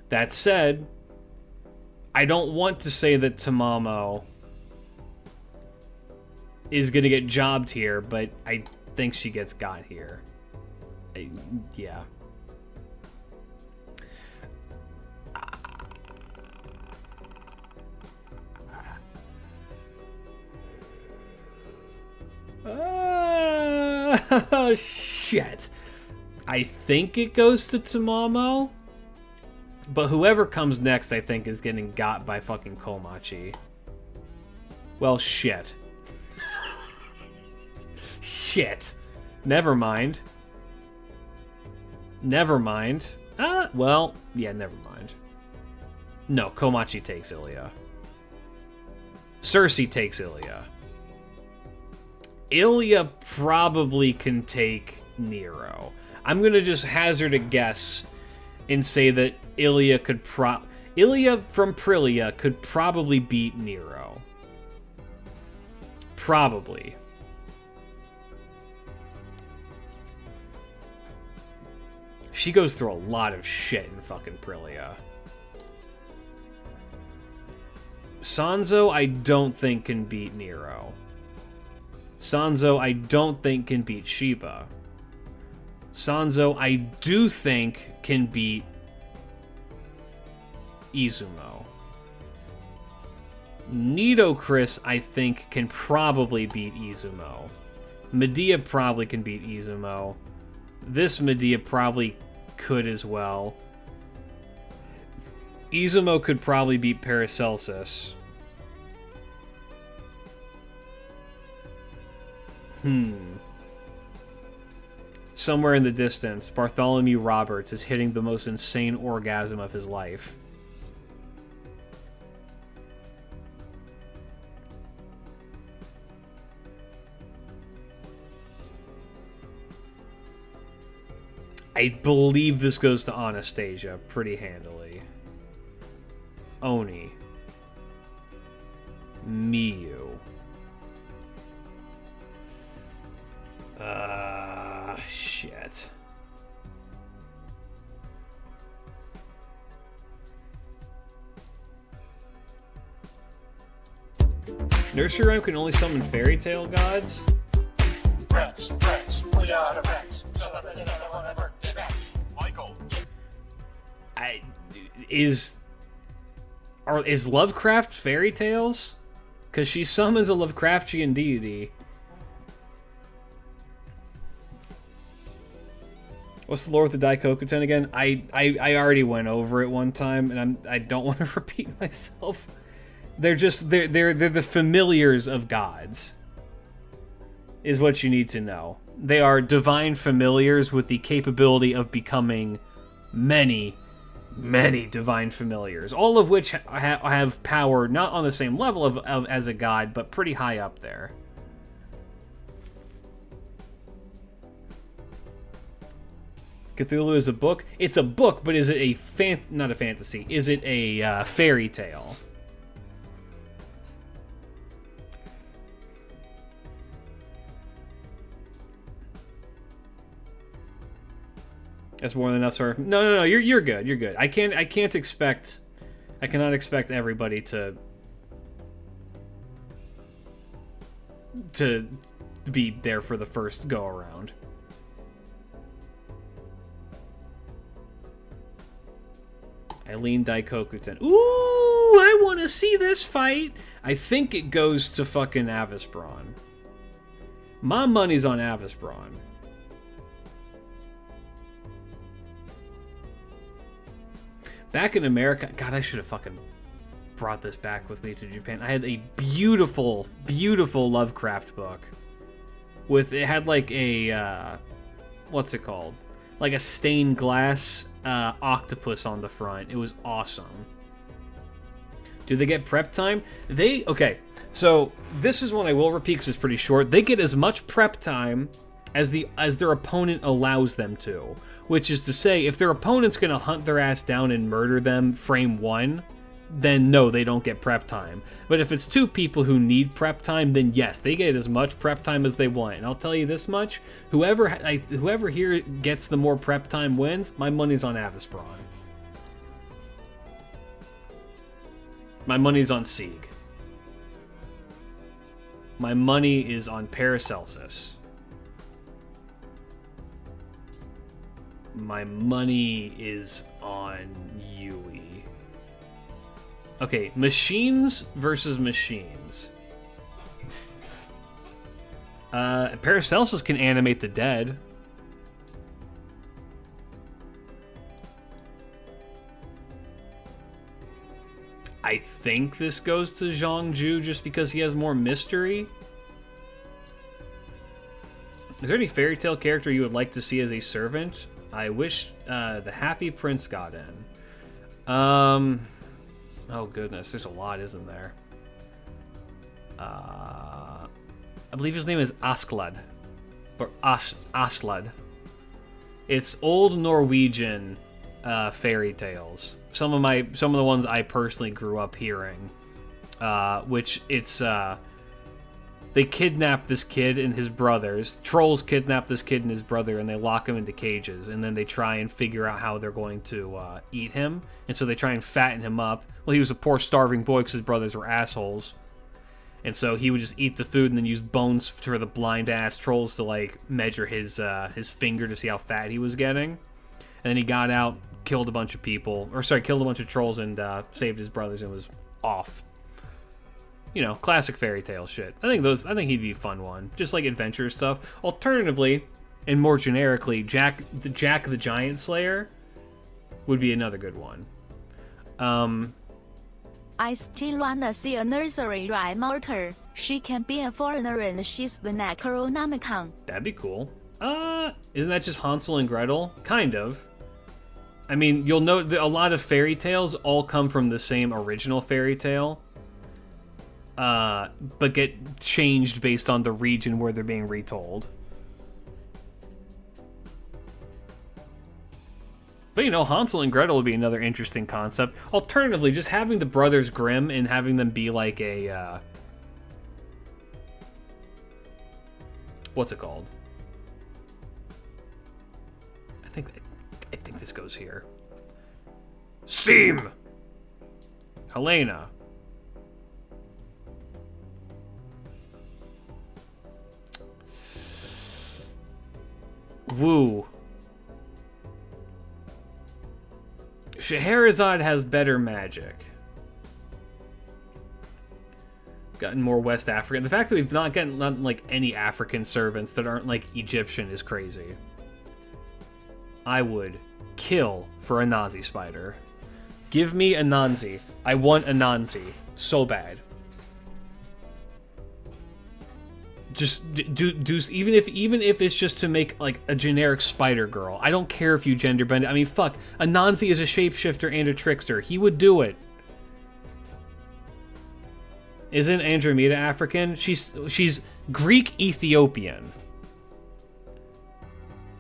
Speaker 1: That said, I don't want to say that Tamamo is going to get jobbed here, but I think she gets got here. Yeah. Oh, shit. I think it goes to Tamamo, but whoever comes next, I think, is getting got by fucking Komachi. Well, shit. Shit. Never mind. Never mind. Well, yeah, never mind. No, Komachi takes Ilya. Cersei takes Ilya. Ilya probably can take Nero. I'm gonna just hazard a guess and say that Ilya from Prilia could probably beat Nero. Probably. She goes through a lot of shit in fucking Prillia. Sanzo, I don't think can beat Nero. Sanzo, I don't think can beat Shiba. Sanzo, I do think can beat Izumo. Nidocris, I think, can probably beat Izumo. Medea probably can beat Izumo. This Medea probably could as well. Izumo could probably beat Paracelsus. Somewhere in the distance, Bartholomew Roberts is hitting the most insane orgasm of his life. I believe this goes to Anastasia pretty handily. Oni. Miyu. Shit. Nursery Rhyme can only summon fairy tale gods?
Speaker 4: Rex, we are the Rex. Michael.
Speaker 1: Is Lovecraft fairy tales? Because she summons a Lovecraftian deity. What's the lore with the Daikokuten again? I already went over it one time, and I don't want to repeat myself. They're the familiars of gods, is what you need to know. They are divine familiars with the capability of becoming many divine familiars, all of which have power not on the same level of as a god, but pretty high up there. Cthulhu is a book. It's a book, but is it a not a fantasy? Is it a fairy tale? That's more than enough. Sorry. No. You're good. You're good. I cannot expect everybody to be there for the first go around. Eileen Daikokuten. Ooh, I want to see this fight. I think it goes to fucking Avisbron. My money's on Avisbron. Back in America, God, I should have fucking brought this back with me to Japan. I had a beautiful, beautiful Lovecraft book. It had like a, what's it called? Like a stained glass octopus on the front. It was awesome. Do they get prep time? Okay, so this is one I will repeat because it's pretty short. They get as much prep time as their opponent allows them to. Which is to say, if their opponent's going to hunt their ass down and murder them frame one, then no, they don't get prep time. But if it's two people who need prep time, then yes, they get as much prep time as they want. And I'll tell you this much, whoever here gets the more prep time wins. My money's on Avisbron. My money's on Sieg. My money is on Paracelsus. My money is on Yui. Okay, machines versus machines. Paracelsus can animate the dead. I think this goes to Zhongju just because he has more mystery. Is there any fairy tale character you would like to see as a servant? I wish the Happy Prince got in. Oh goodness, there's a lot, isn't there? I believe his name is Asklad. Or Aslad. It's old Norwegian fairy tales. Some of the ones I personally grew up hearing. Which it's they kidnap this kid and his brothers. Trolls kidnap this kid and his brother, and they lock him into cages. And then they try and figure out how they're going to eat him. And so they try and fatten him up. Well, he was a poor, starving boy because his brothers were assholes. And so he would just eat the food and then use bones for the blind-ass trolls to, like, measure his finger to see how fat he was getting. And then he got out, killed a bunch of people. Or, sorry, killed a bunch of trolls and saved his brothers and was off. You know, classic fairy tale shit. I think he'd be a fun one. Just like adventure stuff. Alternatively, and more generically, Jack the Giant Slayer would be another good one.
Speaker 2: I still wanna see a nursery rhyme author. She can be a foreigner and she's the Necronomicon.
Speaker 1: That'd be cool. Isn't that just Hansel and Gretel? Kind of. I mean, you'll note that a lot of fairy tales all come from the same original fairy tale. But get changed based on the region where they're being retold. But, you know, Hansel and Gretel would be another interesting concept. Alternatively, just having the Brothers Grimm and having them be like a, what's it called? I think this goes here. Steam! Helena. Woo. Scheherazade has better magic. Gotten more West African. The fact that we've not gotten like any African servants that aren't like Egyptian is crazy. I would kill for a Nazi spider. Give me a Nanzi. I want a Nanzi so bad. Just do even if it's just to make like a generic spider girl. I don't care if you gender bend it. I mean, fuck, Anansi is a shapeshifter and a trickster. He would do it. Isn't Andromeda African? She's Greek Ethiopian.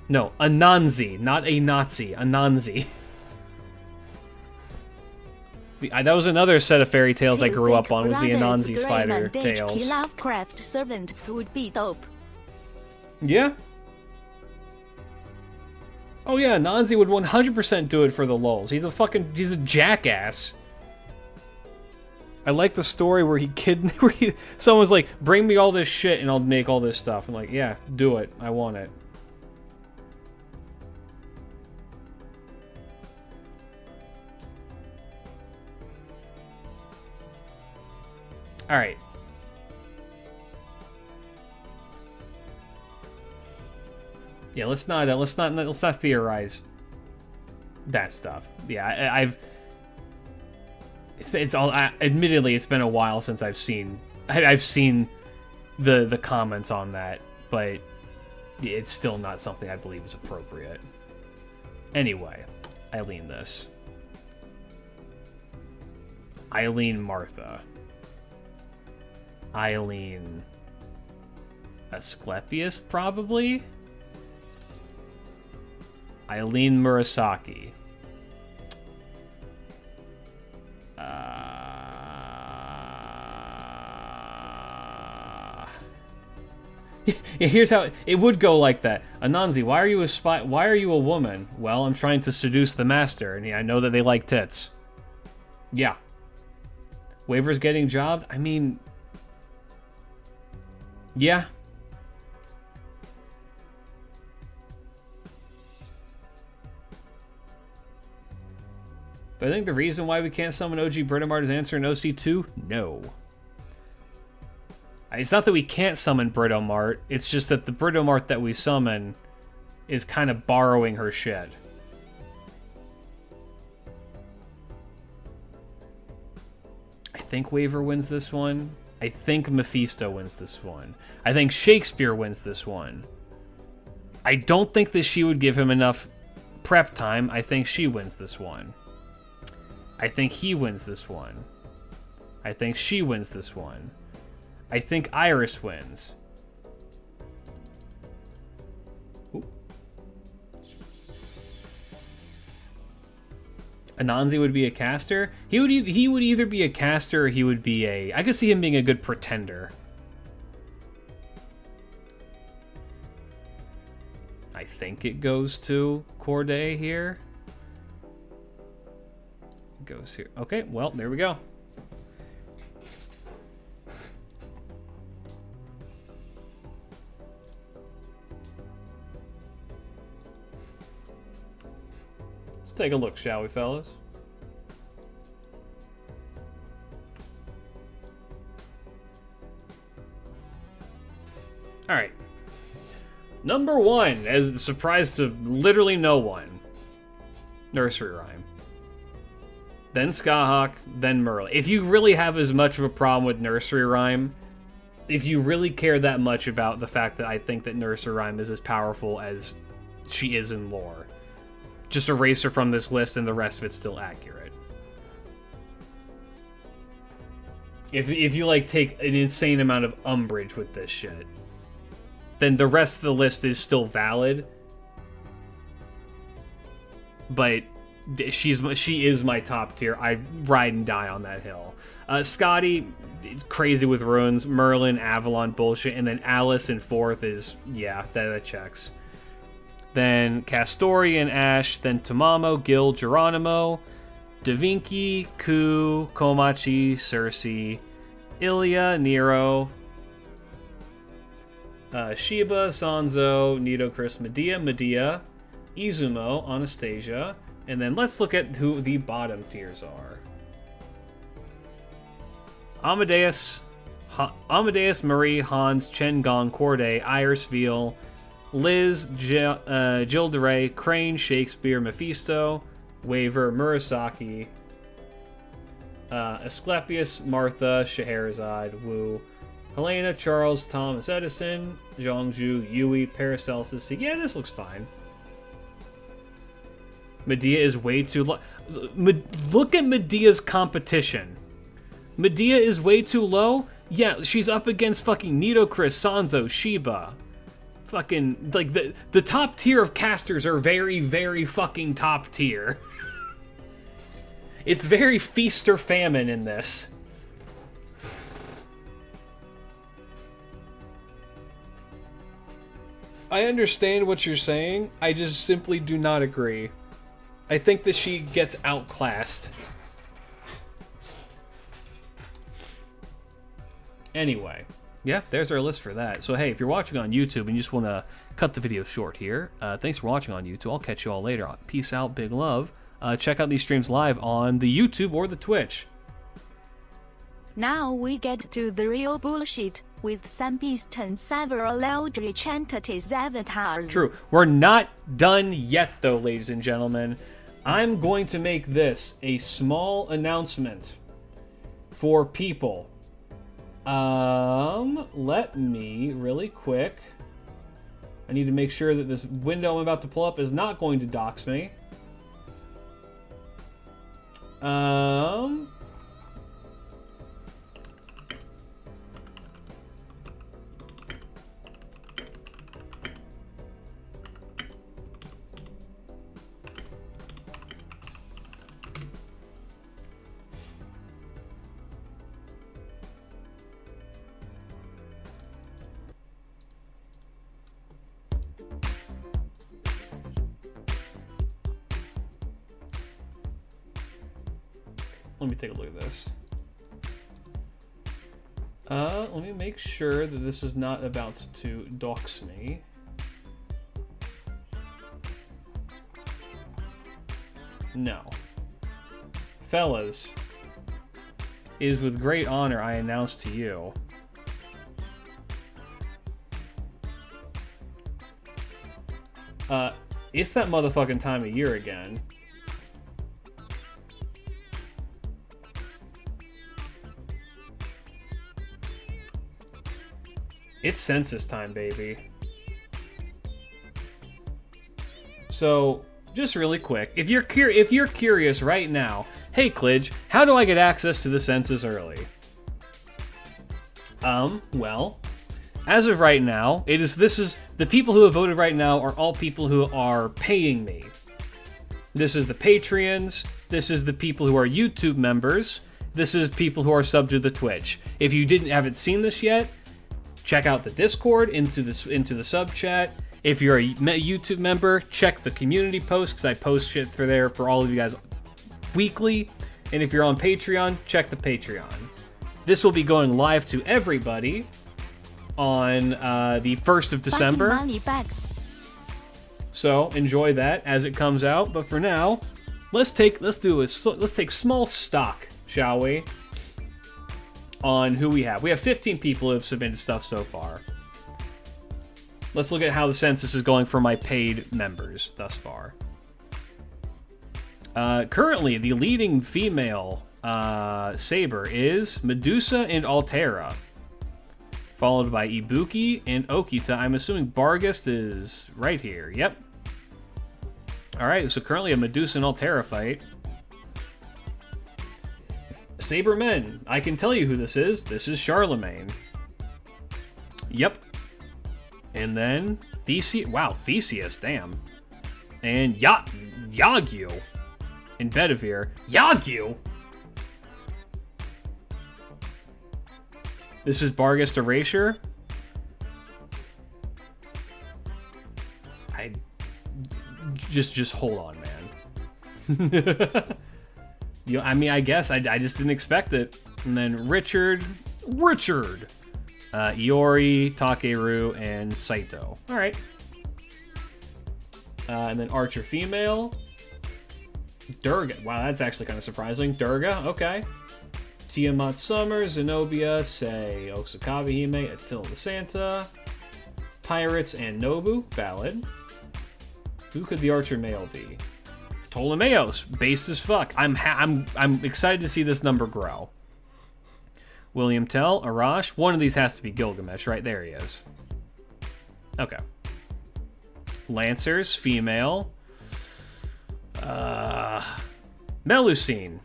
Speaker 1: No, Anansi, not a Nazi. Anansi. That was another set of fairy tales I grew up on, was the Anansi spider tales.
Speaker 2: Lovecraft servants would be dope.
Speaker 1: Yeah. Oh yeah, Anansi would 100% do it for the lulz. He's a jackass. I like the story where someone's like, bring me all this shit and I'll make all this stuff. I'm like, yeah, do it. I want it. All right. Yeah, let's not theorize that stuff. Yeah, admittedly it's been a while since I've seen the comments on that, but it's still not something I believe is appropriate. Anyway, Eileen Martha. Eileen Asclepius, probably? Eileen Murasaki. Here's how it would go like that. Anansi, why are you a spy? Why are you a woman? Well, I'm trying to seduce the master, and I know that they like tits. Yeah. Waver's getting jobbed? I mean... yeah. But I think the reason why we can't summon OG Britomart is answer in OC2? No. It's not that we can't summon Britomart, it's just that the Britomart that we summon is kind of borrowing her shit. I think Waver wins this one. I think Mephisto wins this one. I think Shakespeare wins this one. I don't think that she would give him enough prep time. I think she wins this one. I think he wins this one. I think she wins this one. I think Iris wins. Ooh. Anansi would be a caster. He would either be a caster or he would be a... I could see him being a good pretender. I think it goes to Corday here. It goes here. Okay, well, there we go. Let's take a look, shall we, fellas? All right. Number 1, as a surprise to literally no one. Nursery Rhyme. Then Skahawk, then Merlin. If you really have as much of a problem with Nursery Rhyme, if you really care that much about the fact that I think that Nursery Rhyme is as powerful as she is in lore, just erase her from this list and the rest of it's still accurate. If you like take an insane amount of umbrage with this shit, then the rest of the list is still valid. But she is my top tier. I ride and die on that hill. Scotty, crazy with runes. Merlin, Avalon, bullshit. And then Alice in 4th is, yeah, that checks. Then Castorian, Ash. Then Tamamo, Gil, Geronimo, Da Vinci, Ku, Komachi, Cersei, Ilya, Nero, Shiba, Sanzo, Nidochris, Medea, Izumo, Anastasia, and then let's look at who the bottom tiers are. Amadeus, Marie, Hans, Chen Gong, Corday, Iris Veal, Liz, Jill DeRay, Crane, Shakespeare, Mephisto, Waver, Murasaki, Asclepius, Martha, Scheherazade, Wu, Helena, Charles, Thomas Edison, Zhongzhu, Yui, Paracelsus. Yeah, this looks fine. Medea is way too low. Look at Medea's competition. Medea is way too low? Yeah, she's up against fucking Nidochris, Sanzo, Shiba. Fucking, like, the top tier of casters are very, very fucking top tier. It's very feast or famine in this. I understand what you're saying. I just simply do not agree. I think that she gets outclassed. Anyway, yeah, there's our list for that. So hey, if you're watching on YouTube and you just want to cut the video short here, thanks for watching on YouTube. I'll catch you all later. Peace out, big love. Check out these streams live on the YouTube or the Twitch.
Speaker 2: Now we get to the real bullshit, with some beasts and several Eldritch entities avatars.
Speaker 1: True. We're not done yet, though, ladies and gentlemen. I'm going to make this a small announcement for people. Let me, really quick. I need to make sure that this window I'm about to pull up is not going to dox me. Let me take a look at this. Let me make sure that this is not about to dox me. No. Fellas, it is with great honor I announce to you it's that motherfucking time of year again. It's census time, baby. So, just really quick, if you're curious right now, hey Klidge, how do I get access to the census early? Well, as of right now, the people who have voted right now are all people who are paying me. This is the Patreons, this is the people who are YouTube members, this is people who are subbed to the Twitch. If you haven't seen this yet, check out the Discord, into the sub chat, If you're a YouTube member, check the community post because I post shit for there for all of you guys weekly. And if you're on Patreon, check the Patreon. This will be going live to everybody on the 1st of December.
Speaker 2: Money bags.
Speaker 1: So enjoy that as it comes out. But for now, let's take small stock, shall we, on who we have. We have 15 people who have submitted stuff so far. Let's look at how the census is going for my paid members thus far. Currently, the leading female saber is Medusa and Altera, followed by Ibuki and Okita. I'm assuming Bargast is right here. Yep. Alright, so currently a Medusa and Altera fight. Saber men. I can tell you who this is. This is Charlemagne. Yep. And then Theseus. Wow, Theseus, damn. And Yagyu. And Bedivere. Yagyu! This is Bargast Erasure. Just hold on, man. I mean, I guess I just didn't expect it. And then Richard, Iori, Takeru, and Saito. All right. And then Archer female, Durga. Wow, that's actually kind of surprising. Durga, okay. Tiamat Summer, Zenobia, Sei, Osakabe Hime, Attila Santa, Pirates, and Nobu. Valid. Who could the Archer male be? Ptolemaeus, based as fuck. I'm excited to see this number grow. William Tell, Arash. One of these has to be Gilgamesh, right? There he is. Okay. Lancers, female. Melusine.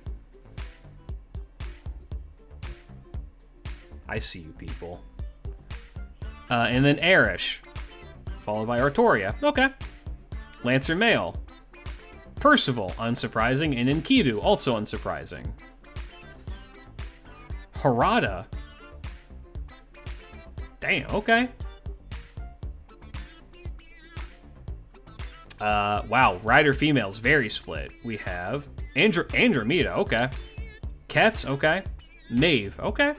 Speaker 1: I see you people. And then Erish, followed by Artoria. Okay. Lancer male. Percival, unsurprising, and Enkidu, also unsurprising. Harada. Damn, okay. Wow, rider females, very split. We have Andromeda, okay. Kets, okay. Maeve, okay.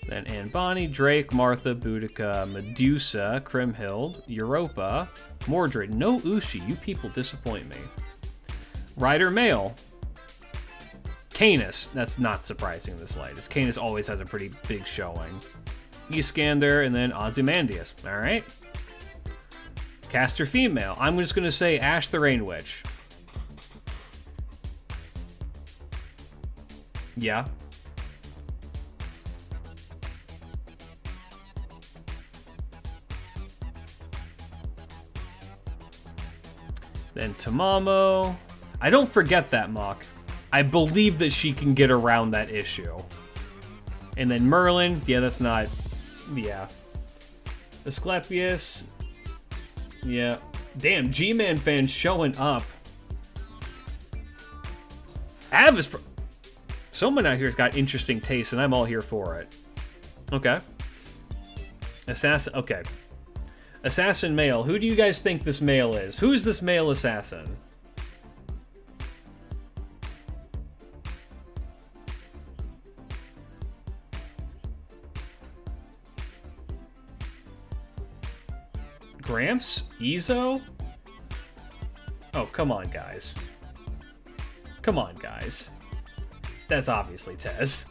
Speaker 1: Then Anbani, Drake, Martha, Boudica, Medusa, Krimhild, Europa, Mordred. No Ushi, you people disappoint me. Rider male. Canis. That's not surprising in this light, as Canis always has a pretty big showing. Iskander, and then Ozymandias. Alright. Caster female. I'm just going to say Ash the Rain Witch. Yeah. Then Tamamo. I don't forget that, Mock. I believe that she can get around that issue. And then Merlin. Yeah, that's not... Yeah. Asclepius. Yeah. Damn, G-Man fans showing up. Avis... Someone out here's got interesting taste, and I'm all here for it. Okay. Assassin... Okay. Assassin male. Who do you guys think this male is? Who's this male assassin? Gramps? Izo? Oh, come on, guys. Come on, guys. That's obviously Tez.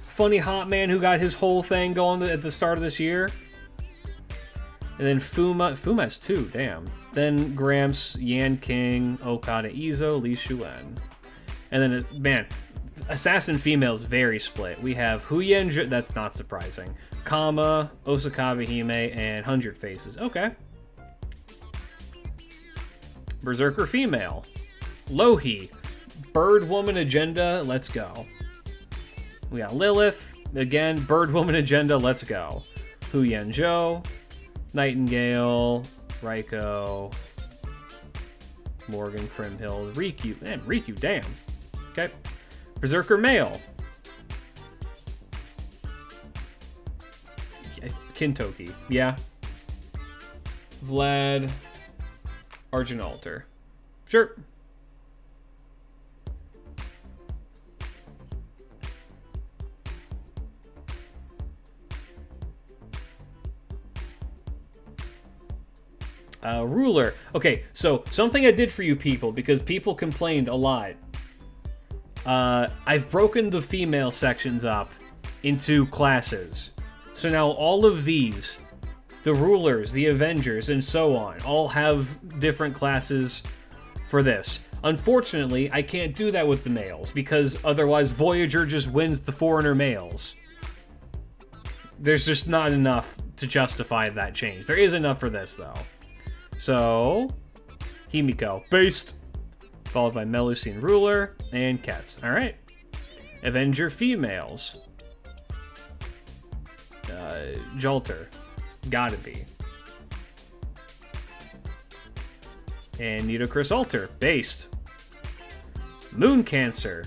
Speaker 1: Funny hot man who got his whole thing going at the start of this year. And then Fuma's too, damn. Then Gramps, Yan King, Okada Izo, Li Shuen. And then, man, assassin females very split. We have Huyen, that's not surprising. Kama, Osakabe Hime, and 100 Faces. Okay. Berserker female. Lohi. Bird Woman Agenda, let's go. We got Lilith. Again, Bird Woman Agenda, let's go. Huyen Zhou. Nightingale. Raiko. Morgan Krimhild. Riku. Man, Riku, damn. Okay. Berserker male. Kintoki. Yeah. Vlad Argent Altar. Sure. Ruler. Okay, so something I did for you people, because people complained a lot. I've broken the female sections up into classes. So now all of these, the rulers, the Avengers, and so on, all have different classes for this. Unfortunately, I can't do that with the males, because otherwise Voyager just wins the Foreigner males. There's just not enough to justify that change. There is enough for this, though. So, Himiko, based, followed by Melusine Ruler, and Ketz. Alright. Avenger females. Jolter. Gotta be. And Nitocris Alter, based. Moon Cancer.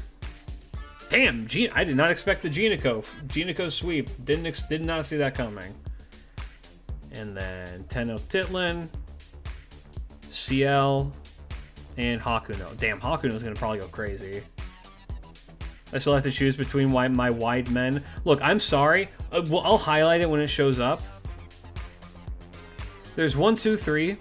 Speaker 1: Damn, I did not expect the Genico sweep. Did not see that coming. And then Tenochtitlan, CL, and Hakuno. Damn, Hakuno's gonna probably go crazy. I still have to choose between my wide men. Look, I'm sorry. Well, I'll highlight it when it shows up. There's 1, 2, 3,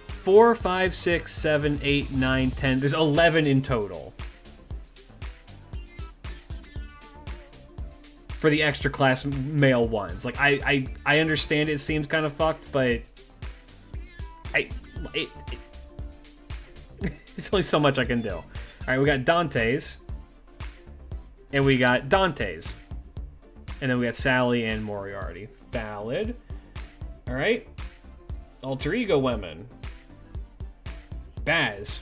Speaker 1: 4, 5, 6, 7, 8, 9, 10. There's 11 in total. For the extra class male ones. Like, I understand it seems kind of fucked, but it's only so much I can do. Alright, we got Dante's. And we got Dante's. And then we got Sally and Moriarty. Valid. Alright. Alter Ego women. Baz.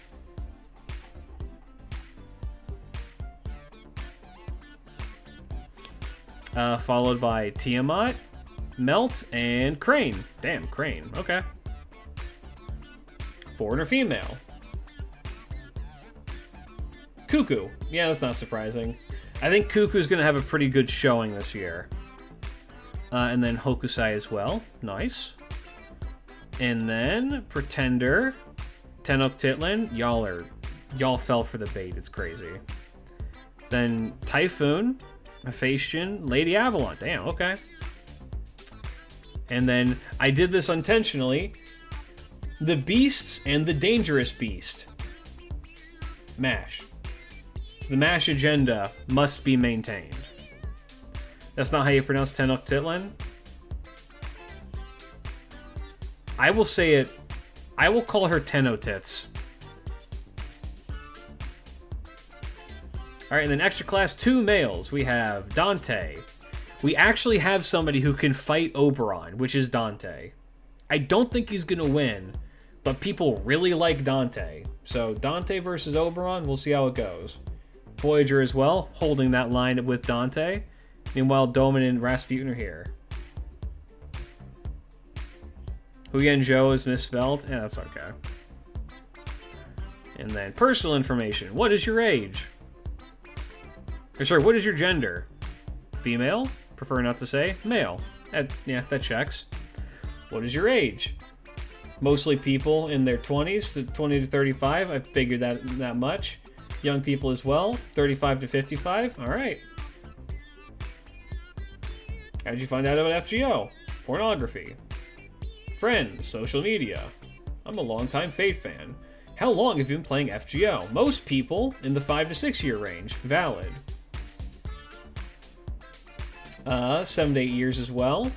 Speaker 1: Followed by Tiamat, Melt, and Crane. Damn, Crane. Okay. Foreigner female. Cuckoo. Yeah, that's not surprising. I think Cuckoo's going to have a pretty good showing this year. And then Hokusai as well. Nice. And then Pretender, Tenochtitlan. Y'all fell for the bait. It's crazy. Then Typhoon, Hephaestion, Lady Avalon. Damn, okay. And then I did this intentionally. The Beasts and the Dangerous Beast. MASH. The MASH agenda must be maintained. That's not how you pronounce Tenochtitlan. I will say it. I will call her Tenotits. Alright, and then extra class 2 males. We have Dante. We actually have somebody who can fight Oberon, which is Dante. I don't think he's going to win, but people really like Dante. So Dante versus Oberon, we'll see how it goes. Voyager as well, holding that line with Dante. Meanwhile, Doman and Rasputin are here. Huyen Zhou is misspelled. Yeah, that's okay. And then personal information. What is your age? Or sorry, what is your gender? Female? Prefer not to say. Male. Yeah, that checks. What is your age? Mostly people in their 20s, to 20 to 35. I figured that much. Young people as well. 35 to 55. All right. How'd you find out about FGO? Pornography. Friends. Social media. I'm a longtime Fate fan. How long have you been playing FGO? Most people in the 5 to 6 year range. Valid. 7 to 8 years as well.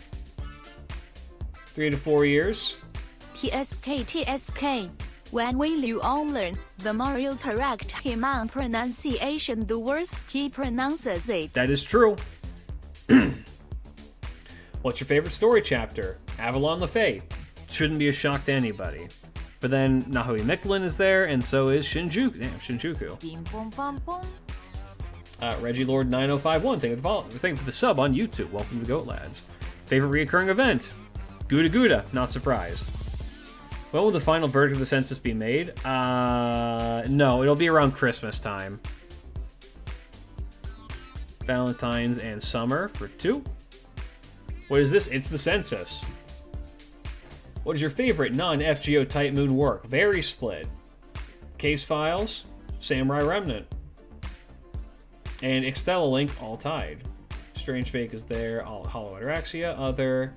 Speaker 1: 3 to 4 years.
Speaker 2: TSK. When will you all learn? The more you correct him on pronunciation, the worse he pronounces it.
Speaker 1: That is true. What's your favorite story chapter? Avalon the Fae. Shouldn't be a shock to anybody. But then Nahui Miklin is there, and so is Shinjuku. Damn, Shinjuku.
Speaker 2: Bing, bong, bong, bong.
Speaker 1: Reggie Lord 9051. Thank you for the sub on YouTube. Welcome to the Goat Lads. Favorite reoccurring event? Gouda Gouda. Not surprised. When will the final verdict of the census be made? No, it'll be around Christmas time. Valentine's and summer for 2. What is this? It's the census. What is your favorite non-FGO type moon work? Very split. Case Files, Samurai Remnant, and Extella Link, all tied. Strange Fake is there, Hollow Ataraxia, Other,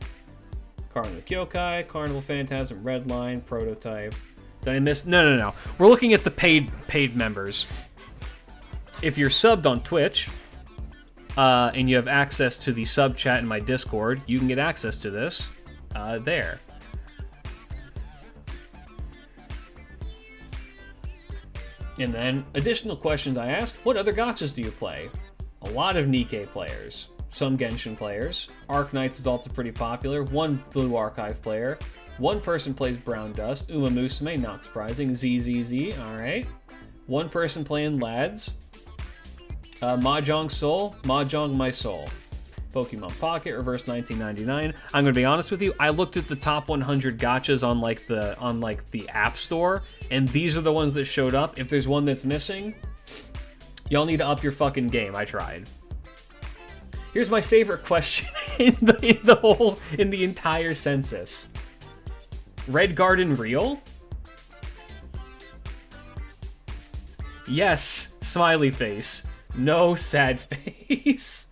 Speaker 1: Carnival Kyokai, Carnival Phantasm, Redline, Prototype. Did I miss? No. We're looking at the paid members. If you're subbed on Twitch, and you have access to the sub chat in my Discord, you can get access to this there. And then, additional questions I asked, what other gachas do you play? A lot of Nikkei players, some Genshin players, Arknights is also pretty popular, one Blue Archive player, one person plays Brown Dust, Uma Musume, not surprising, ZZZ, alright. One person playing Lads, Mahjong Soul, Mahjong My Soul. Pokemon Pocket, Reverse 1999. I'm gonna be honest with you. I looked at the top 100 gachas on the App Store, and these are the ones that showed up. If there's one that's missing, y'all need to up your fucking game. I tried. Here's my favorite question in the entire census. Red Garden real? Yes. Smiley face. No sad face.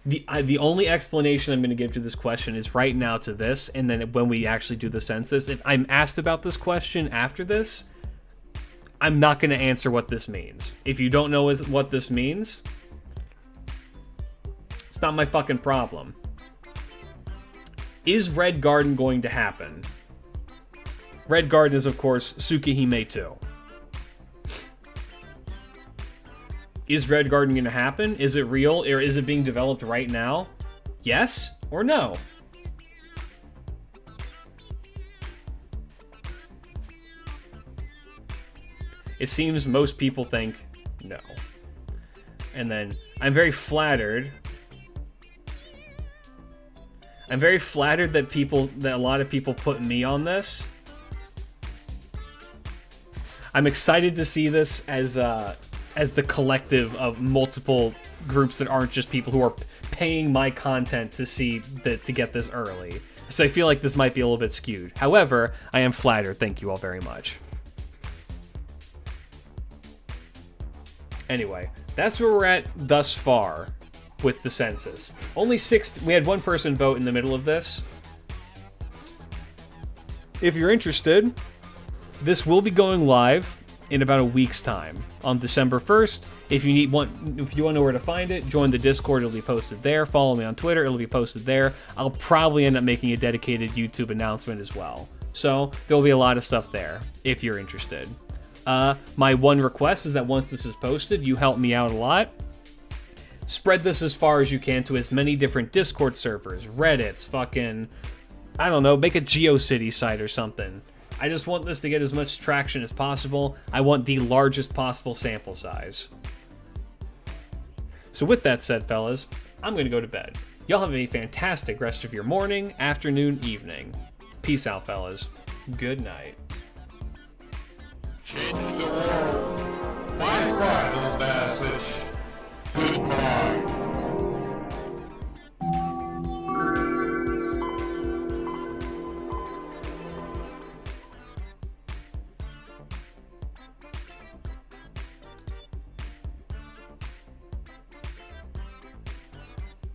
Speaker 1: The only explanation I'm going to give to this question is right now to this, and then when we actually do the census, if I'm asked about this question after this, I'm not going to answer what this means. If you don't know what this means, it's not my fucking problem. Is Red Garden going to happen? Red Garden is, of course, Tsukihime 2. Is Red Garden going to happen? Is it real, or is it being developed right now? Yes or no? It seems most people think no. And then, I'm very flattered that a lot of people put me on this. I'm excited to see this as the collective of multiple groups that aren't just people who are paying my content to get this early. So I feel like this might be a little bit skewed. However, I am flattered. Thank you all very much. Anyway, that's where we're at thus far with the census. Only 6. We had one person vote in the middle of this. If you're interested, this will be going live in about a week's time on December 1st. If you want to know where to find it, join the Discord. It'll be posted there. Follow me on Twitter. It'll be posted there. I'll probably end up making a dedicated YouTube announcement as well. So there'll be a lot of stuff there if you're interested. My one request is that once this is posted, you help me out a lot. Spread this as far as you can to as many different Discord servers, Reddits, fucking, I don't know, make a GeoCity site or something. I just want this to get as much traction as possible. I want the largest possible sample size. So with that said, fellas, I'm going to go to bed. Y'all have a fantastic rest of your morning, afternoon, evening. Peace out, fellas. Good night.
Speaker 5: Change the world. Fight right, little bastard.